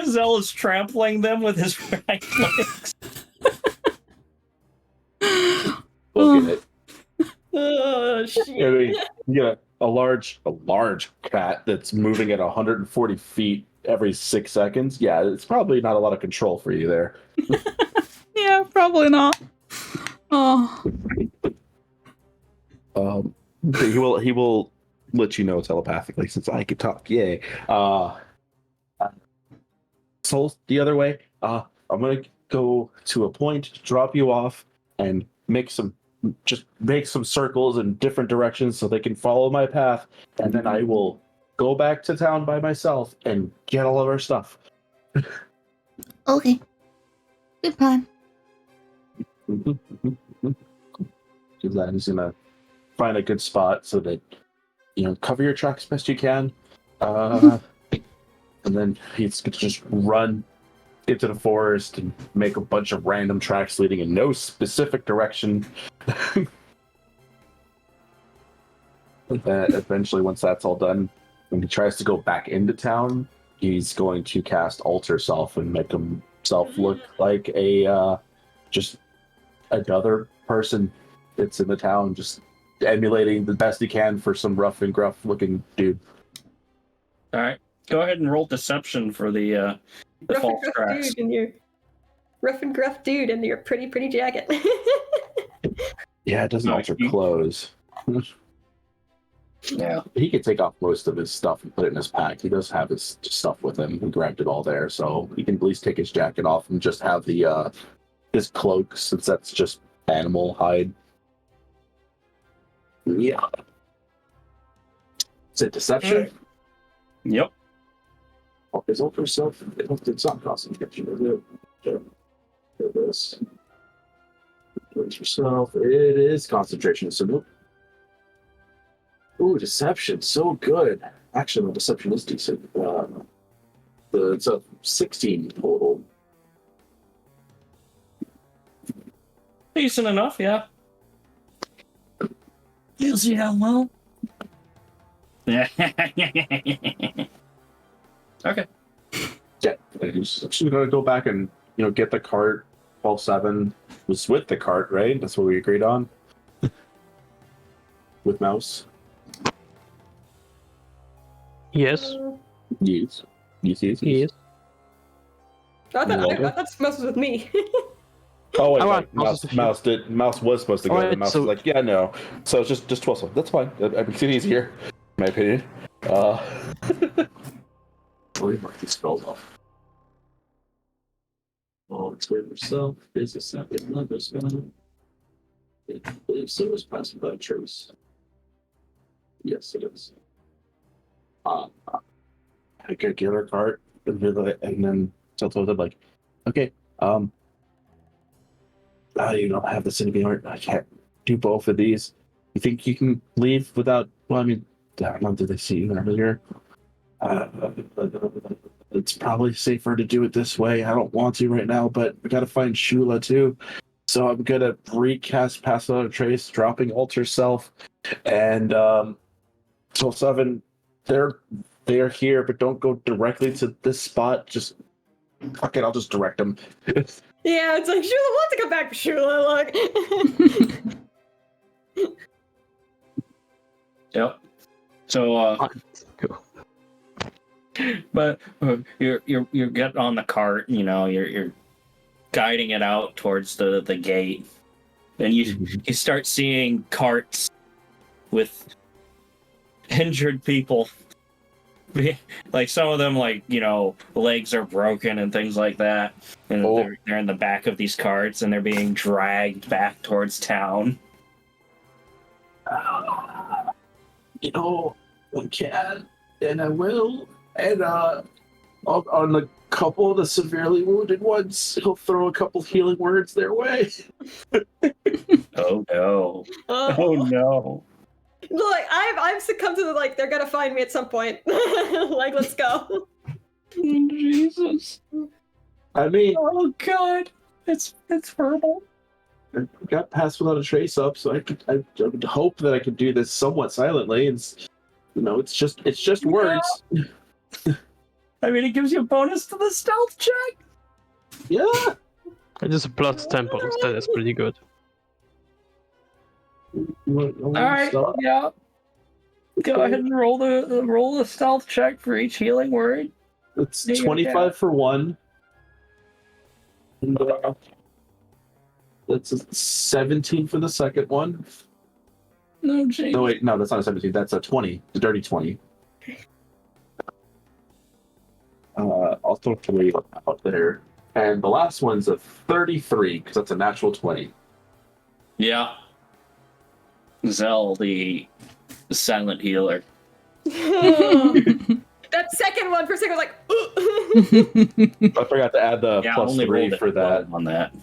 Zell is trampling them with his right legs. Look at it. Oh shit! You get a large cat that's moving at 140 feet every 6 seconds. Yeah, it's probably not a lot of control for you there. Yeah, probably not. Oh. He will let you know telepathically since I could talk. Yay. Soul the other way. I'm gonna go to a point, drop you off, and make some circles in different directions so they can follow my path, and then I will go back to town by myself and get all of our stuff. Okay. Good plan. Because then he's gonna find a good spot so that cover your tracks best you can, and then he's gonna just run into the forest and make a bunch of random tracks leading in no specific direction. Eventually, once that's all done, when he tries to go back into town, he's going to cast Alter Self and make himself look like just another person that's in the town, just emulating the best he can for some rough and gruff looking dude. All right, go ahead and roll deception for the Rough and false gruff tracks. dude in your rough and gruff dude in your pretty jacket. Yeah, it doesn't alter clothes. Yeah, he could take off most of his stuff and put it in his pack. He does have his stuff with him. He grabbed it all there, so he can at least take his jacket off and just have the his cloak, since that's just animal hide. Yeah. Is it deception? Yep. His Alter Self. It's not concentration, is it? This. Yourself. It is concentration. So nope. Ooh, deception, so good. Actually, my deception is decent. It's a 16 total. Decent enough, yeah. You see how well? Okay. Yeah, I'm just gonna go back and get the cart. 12-7 was with the cart, right? That's what we agreed on. With Mouse. Yes. Yes. Yes. I thought Smouse was with me. Oh wait, Right. Mouse was supposed to go. Alright, And Mouse so- was like, yeah, no. So it's just 12-7. That's fine. I mean, it's easier, in my opinion. Let me mark these spells off. Oh, it's with yourself. Is a second number spell. I believe so. It was passed by trace. Yes, it is. I could get her cart and then tell them like, okay, I have the city art. I can't do both of these. You think you can leave without? Well, I mean, I don't know. Did they see you earlier? It's probably safer to do it this way. I don't want to right now, but we gotta find Shula too. So I'm gonna recast Pass Without a Trace, dropping Alter Self, and 12-7. They are here, but don't go directly to this spot. Just fuck it, I'll just direct him. Yeah, it's like, Shula wants to come back, Shula, look. Yep. So, Cool. but you're getting on the cart. You know, you're guiding it out towards the gate, and you start seeing carts with injured people. Like some of them, like, you know, legs are broken and things like that, and they're in the back of these carts and they're being dragged back towards town. You know, I can, and I will, and on a couple of the severely wounded ones, he'll throw a couple healing words their way. Oh no! Oh no! Look, I've succumbed to the, like, they're gonna find me at some point. Like, let's go. Jesus! I mean, Oh god! It's horrible. I got passed without a trace up, so I would hope that I could do this somewhat silently. And you know, it's just words. I mean, it gives you a bonus to the stealth check. Yeah. It is a plus 10 bonus. That is pretty good. All right, yeah. Go ahead and roll the stealth check for each healing word. It's 25 for one. And, that's a 17 for the second one. No, James. No, wait, no, that's not a 17. That's a 20. The dirty 20. I'll throw 3 out there. And the last one's a 33, because that's a natural 20. Yeah. Zell, the silent healer. That second one for a second was like, I forgot to add the plus 3 for that. On that.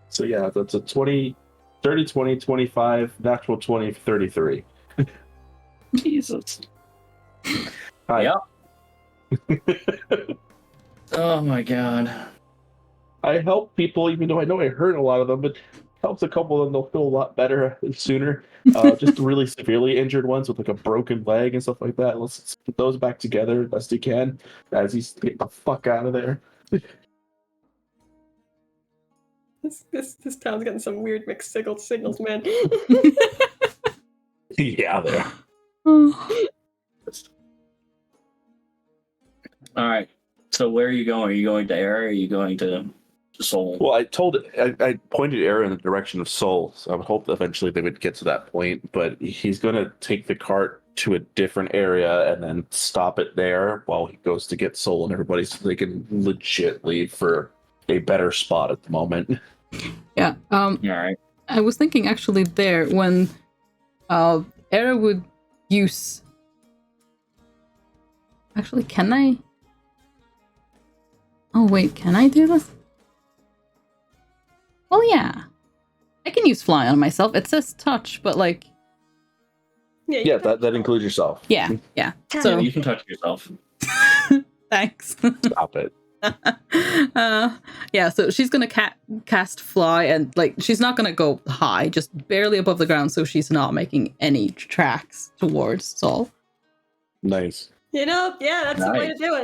So yeah, that's a 20, 30, 20, 25, natural 20, 33. Jesus. Hi. Yep. Oh my god. I help people, even though I know I hurt a lot of them, but helps a couple of them, they'll feel a lot better sooner. Just really severely injured ones with like a broken leg and stuff like that. Let's put those back together best you can as he's getting the fuck out of there. This town's getting some weird mixed signals, man. Yeah, there. All right. So where are you going? Are you going to Air? Or are you going to Soul? Well, I pointed Aaron in the direction of Soul, so I would hope that eventually they would get to that point. But he's going to take the cart to a different area and then stop it there while he goes to get Soul and everybody, so they can legit leave for a better spot at the moment. Yeah. All right. I was thinking actually there when Era would use. Actually, can I? Oh wait, can I do this? Well, yeah. I can use fly on myself. It says touch, but like. Yeah, that includes yourself. Yeah. So you can touch yourself. thanks. Stop it. Yeah, so she's gonna cast fly, and like she's not gonna go high, just barely above the ground, so she's not making any tracks towards Saul. Nice. You know, yeah, that's the way to do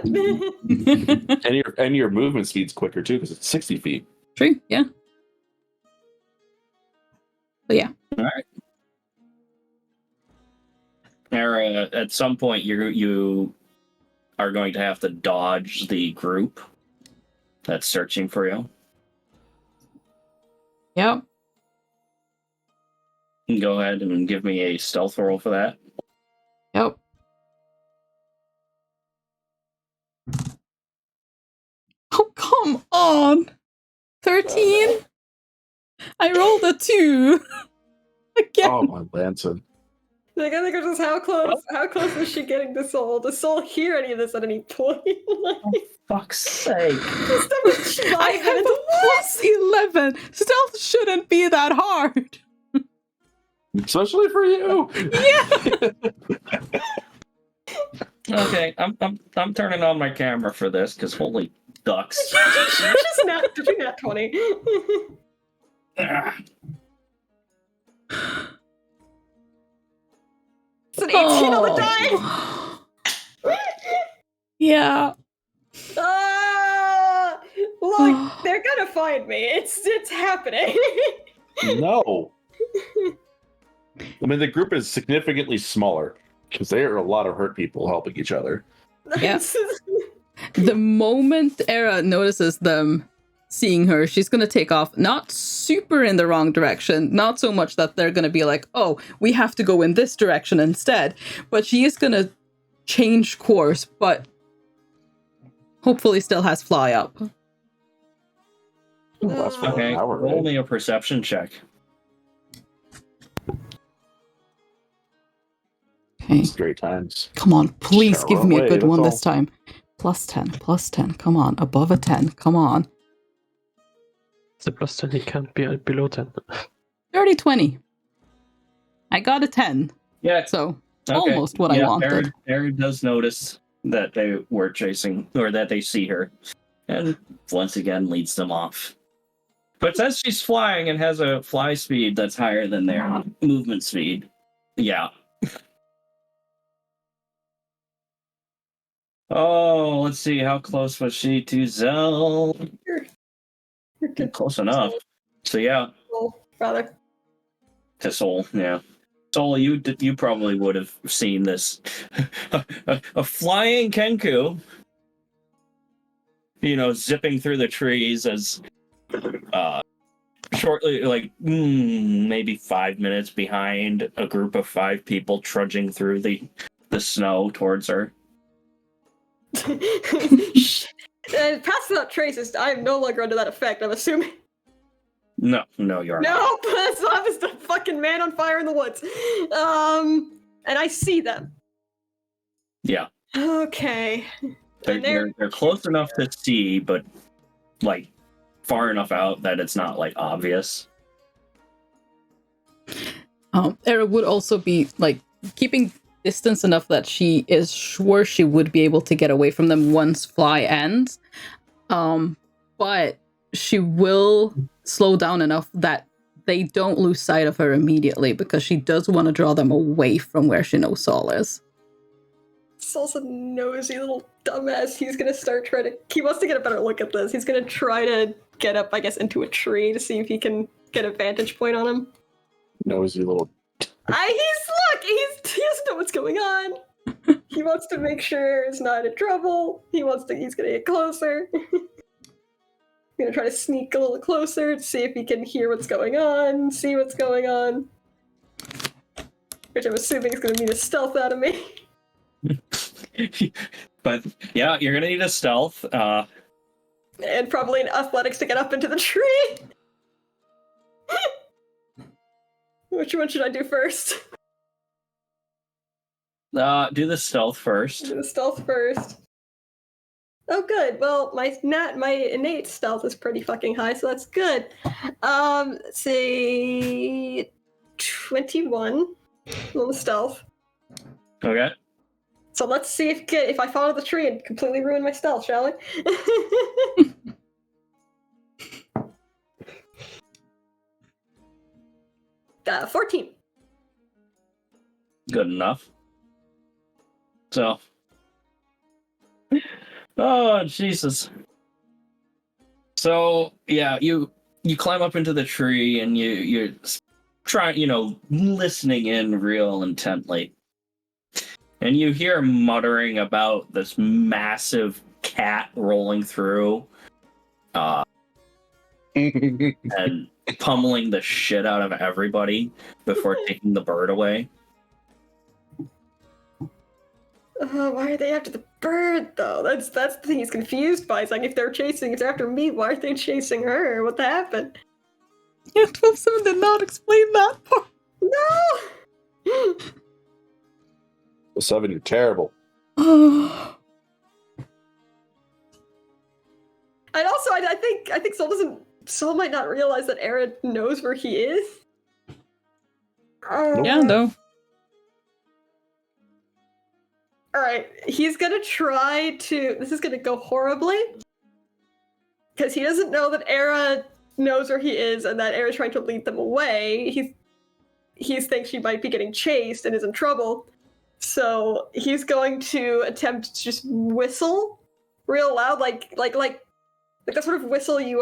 it. and your movement speed's quicker too, because it's 60 feet. True, yeah. But yeah. All right. Era, at some point you are going to have to dodge the group that's searching for you. Yep. You can go ahead and give me a stealth roll for that. Yep. Oh, come on! 13? I rolled a 2. Again. Oh, my Lanson. Like, I think it's just how close is she getting to Soul? Does Soul hear any of this at any point? Like, Oh, fuck's sake. I have a plus 11. Stealth shouldn't be that hard. Especially for you. Yeah. Okay, I'm turning on my camera for this because holy ducks. Did you nat 20? It's an 18 on the die. Yeah. Look, they're gonna find me. It's happening. No. I mean, the group is significantly smaller because there are a lot of hurt people helping each other. Yeah. The moment Era notices them seeing her, she's going to take off, not super in the wrong direction, not so much that they're going to be like, oh, we have to go in this direction instead, but she is going to change course, but hopefully still has fly up. Okay, roll me a perception check. Okay. It's great times. Come on, please give me a good one all. this time. Plus 10, plus 10, come on, above a 10, come on. The plus 10, it can't be below 10. 30-20. I got a 10. Yeah. So, almost what I wanted. Aaron does notice that they were chasing, or that they see her, and once again leads them off. But since she's flying and has a fly speed that's higher than their movement speed, yeah. Oh, let's see, how close was she to Zell? Close enough. So yeah. Rather. To Soul, yeah. Soul, you probably would have seen this. a flying Kenku, zipping through the trees as shortly, like maybe 5 minutes behind a group of 5 people trudging through the snow towards her. Pass without traces. I am no longer under that effect, I'm assuming. No, you're not. No, that's not just a fucking man on fire in the woods. And I see them. Yeah. Okay. They're close enough to see, but like far enough out that it's not like obvious. Era would also be like keeping distance enough that she is sure she would be able to get away from them once fly ends. But she will slow down enough that they don't lose sight of her immediately, because she does want to draw them away from where she knows Saul is. Saul's a nosy little dumbass. He wants to get a better look at this. He's gonna try to get up, I guess, into a tree to see if he can get a vantage point on him. Nosy little... He doesn't know what's going on. He wants to make sure it's not in trouble. He's gonna get closer. I'm gonna try to sneak a little closer to see if he can hear what's going on, see what's going on. Which I'm assuming is gonna mean a stealth out of me. But yeah, you're gonna need a stealth. And probably an athletics to get up into the tree. Which one should I do first? Do the stealth first. Do the stealth first. Oh, good. Well, my innate stealth is pretty fucking high, so that's good. Let's say 21 on the stealth. Okay. So let's see if I fall out of the tree and completely ruin my stealth, shall we? 14. Good enough. So. Oh, Jesus. So, yeah, you climb up into the tree and you're trying, listening in real intently. And you hear muttering about this massive cat rolling through and pummeling the shit out of everybody before taking the bird away. Why are they after the bird, though? That's the thing he's confused by. It's like, if they're after me, why aren't they chasing her? What happened? Yeah, 12-7 did not explain that part. No! 7, you're terrible. And also, I think Saul might not realize that Aaron knows where he is. Yeah, no. Alright, he's gonna try to... This is gonna go horribly. Because he doesn't know that Era knows where he is and that Era's trying to lead them away. He thinks she might be getting chased and is in trouble. So he's going to attempt to just whistle real loud, like that sort of whistle you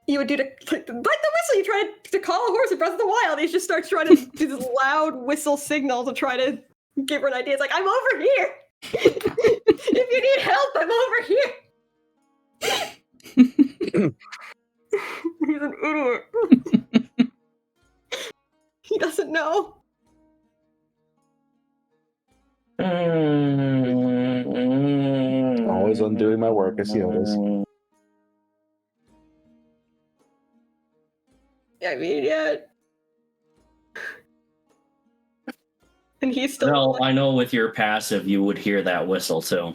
would do to like the whistle you try to call a horse in Breath of the Wild. He just starts trying to do this loud whistle signal to try to give her an idea. It's like, I'm over here. If you need help, I'm over here. He's an idiot. He doesn't know. Always undoing my work. I see how it is. I mean, yeah. And he's still. No, I know with your passive, you would hear that whistle too.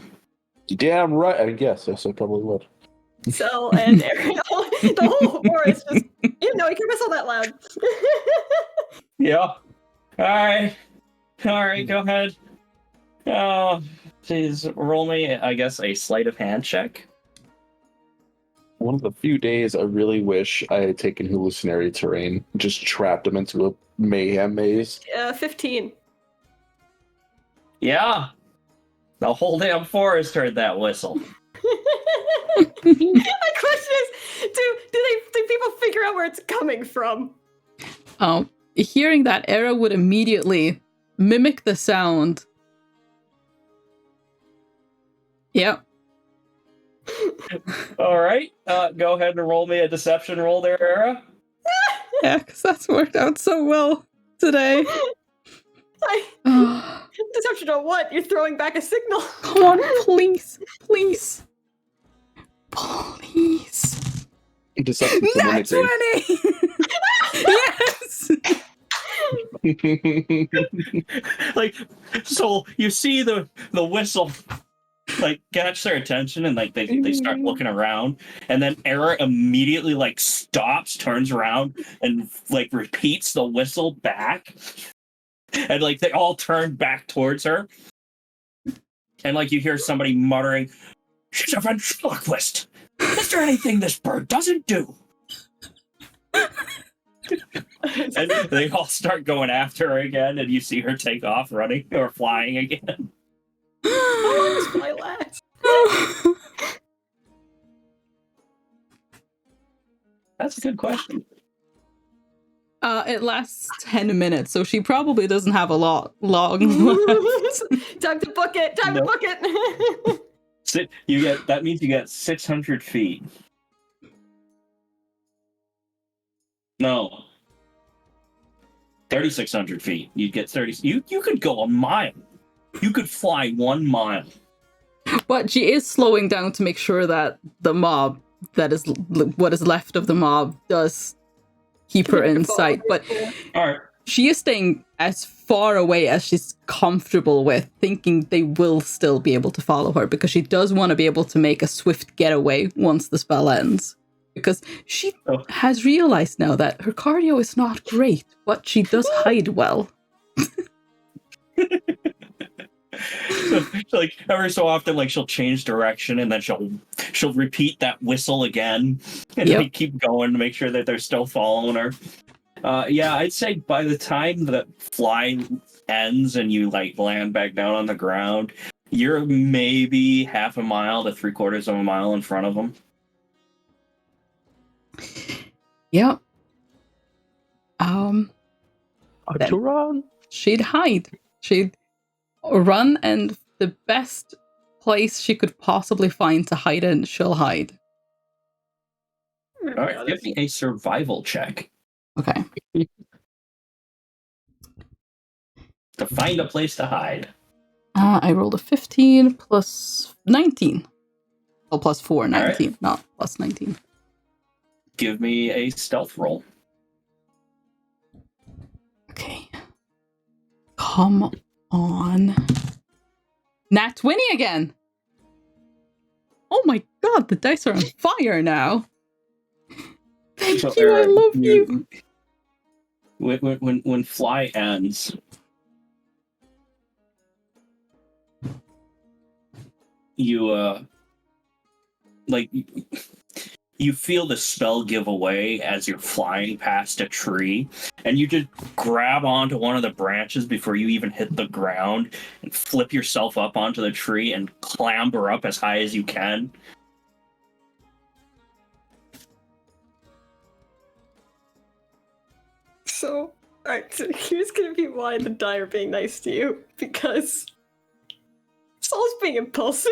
Damn right. I guess yes, I probably would. Cell and Ariel, the whole forest just, you know, you can whistle that loud. Yeah. All right, go ahead. Oh, please roll me, I guess, a sleight of hand check. One of the few days I really wish I had taken hallucinatory terrain, just trapped him into a mayhem maze. 15. Yeah. The whole damn forest heard that whistle. My question is, do people figure out where it's coming from? Hearing that, Era would immediately mimic the sound. Yep. All right. Go ahead and roll me a deception roll there, Era. Yeah, because that's worked out so well today. Deception on what? You're throwing back a signal. Come on, please. Please. Please. Deception Nat 20! Yes! Like, so you see the whistle like catch their attention, and like they start looking around, and then Era immediately like stops, turns around, and like repeats the whistle back, and like they all turn back towards her, and like you hear somebody muttering, "She's a ventriloquist. Is there anything this bird doesn't do?" And they all start going after her again, and you see her take off running or flying again. How long does fly last? That's a good question. It lasts 10 minutes, so she probably doesn't have a long left. Time to book it. Time to book it. That means you get 600 feet. No. 3,600 feet. You get 30. You could go a mile. You could fly 1 mile. But she is slowing down to make sure that the mob, that is what is left of the mob, does keep her in sight. But all right. She is staying as far away as she's comfortable with, thinking they will still be able to follow her, because she does want to be able to make a swift getaway once the spell ends. Because she has realized now that her cardio is not great, but she does hide well. So, like every so often, like she'll change direction, and then she'll repeat that whistle again, and like, keep going to make sure that they're still following her. Yeah, I'd say by the time the fly ends and you like land back down on the ground, you're maybe half a mile to 3/4 of a mile in front of them. Yeah. To run. She'd hide. She'd run, and the best place she could possibly find to hide in, she'll hide. All right, give me a survival check. Okay. To find a place to hide. I rolled a 15 plus 19. Well, plus 4, 19, right. Not plus 19. Give me a stealth roll. Okay. Come on. Nat 20 again! Oh my god, the dice are on fire now! Thank you, I love you! When fly ends, you you feel the spell give away as you're flying past a tree, and you just grab onto one of the branches before you even hit the ground and flip yourself up onto the tree and clamber up as high as you can. So, alright, so here's gonna be why the die are being nice to you, because Saul's being impulsive.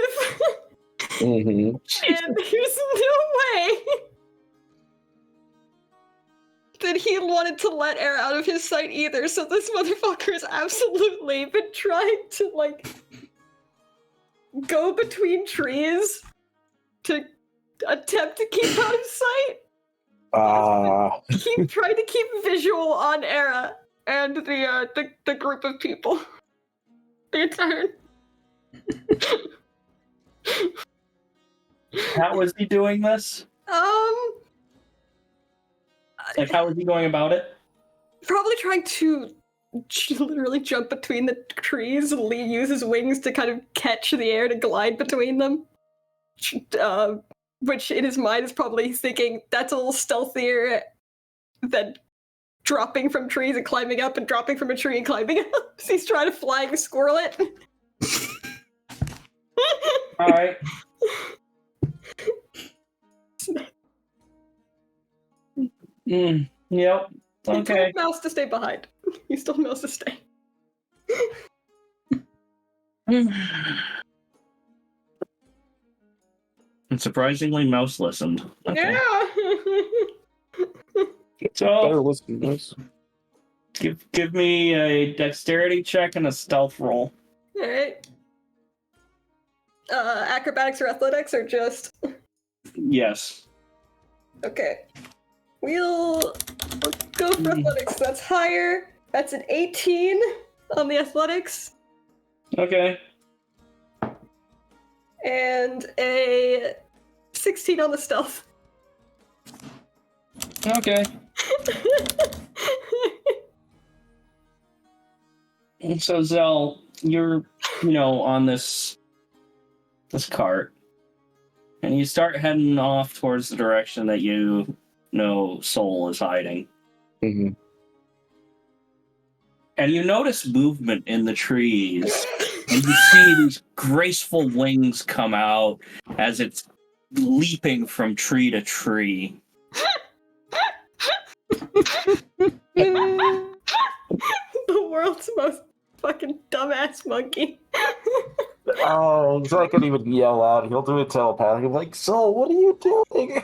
Mm-hmm. And there's no way that he wanted to let air out of his sight either, so this motherfucker has absolutely been trying to, like, go between trees to attempt to keep out of sight. Keep trying to keep visual on Era and the group of people. Their turn. How is he doing this? Like, how is he going about it? Probably trying to literally jump between the trees and use his wings to kind of catch the air to glide between them. Which in his mind is probably thinking that's a little stealthier than dropping from trees and climbing up and dropping from a tree and climbing up. So he's trying to flying squirrel it. Alright. Yep. Okay. He told Mouse to stay behind. He still knows to stay. And surprisingly, Mouse listened. Okay. Yeah. So, listen to this. give me a dexterity check and a stealth roll. Alright. Acrobatics or athletics or just... Yes. Okay. We'll go for athletics. That's higher. That's an 18 on the athletics. Okay. And a 16 on the stealth. Okay. And so, Zell, you're, on this cart, and you start heading off towards the direction that you know Soul is hiding. Mm-hmm. And you notice movement in the trees, and you see these graceful wings come out as it's leaping from tree to tree. The world's most fucking dumbass monkey. Oh, so I can even yell out. He'll do it telepathically. I'm like, Soul, what are you doing?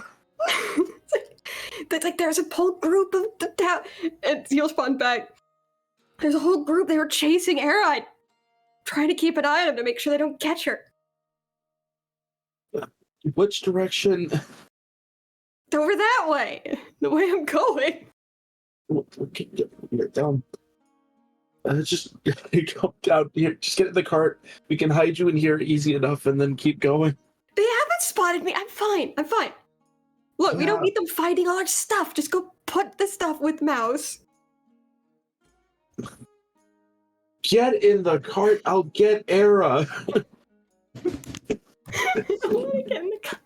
Like there's a whole group of the town, and you'll spawn back. There's a whole group. They were chasing Era, trying to keep an eye on them to make sure they don't catch her. Which direction? Over that way. The way I'm going. Okay, get down. Just go down here. Just get in the cart. We can hide you in here easy enough, and then keep going. They haven't spotted me. I'm fine. Look, we don't need them finding all our stuff. Just go put the stuff with Mouse. Get in the cart. I'll get Era. I want to get in the cart.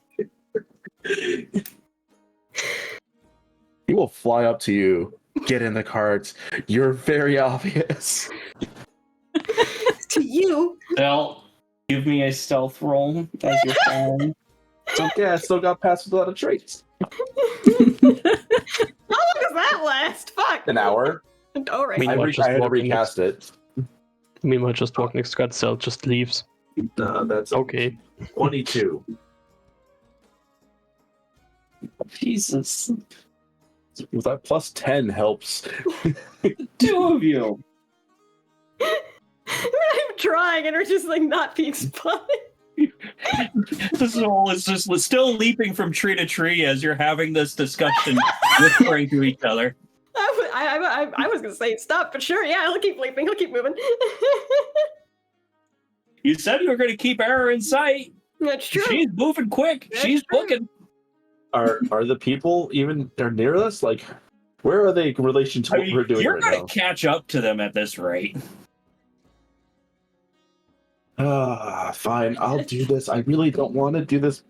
He will fly up to you. Get in the cart. You're very obvious. To you. Zell, give me a stealth roll as you're falling. It's okay. I still got past without a trace. How long does that last? Fuck. An hour. All right. Meanwhile, I had to recast it. Meanwhile, just walking next to God, Zell just leaves. That's Okay. 22. Jesus. With that plus 10 helps. Two of you. We're not even trying, and we're just like not being spotted. The Soul is just still leaping from tree to tree as you're having this discussion, whispering to each other. I was gonna say stop, but sure, yeah, he'll keep leaping, he'll keep moving. You said you were going to keep Era in sight. That's true. She's moving quick. That's She's true. booking. Are the people even they're near us? Like, where are they in relation to what we're doing you're right going now? to catch up to them at this rate. Fine. I'll do this. I really don't want to do this.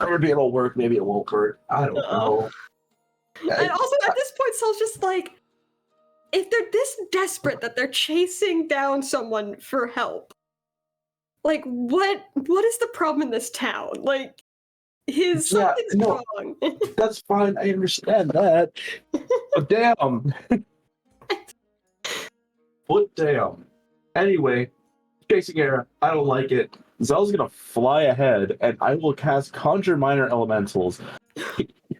maybe it'll work, maybe it won't work. I don't know. And also, at this point, Saul's just like, if they're this desperate that they're chasing down someone for help, like, what is the problem in this town? Like, something's wrong. That's fine, I understand that. But damn. But damn. Anyway, chasing air, I don't like it. Zell's gonna fly ahead, and I will cast Conjure Minor Elementals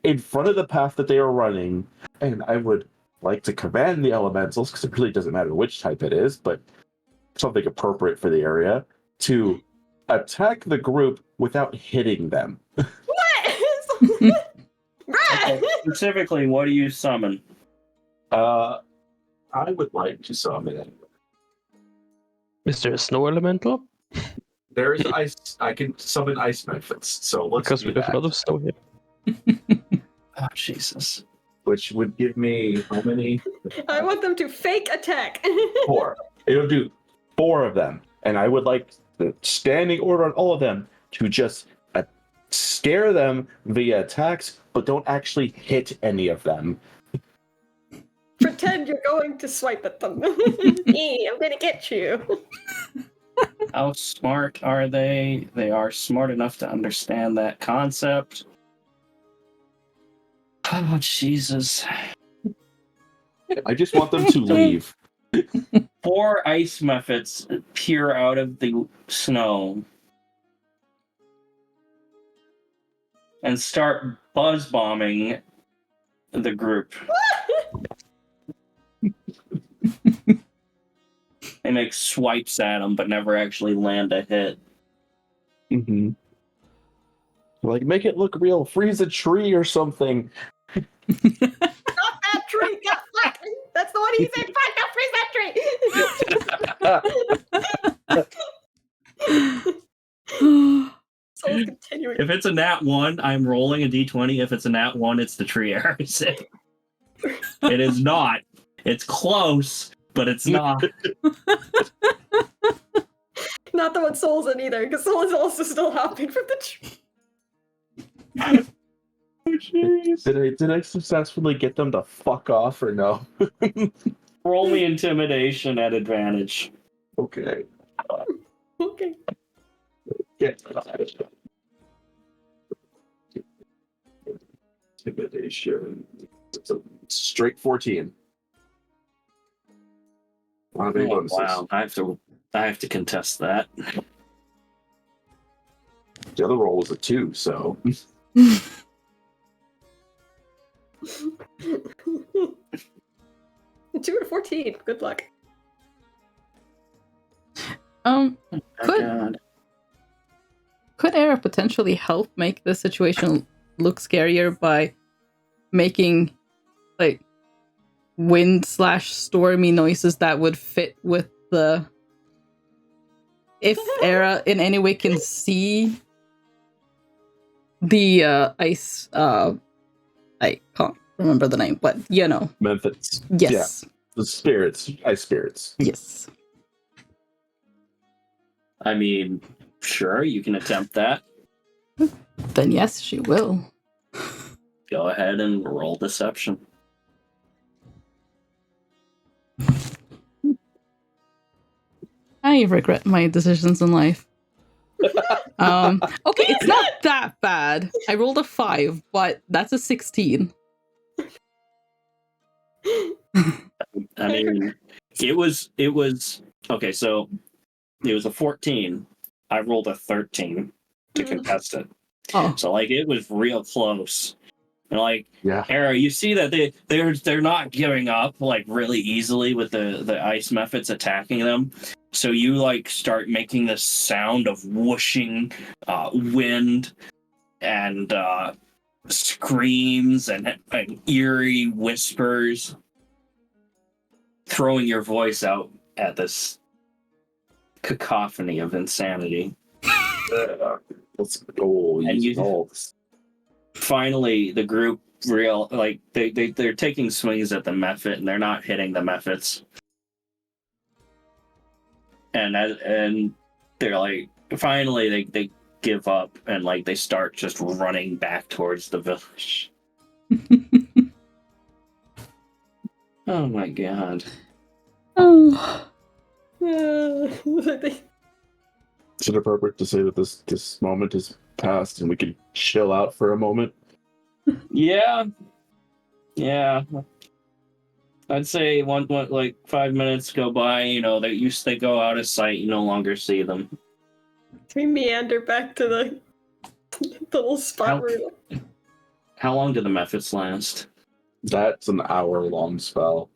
in front of the path that they are running, and I would like to command the elementals, because it really doesn't matter which type it is, but something appropriate for the area, to attack the group without hitting them. What? Okay, specifically, what do you summon? I would like to summon. Is there a snow elemental? There is ice. I can summon ice methods, so let's Because do we have a that. lot of snow here. Oh, Jesus. Which would give me how many? I want them to fake attack. 4. It would do 4 of them, and I would like the standing order on all of them to just scare them via attacks, but don't actually hit any of them. Pretend you're going to swipe at them. Hey, I'm gonna get you. How smart are they? They are smart enough to understand that concept. Oh, Jesus. I just want them to leave. 4 ice methods peer out of the snow and start buzz bombing the group. They make swipes at them, but never actually land a hit. Mm-hmm. Like, make it look real. Freeze a tree or something. Not that tree. God, fuck. That's the one he said. Fuck, don't freeze that tree. So continuing. If it's a nat 1, I'm rolling a d20. If it's a nat 1, it's the tree error. It is not. It's close, but it's not. Not the one Soul's in either, because Soul is also still hopping from the tree. Did I successfully get them to fuck off or no? Roll me intimidation at advantage. Okay. Okay. Get intimidation. It's a straight 14. Wow, I have to contest that. The other roll was a 2, so 2 to 14. Good luck. Could Era potentially help make the situation look scarier by making like wind/stormy noises that would fit with the... If Era in any way can see the ice, I can't remember the name, but you know. methods. Yes. Yeah. The spirits. Ice spirits. Yes. I mean, sure, you can attempt that. Then yes, she will. Go ahead and roll deception. I regret my decisions in life. Okay, it's not that bad. I rolled a 5, but that's a 16. I mean, it was okay. So it was a 14. I rolled a 13 to contest it. Oh. So like it was real close. And like, Yeah. Era, you see that they're not giving up like really easily with the ice methods attacking them. So you like start making this sound of whooshing wind and screams and eerie whispers, throwing your voice out at this cacophony of insanity. Let's go. And finally, the group they're taking swings at the method and they're not hitting the methods. And they're like, finally give up and like they start just running back towards the village. Oh my god. Oh. Is it appropriate to say that this moment is past and we can chill out for a moment? Yeah. I'd say one like 5 minutes go by, they go out of sight, you no longer see them. We meander back to the little spot where. How long do the methods last? That's an hour-long spell.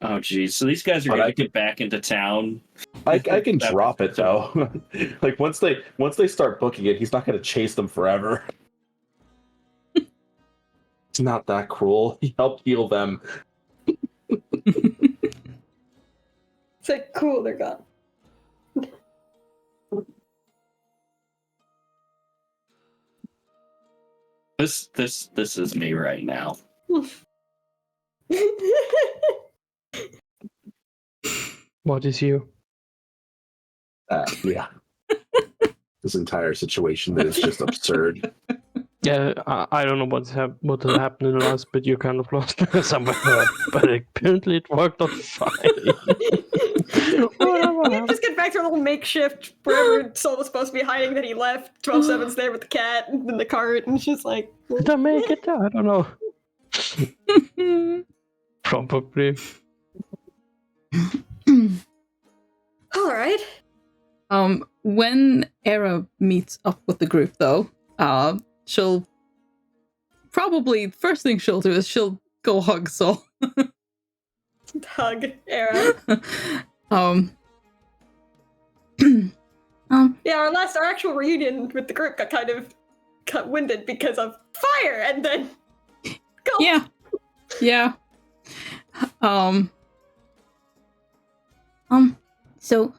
Oh geez, so these guys are gonna get back into town. I can drop it though. Like once they start booking it, he's not gonna chase them forever. It's not that cruel. He helped heal them. It's like, cool, they're gone. This is me right now. What is you? Yeah. This entire situation that is just absurd. Yeah, I don't know what happened in the last bit. You kind of lost somewhere, but apparently it worked out fine. We just get back to our little makeshift wherever Soul was supposed to be hiding that he left. 12-7's there with the cat and in the cart, and it's just like... Did I make it? I don't know. Probably. Alright. When Era meets up with the group, though, she'll probably first thing she'll do is she'll go hug Soul. Hug Era. Yeah, our actual reunion with the group got kind of winded because of fire, and then go. Yeah. So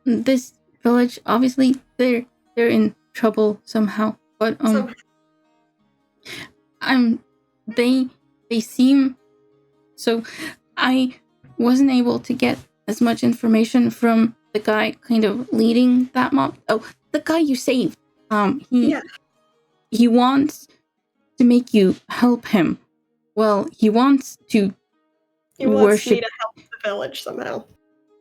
this village, obviously, they're in trouble somehow, but they seem so. I wasn't able to get as much information from the guy kind of leading that mob. Oh, the guy you saved. He wants to make you help him. Well, he wants to worship. Me to help the village somehow.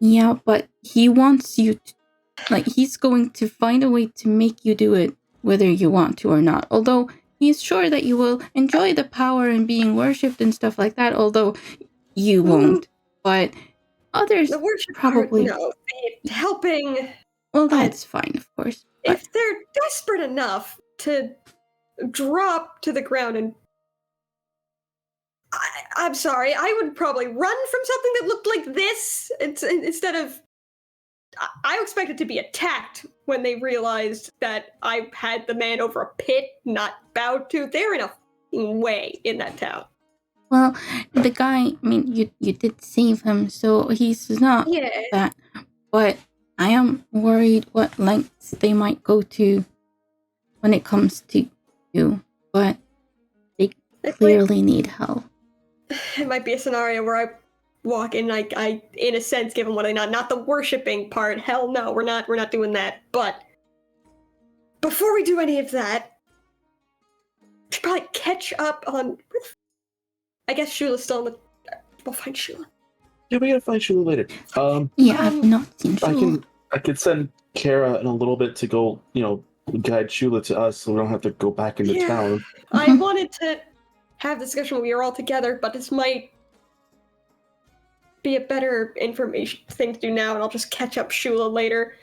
Yeah, but he wants you to, he's going to find a way to make you do it, whether you want to or not. Although he's sure that you will enjoy the power and being worshipped and stuff like that, although you won't. But others the worship probably... No, the helping... Well, that's fine, of course. But if they're desperate enough to drop to the ground and... I'm sorry, I would probably run from something that looked like this instead of... I expected to be attacked when they realized that I had the man over a pit, not bowed to. They're in a way in that town. Well, the guy, I mean, you did save him, so he's not that. But I am worried what lengths they might go to when it comes to you. But they clearly need help. It might be a scenario where I walk in, I in a sense, give them what I not the worshipping part. Hell no, we're not doing that. But before we do any of that, we should probably catch up on. I guess Shula's still in the. We'll find Shula. Yeah, we gotta find Shula later. I've not seen Shula. I could send Kara in a little bit to go, guide Shula to us, so we don't have to go back into town. I wanted to have the discussion when we were all together, but this might be a better information thing to do now, and I'll just catch up Shula later.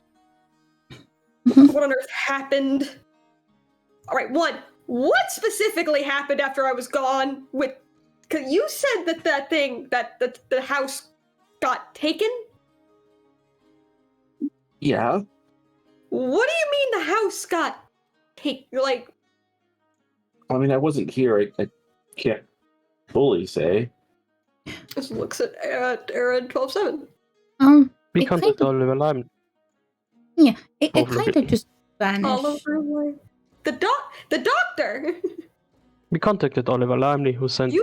What on earth happened? Alright, what specifically happened after I was gone with... Because you said that thing, that the house got taken? Yeah. What do you mean the house got taken? I mean, I wasn't here. I can't fully say. Just looks at Era 12-7. We contacted Oliver Lyman. Yeah, it kind of just vanished. All over the doctor. We contacted Oliver Limley, who sent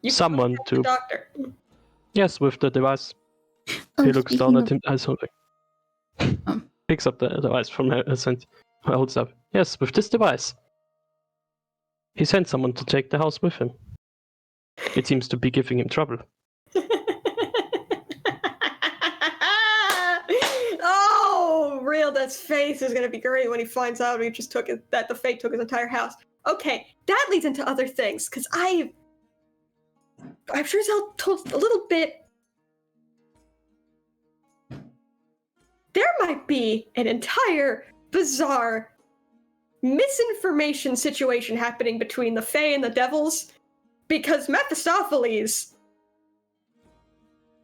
someone to the doctor. Yes, with the device. He looks down at him as something. Picks up the device from her sent. Holds up. Yes, with this device. He sent someone to take the house with him. It seems to be giving him trouble. Oh, real Death's face is gonna be great when he finds out he just that the fate took his entire house. Okay, that leads into other things, because I'm sure Zell told a little bit. There might be an entire bizarre misinformation situation happening between the Fae and the Devils, because Mephistopheles,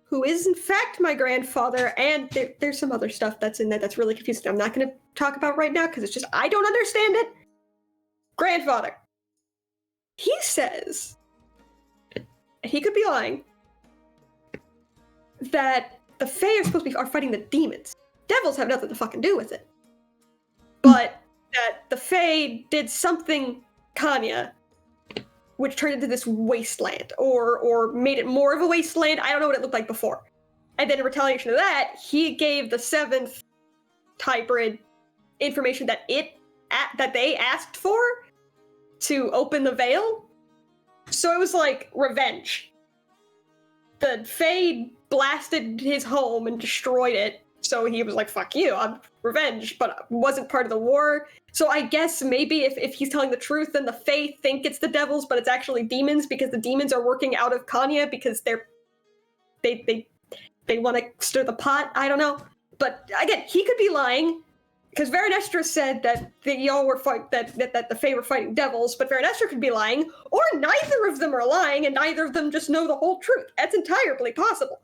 who is in fact my grandfather, and there's some other stuff that's in there that's really confusing. I'm not going to talk about right now because it's just I don't understand it. Grandfather. He says, and he could be lying, that the Fae are fighting the demons. Devils have nothing to fucking do with it. But that the Fae did something Kanya, which turned into this wasteland, or made it more of a wasteland. I don't know what it looked like before. And then in retaliation to that, he gave the 7th hybrid information that they asked for to open the veil. So it was like revenge. The Fae blasted his home and destroyed it. So he was like, fuck you, I'm revenge, but wasn't part of the war. So I guess maybe if he's telling the truth, then the Fae think it's the devils, but it's actually demons, because the demons are working out of Kanya because they want to stir the pot. I don't know. But again, he could be lying, because Veronestra said that y'all were that the Fae were fighting devils, but Veronestra could be lying, or neither of them are lying, and neither of them just know the whole truth. That's entirely possible.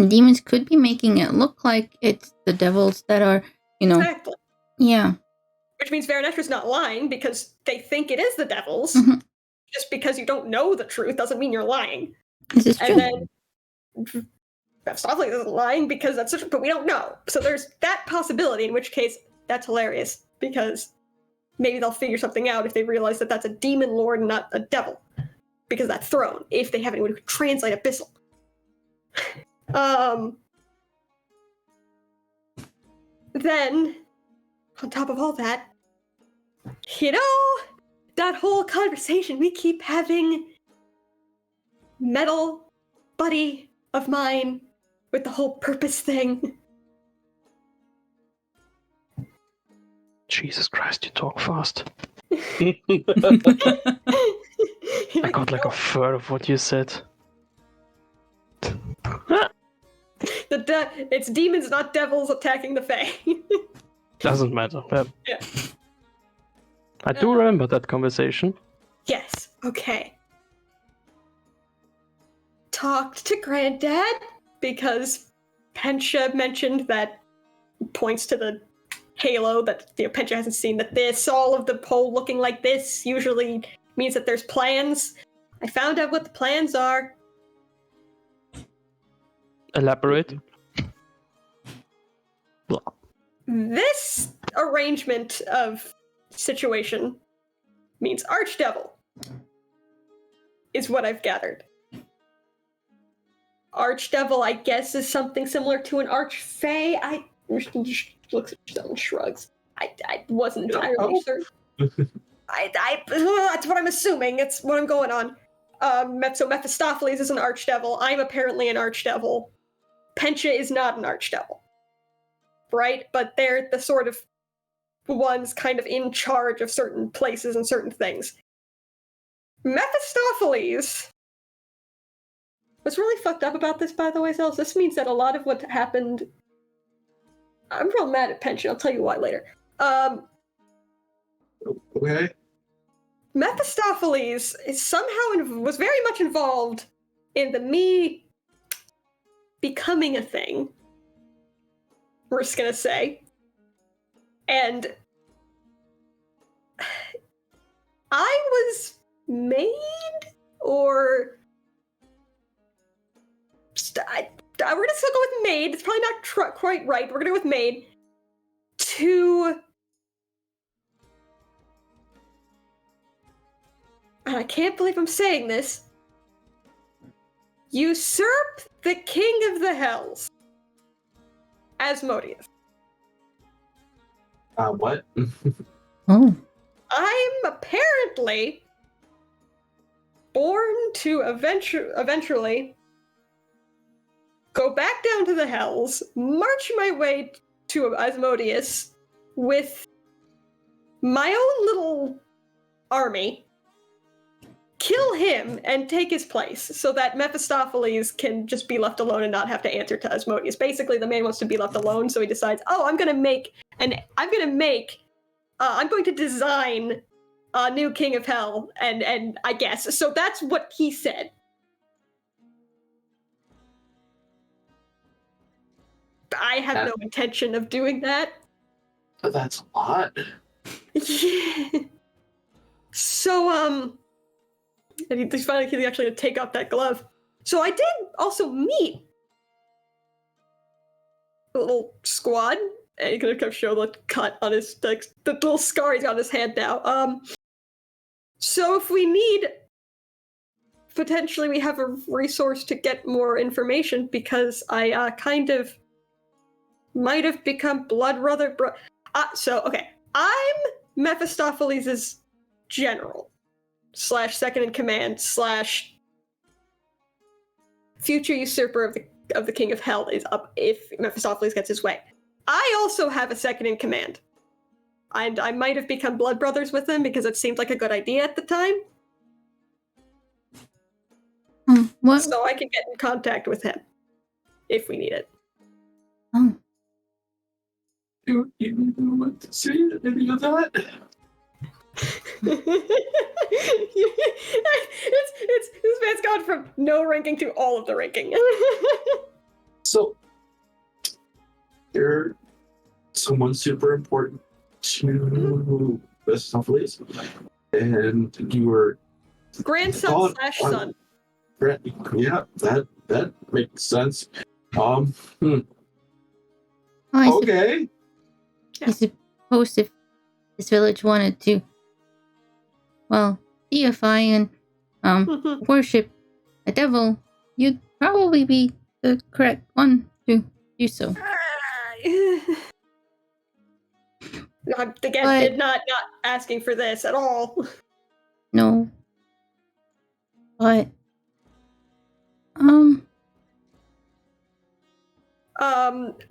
Demons could be making it look like it's the devils that are, Exactly. Yeah. Which means Veronestra's not lying, because they think it is the devils. Mm-hmm. Just because you don't know the truth doesn't mean you're lying. This is true. And then Mephistopheles isn't lying because that's but we don't know. So there's that possibility, in which case that's hilarious, because maybe they'll figure something out if they realize that that's a demon lord and not a devil, because of that throne, if they have anyone who can translate Abyssal. Then, on top of all that, that whole conversation we keep having, metal buddy of mine with the whole purpose thing. Jesus Christ, you talk fast. I got like a third of what you said. It's demons, not devils, attacking the Fae. Doesn't matter. Yeah. I do remember that conversation. Yes, okay. Talked to Granddad, because Pencha mentioned that points to the halo that Pencha hasn't seen, that all of the pole looking like this usually means that there's plans. I found out what the plans are. Elaborate. This arrangement of situation means Archdevil is what I've gathered. Archdevil, I guess, is something similar to an Archfey. I just looks at yourself and shrugs. I wasn't entirely certain. That's what I'm assuming. It's what I'm going on. So Mephistopheles is an Archdevil. I'm apparently an Archdevil. Pencha is not an Archdevil. Right? But they're the sort of ones kind of in charge of certain places and certain things. Mephistopheles. What's really fucked up about this, by the way, Zells, this means that a lot of what happened... I'm real mad at Pension, I'll tell you why later. Okay. Mephistopheles is was very much involved in me becoming a thing, we're just gonna say. And I was made, or we're gonna still go with made. It's probably not quite right. We're gonna go with made to, and I can't believe I'm saying this, usurp the King of the Hells, Asmodeus. What? Oh. I'm apparently born to eventually go back down to the Hells, march my way to Asmodeus with my own little army, kill him, and take his place so that Mephistopheles can just be left alone and not have to answer to Asmodeus. Basically, the man wants to be left alone, so he decides, I'm going to design a new king of hell, and I guess. So that's what he said. I have no intention of doing that. That's a lot. Yeah. So, and he's finally actually gonna take off that glove. So I did also meet a little squad, and he's gonna kind of show the cut on his, the little scar he's got on his hand now. So if we need, potentially we have a resource to get more information, because I kind of might have become blood brother. Okay, I'm Mephistopheles' general / second in command / future usurper of the king of hell is up if Mephistopheles gets his way. I also have a second in command, and I might have become blood brothers with him because it seemed like a good idea at the time. What? So I can get in contact with him if we need it. Oh. You know what to say to any of that? it's this man's gone from no ranking to all of the ranking. So, you're someone super important to Mephistopheles, and you were grandson / son. Yeah, that makes sense. Okay. Yeah. I suppose if this village wanted to, well, deify and worship a devil, you'd probably be the correct one to do so. Again, did not asking for this at all. No. But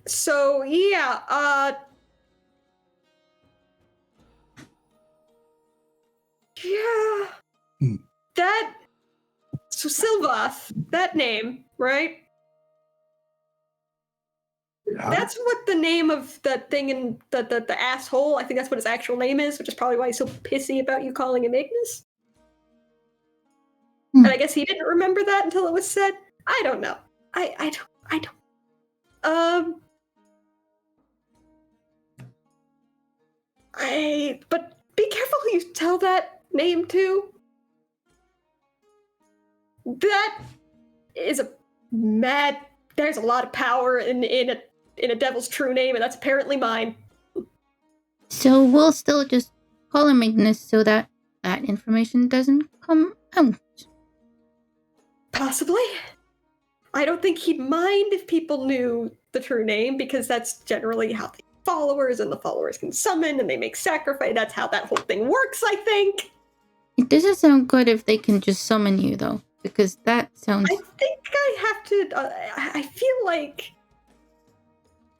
so yeah, yeah. That, so Silvath, that name, right? Yeah. That's what the name of that thing in the asshole, I think that's what his actual name is, which is probably why he's so pissy about you calling him Ignis. And I guess he didn't remember that until it was said. I don't know. I don't. But be careful who you tell that name to. That is there's a lot of power in a devil's true name, and that's apparently mine. So we'll still just call him Ignis so that information doesn't come out. Possibly. I don't think he'd mind if people knew the true name, because that's generally how the followers can summon and they make sacrifice. That's how that whole thing works, I think. It doesn't sound good if they can just summon you, though, because that sounds... I think I have to... I feel like...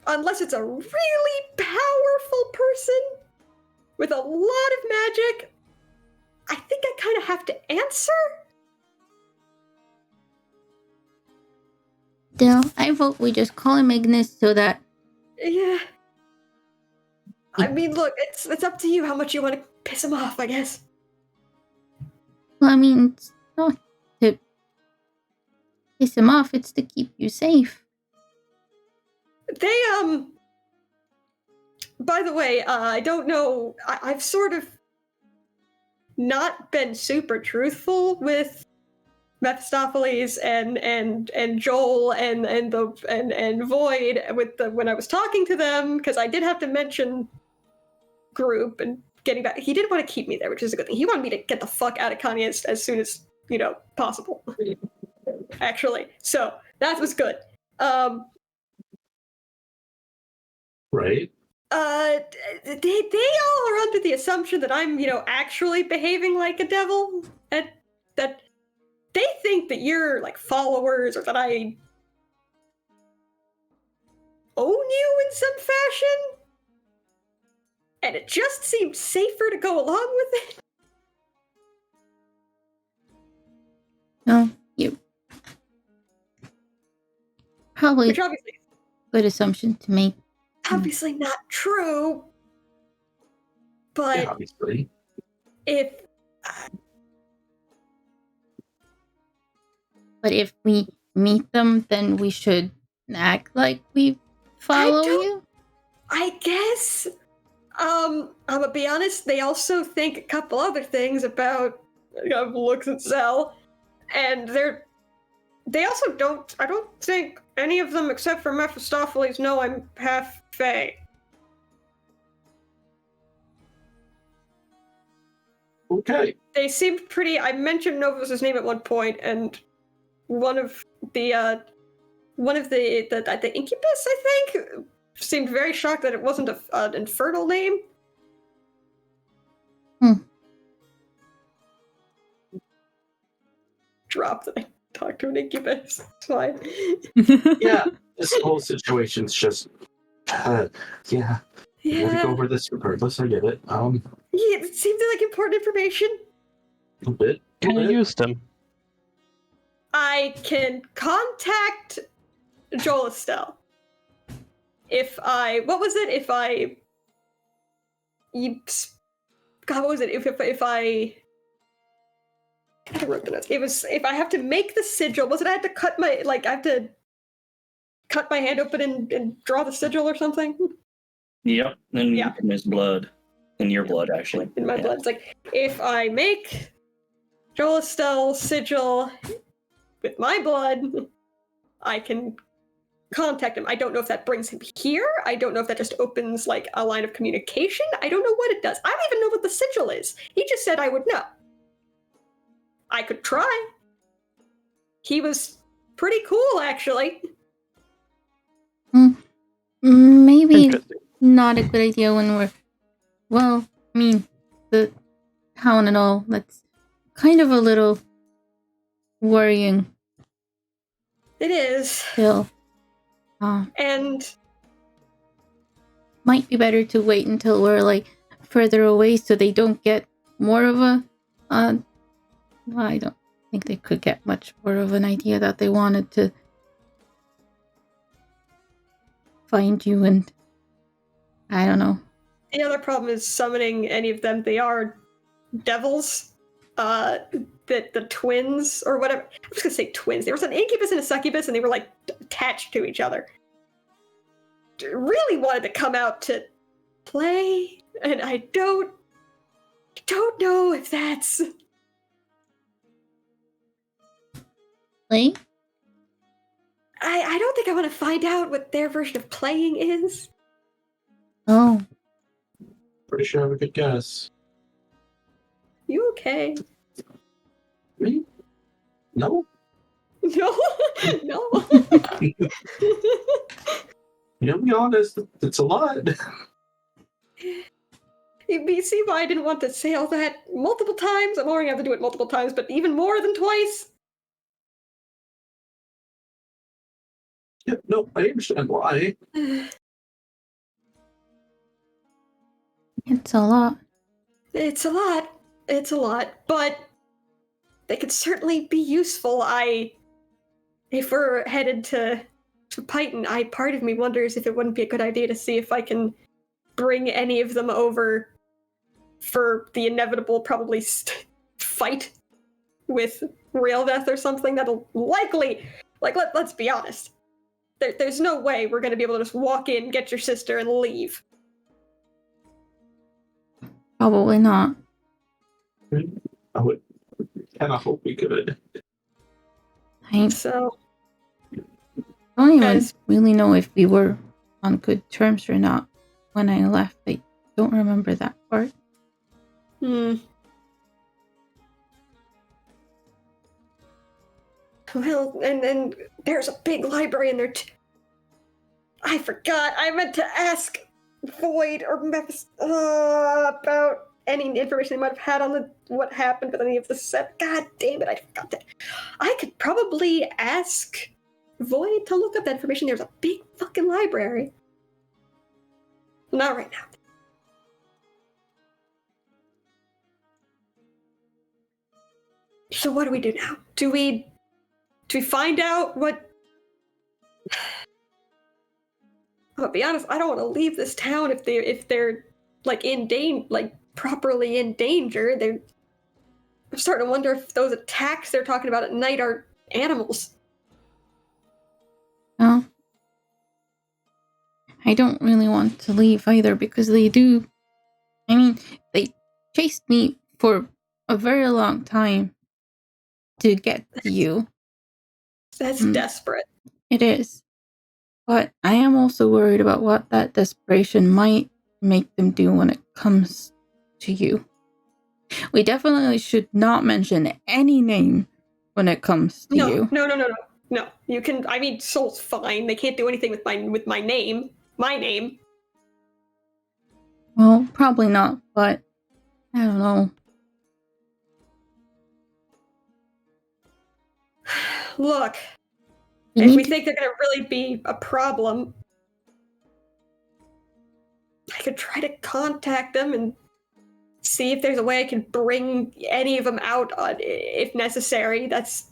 Unless it's a really powerful person with a lot of magic, I think I kind of have to answer. Still, I vote we just call him Ignis so that... Yeah. I mean, look, it's up to you how much you want to piss him off, I guess. Well, I mean, it's not to piss him off, it's to keep you safe. They, by the way, I don't know, I've sort of not been super truthful with Mephistopheles and Joel and Void when I was talking to them, because I did have to mention group and getting back. He didn't want to keep me there, which is a good thing. He wanted me to get the fuck out of Kanye as soon as possible. Actually, so that was good. Right. They all are under the assumption that I'm, actually behaving like a devil. That they think that you're like followers, or that I own you in some fashion. And it just seems safer to go along with it. No, you. Probably Which obviously is good assumption to make. obviously not true. But Yeah, obviously. But if we meet them, then we should act like we follow you? I guess. I'm gonna be honest, they also think a couple other things about looks at Zell. And they also I don't think any of them except for Mephistopheles know I'm half Fae. Okay. They seemed pretty. I mentioned Novus's name at one point, and one of the incubus, I think, seemed very shocked that it wasn't an infernal name. Drop that I talked to an incubus. It's fine. Yeah, this whole situation's just. Yeah. We have to go over this regardless. I get it. Yeah, it seemed like important information. A bit. Can you use them? I can contact Joel Estelle. What was it? If I wrote the notes. It was if I have to make the sigil. Was it I had to cut my hand open and draw the sigil or something? Yep, and in his blood. In your blood, actually. In my blood. It's like, if I make Joel Estelle's sigil with my blood, I can contact him. I don't know if that brings him here. I don't know if that just opens, like, a line of communication. I don't know what it does. I don't even know what the sigil is. He just said I would know. I could try. He was pretty cool, actually. Maybe not a good idea when we're... Well, I mean, the town and all, that's kind of a little worrying. It is. Still. And... Might be better to wait until we're, like, further away so they don't get more of a... Well, I don't think they could get much more of an idea that they wanted to find you, and I don't know. The other problem is summoning any of them. They are devils. The twins, or whatever. I was gonna say twins. There was an incubus and a succubus, and they were, like, attached to each other. Really wanted to come out to play, and I don't know if that's... Play? I don't think I want to find out what their version of playing is. Oh. Pretty sure I have a good guess. You okay? Me? No? No? No? To be honest, it's a lot. You see why I didn't want to say all that multiple times? I'm already going to have to do it multiple times, but even more than twice? Yeah, no, I understand why. It's a lot. It's a lot. It's a lot, but they could certainly be useful. If we're headed to Python, part of me wonders if it wouldn't be a good idea to see if I can bring any of them over for the inevitable, probably, fight with Raildeath or something that'll likely, like, let's be honest. There's no way we're going to be able to just walk in, get your sister, and leave. Probably not. I would kind of hope we could. So, I don't even really know if we were on good terms or not when I left. I don't remember that part. Well, and there's a big library in there too. I forgot. I meant to ask Void or about any information they might have had on what happened with any of the set. God damn it, I forgot that. I could probably ask Void to look up that information. There's a big fucking library. Not right now. So what do we do now? Do we find out what... I'll be honest, I don't want to leave this town if they're like properly in danger. I'm starting to wonder if those attacks they're talking about at night are animals. Well, I don't really want to leave either because they chased me for a very long time to get to you. That's desperate. It is. But I am also worried about what that desperation might make them do when it comes to you. We definitely should not mention any name when it comes to you. No. You can. I mean, Soul's fine. They can't do anything with my name. My name. Well, probably not. But I don't know. Look. If we think they're going to really be a problem, I could try to contact them and see if there's a way I can bring any of them out if necessary. That's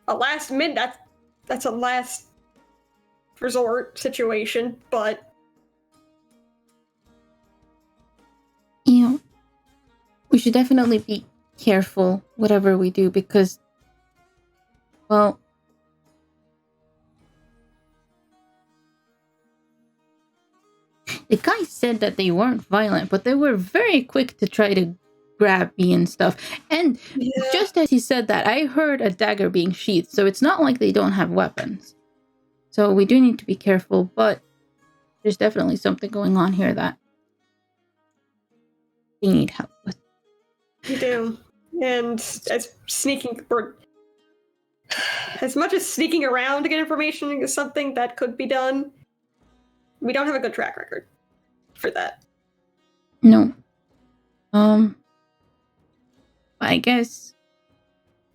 a last minute. That's a last resort situation, but we should definitely be careful whatever we do because, well, the guy said that they weren't violent, but they were very quick to try to grab me and stuff. And just as he said that, I heard a dagger being sheathed, so it's not like they don't have weapons. So we do need to be careful, but there's definitely something going on here that they need help with. You do. And as much as sneaking around to get information is something that could be done, we don't have a good track record for that. No. I guess.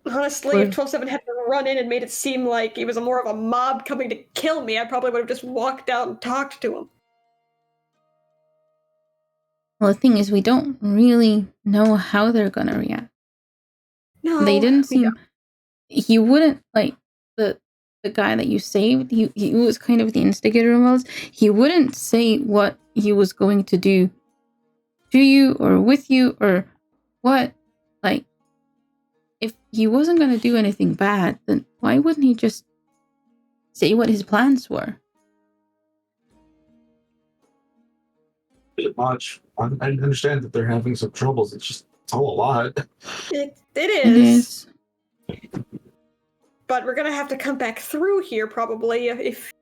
Honestly, if 12-7 had run in and made it seem like it was more of a mob coming to kill me, I probably would have just walked out and talked to him. Well, the thing is, we don't really know how they're gonna react. No, they didn't seem. He wouldn't like the guy that you saved. He was kind of the instigator of all this. He wouldn't say what he was going to do to you or with you or what. Like, if he wasn't going to do anything bad, then why wouldn't he just say what his plans were? Bit much. I understand that they're having some troubles. It's all a lot. It is. But we're gonna have to come back through here probably if.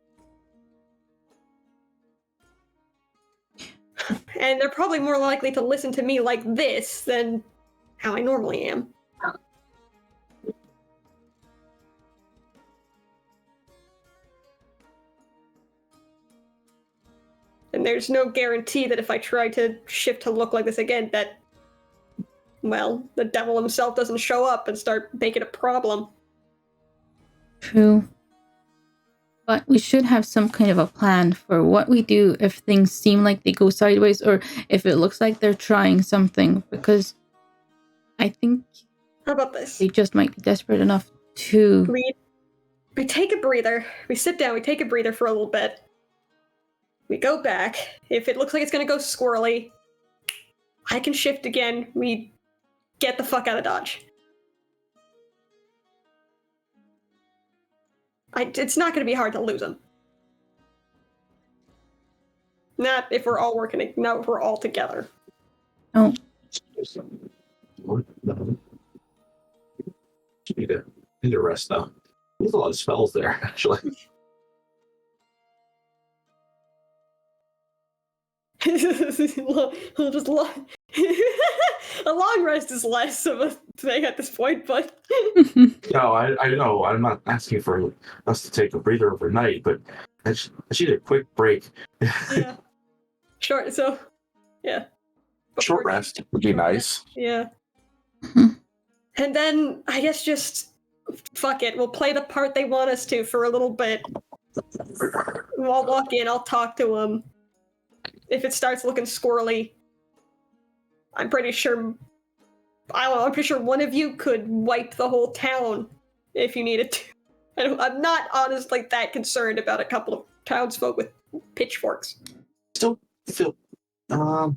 And they're probably more likely to listen to me like this than how I normally am. And there's no guarantee that if I try to shift to look like this again, that, well, the devil himself doesn't show up and start making a problem. True. But we should have some kind of a plan for what we do if things seem like they go sideways or if it looks like they're trying something, because I think how about this? They just might be desperate enough to... We take a breather. We sit down, we take a breather for a little bit. We go back. If it looks like it's going to go squirrely, I can shift again. We get the fuck out of Dodge. It's not going to be hard to lose them. Not if we're all working. Not if we're all together. Oh. Need to rest though. There's a lot of spells there, actually. A long rest is less of a thing at this point, but No, I know. I'm not asking for us to take a breather overnight, but I just need a quick break. Yeah. Short, so, yeah. Short rest would be nice. Yeah. Hmm. And then, I guess just, fuck it, we'll play the part they want us to for a little bit. I'll walk in, I'll talk to them. If it starts looking squirrely, I'm pretty sure, I don't know, I'm pretty sure one of you could wipe the whole town if you needed to. I'm not honestly that concerned about a couple of townsfolk with pitchforks. Still feel, I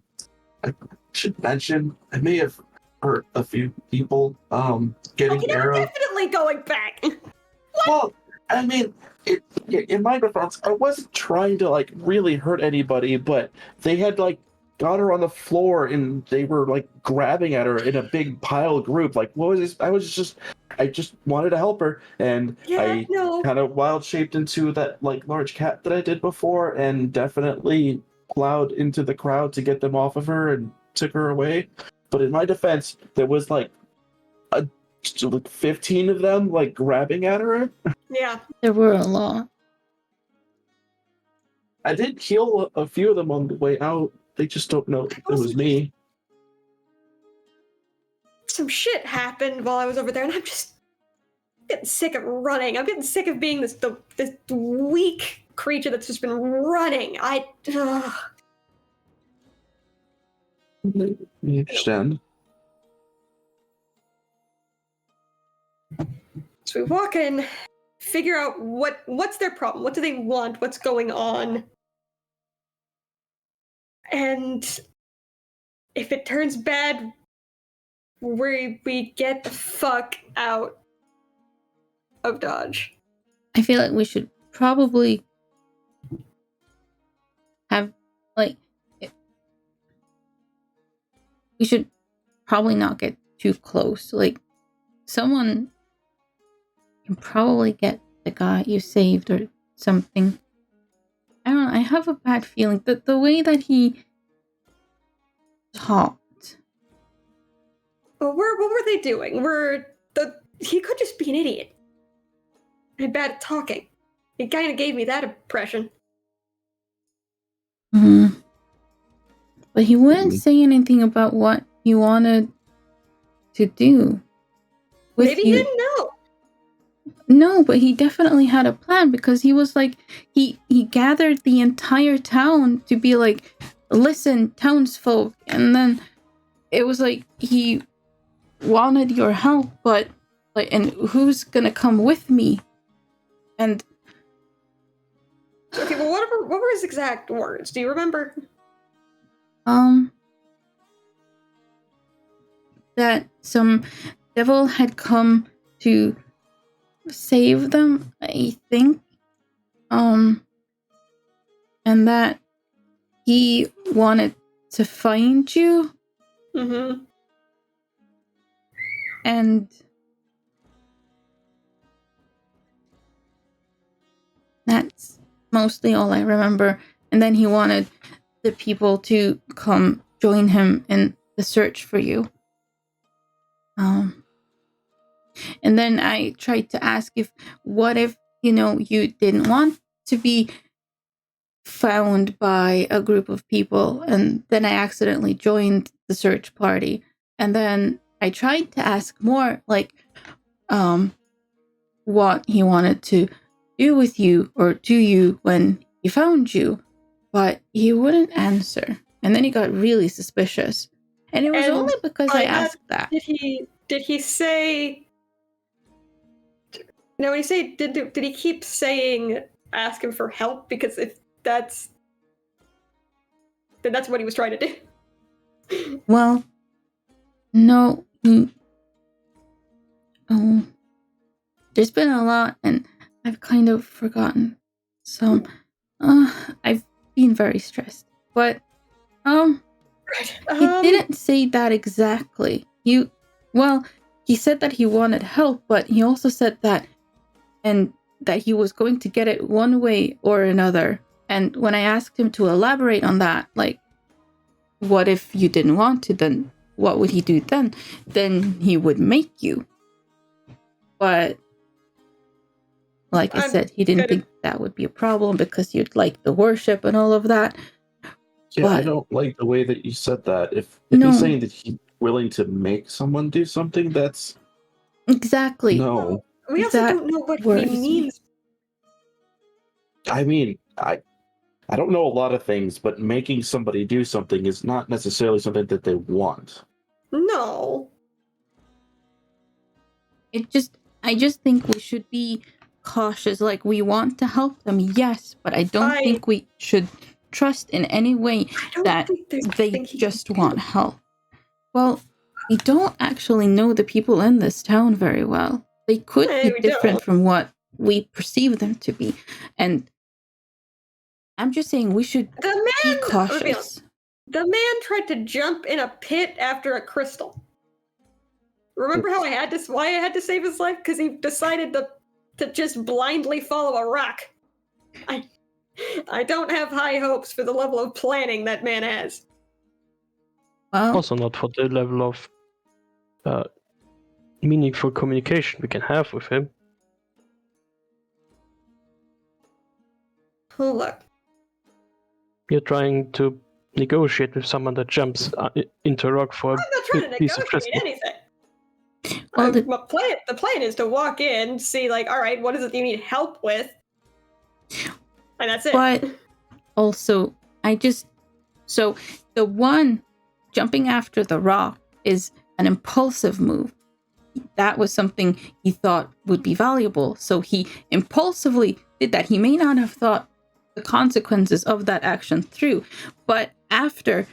should mention, I may have hurt a few people, getting arrowed. Definitely going back. Well, I mean, in my defense, I wasn't trying to, like, really hurt anybody, but they had, like, got her on the floor and they were, like, grabbing at her in a big pile group. Like, what was this? I just wanted to help her, and I kind of wild shaped into that, like, large cat that I did before, and definitely plowed into the crowd to get them off of her and took her away. But in my defense, there was, like, 15 of them, like, grabbing at her. Yeah. There were a lot. I did heal a few of them on the way out. They just don't know it was me. Some shit happened while I was over there, and I'm just getting sick of running. I'm getting sick of being this weak creature that's just been running. I understand. So we walk in, figure out what's their problem, what do they want, what's going on. And if it turns bad, we get the fuck out of Dodge. I feel like we should probably have, like, we should probably not get too close. Like, someone can probably get the guy you saved or something. I don't know, I have a bad feeling that the way that he talked. Well, what were they doing? He could just be an idiot. And bad at talking. He kind of gave me that impression. But he wouldn't say anything about what he wanted to do. Maybe he didn't know. No, but he definitely had a plan, because he was like, he gathered the entire town to be like, listen, townsfolk, and then it was like he wanted your help, but like, and who's gonna come with me? And okay, well, what were his exact words? Do you remember? That some devil had come to save them, I think. And that he wanted to find you. Mm-hmm. And that's mostly all I remember. And then he wanted the people to come join him in the search for you. And then I tried to ask what if, you didn't want to be found by a group of people, and then I accidentally joined the search party. And then I tried to ask more, like, what he wanted to do with you or to you when he found you, but he wouldn't answer. And then he got really suspicious. And it was only because I asked that. Did he say? No, when you say did he keep saying ask him for help? Because if then that's what he was trying to do. Well, no, there's been a lot, and I've kind of forgotten some. I've been very stressed, but he didn't say that exactly. He said that he wanted help, but he also said that he was going to get it one way or another. And when I asked him to elaborate on that, like, what if you didn't want to, then what would he do then? Then he would make you. But like I said, he didn't think that would be a problem because you'd like the worship and all of that. Yeah, But I don't like the way that you said that. If No. he's saying that he's willing to make someone do something, that's exactly. no. We also That don't know what he worries me. means. I mean, I don't know a lot of things, but making somebody do something is not necessarily something that they want. No. I just think we should be cautious. Like, we want to help them, yes, but I don't think we should trust in any way that they just want help. Well, we don't actually know the people in this town very well. They could be different from what we perceive them to be. And I'm just saying we should be cautious. The man tried to jump in a pit after a crystal. Remember how why I had to save his life? Because he decided to just blindly follow a rock. I don't have high hopes for the level of planning that man has. Well, also not for the level of meaningful communication we can have with him. Oh, look. You're trying to negotiate with someone that jumps into a rock for I'm not trying to piece of negotiate crystal. anything. Well, the plan is to walk in, see, like, all right, what is it you need help with? And that's it. But also, so the one jumping after the rock is an impulsive move. That was something he thought would be valuable. So he impulsively did that. He may not have thought the consequences of that action through, but after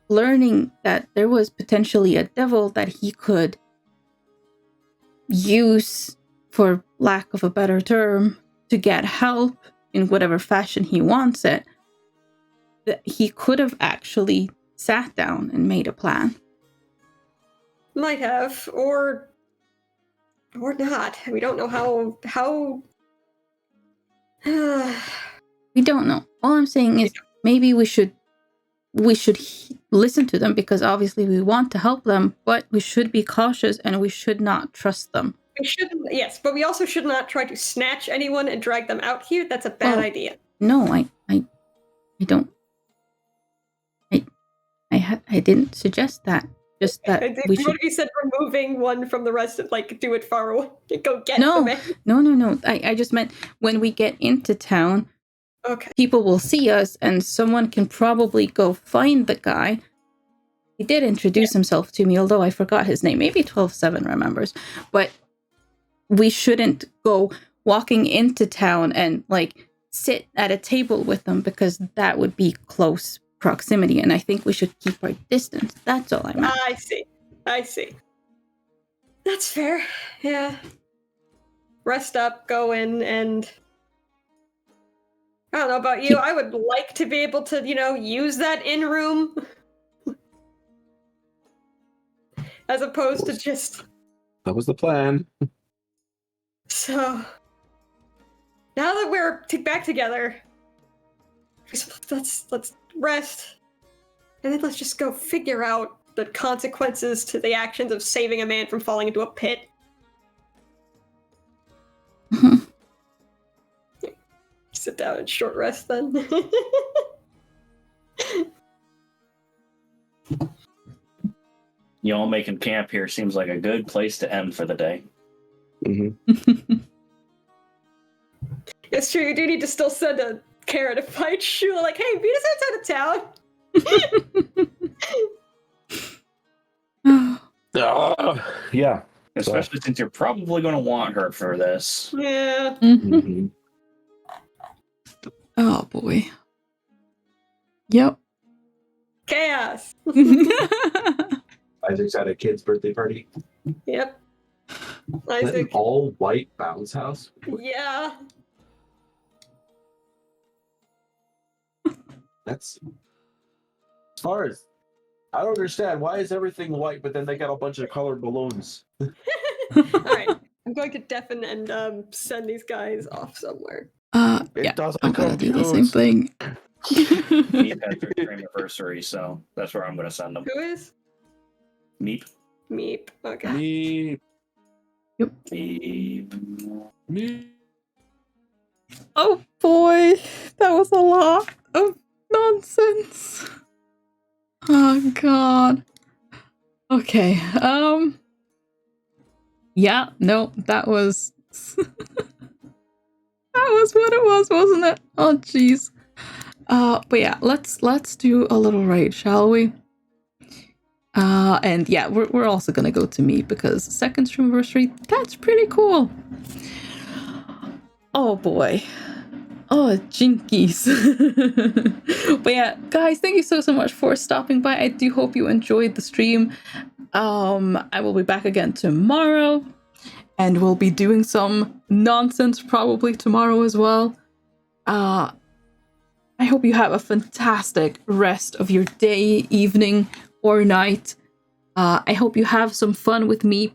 learning that there was potentially a devil that he could use, for lack of a better term, to get help in whatever fashion he wants it, that he could have actually sat down and made a plan. Might have, or not. We don't know how We don't know. All I'm saying is maybe we should listen to them, because obviously we want to help them, but we should be cautious and we should not trust them. We shouldn't, yes, but we also should not try to snatch anyone and drag them out here. That's a bad idea. No, I don't. I didn't suggest that. Just that we should. What if you said removing one from the rest of, like, do it far away? Go get No, the man. No. I just meant when we get into town, okay, people will see us and someone can probably go find the guy. He did introduce himself to me, although I forgot his name. Maybe 12-7 remembers. But we shouldn't go walking into town and, like, sit at a table with them, because that would be close proximity, and I think we should keep our distance. That's all I meant. I see. That's fair. Yeah. Rest up, go in, and I don't know about you. I would like to be able to, use that in-room as opposed to just... That was the plan. So, now that we're back together, let's rest, and then let's just go figure out the consequences to the actions of saving a man from falling into a pit. Sit down and short rest then. Y'all making camp here seems like a good place to end for the day. Mm-hmm. It's true, you do need to still send a Kara to fight Shula, like, hey, beat us outside of town! Yeah. Especially since you're probably going to want her for this. Yeah. Mm-hmm. Oh boy. Yep. Chaos! Isaac's at a kid's birthday party. Yep. Is that an all-white bounce house? Yeah. That's... As far as... I don't understand. Why is everything white, but then they got a bunch of colored balloons? Alright. I'm going to deafen and send these guys off somewhere. Yeah, I'm gonna do the same thing. Meep has their anniversary, so that's where I'm going to send them. Who is? Meep. Meep. Okay. Meep. Yep. Meep. Oh boy, that was a lot. Oh, Nonsense. Oh god. Okay. Yeah, no, that was that was what it was, wasn't it? Oh jeez. But yeah, let's do a little raid, shall we? And yeah, we're also gonna go to me because second stream anniversary, that's pretty cool. Oh boy. Oh, jinkies. But yeah, guys, thank you so much for stopping by. I do hope you enjoyed the stream. I will be back again tomorrow, and we'll be doing some nonsense probably tomorrow as well. I hope you have a fantastic rest of your day, evening, or night. I hope you have some fun with Meep.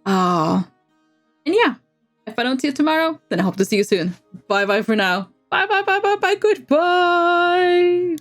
And yeah, if I don't see you tomorrow, then I hope to see you soon. Bye bye for now. Bye bye bye bye bye. Goodbye.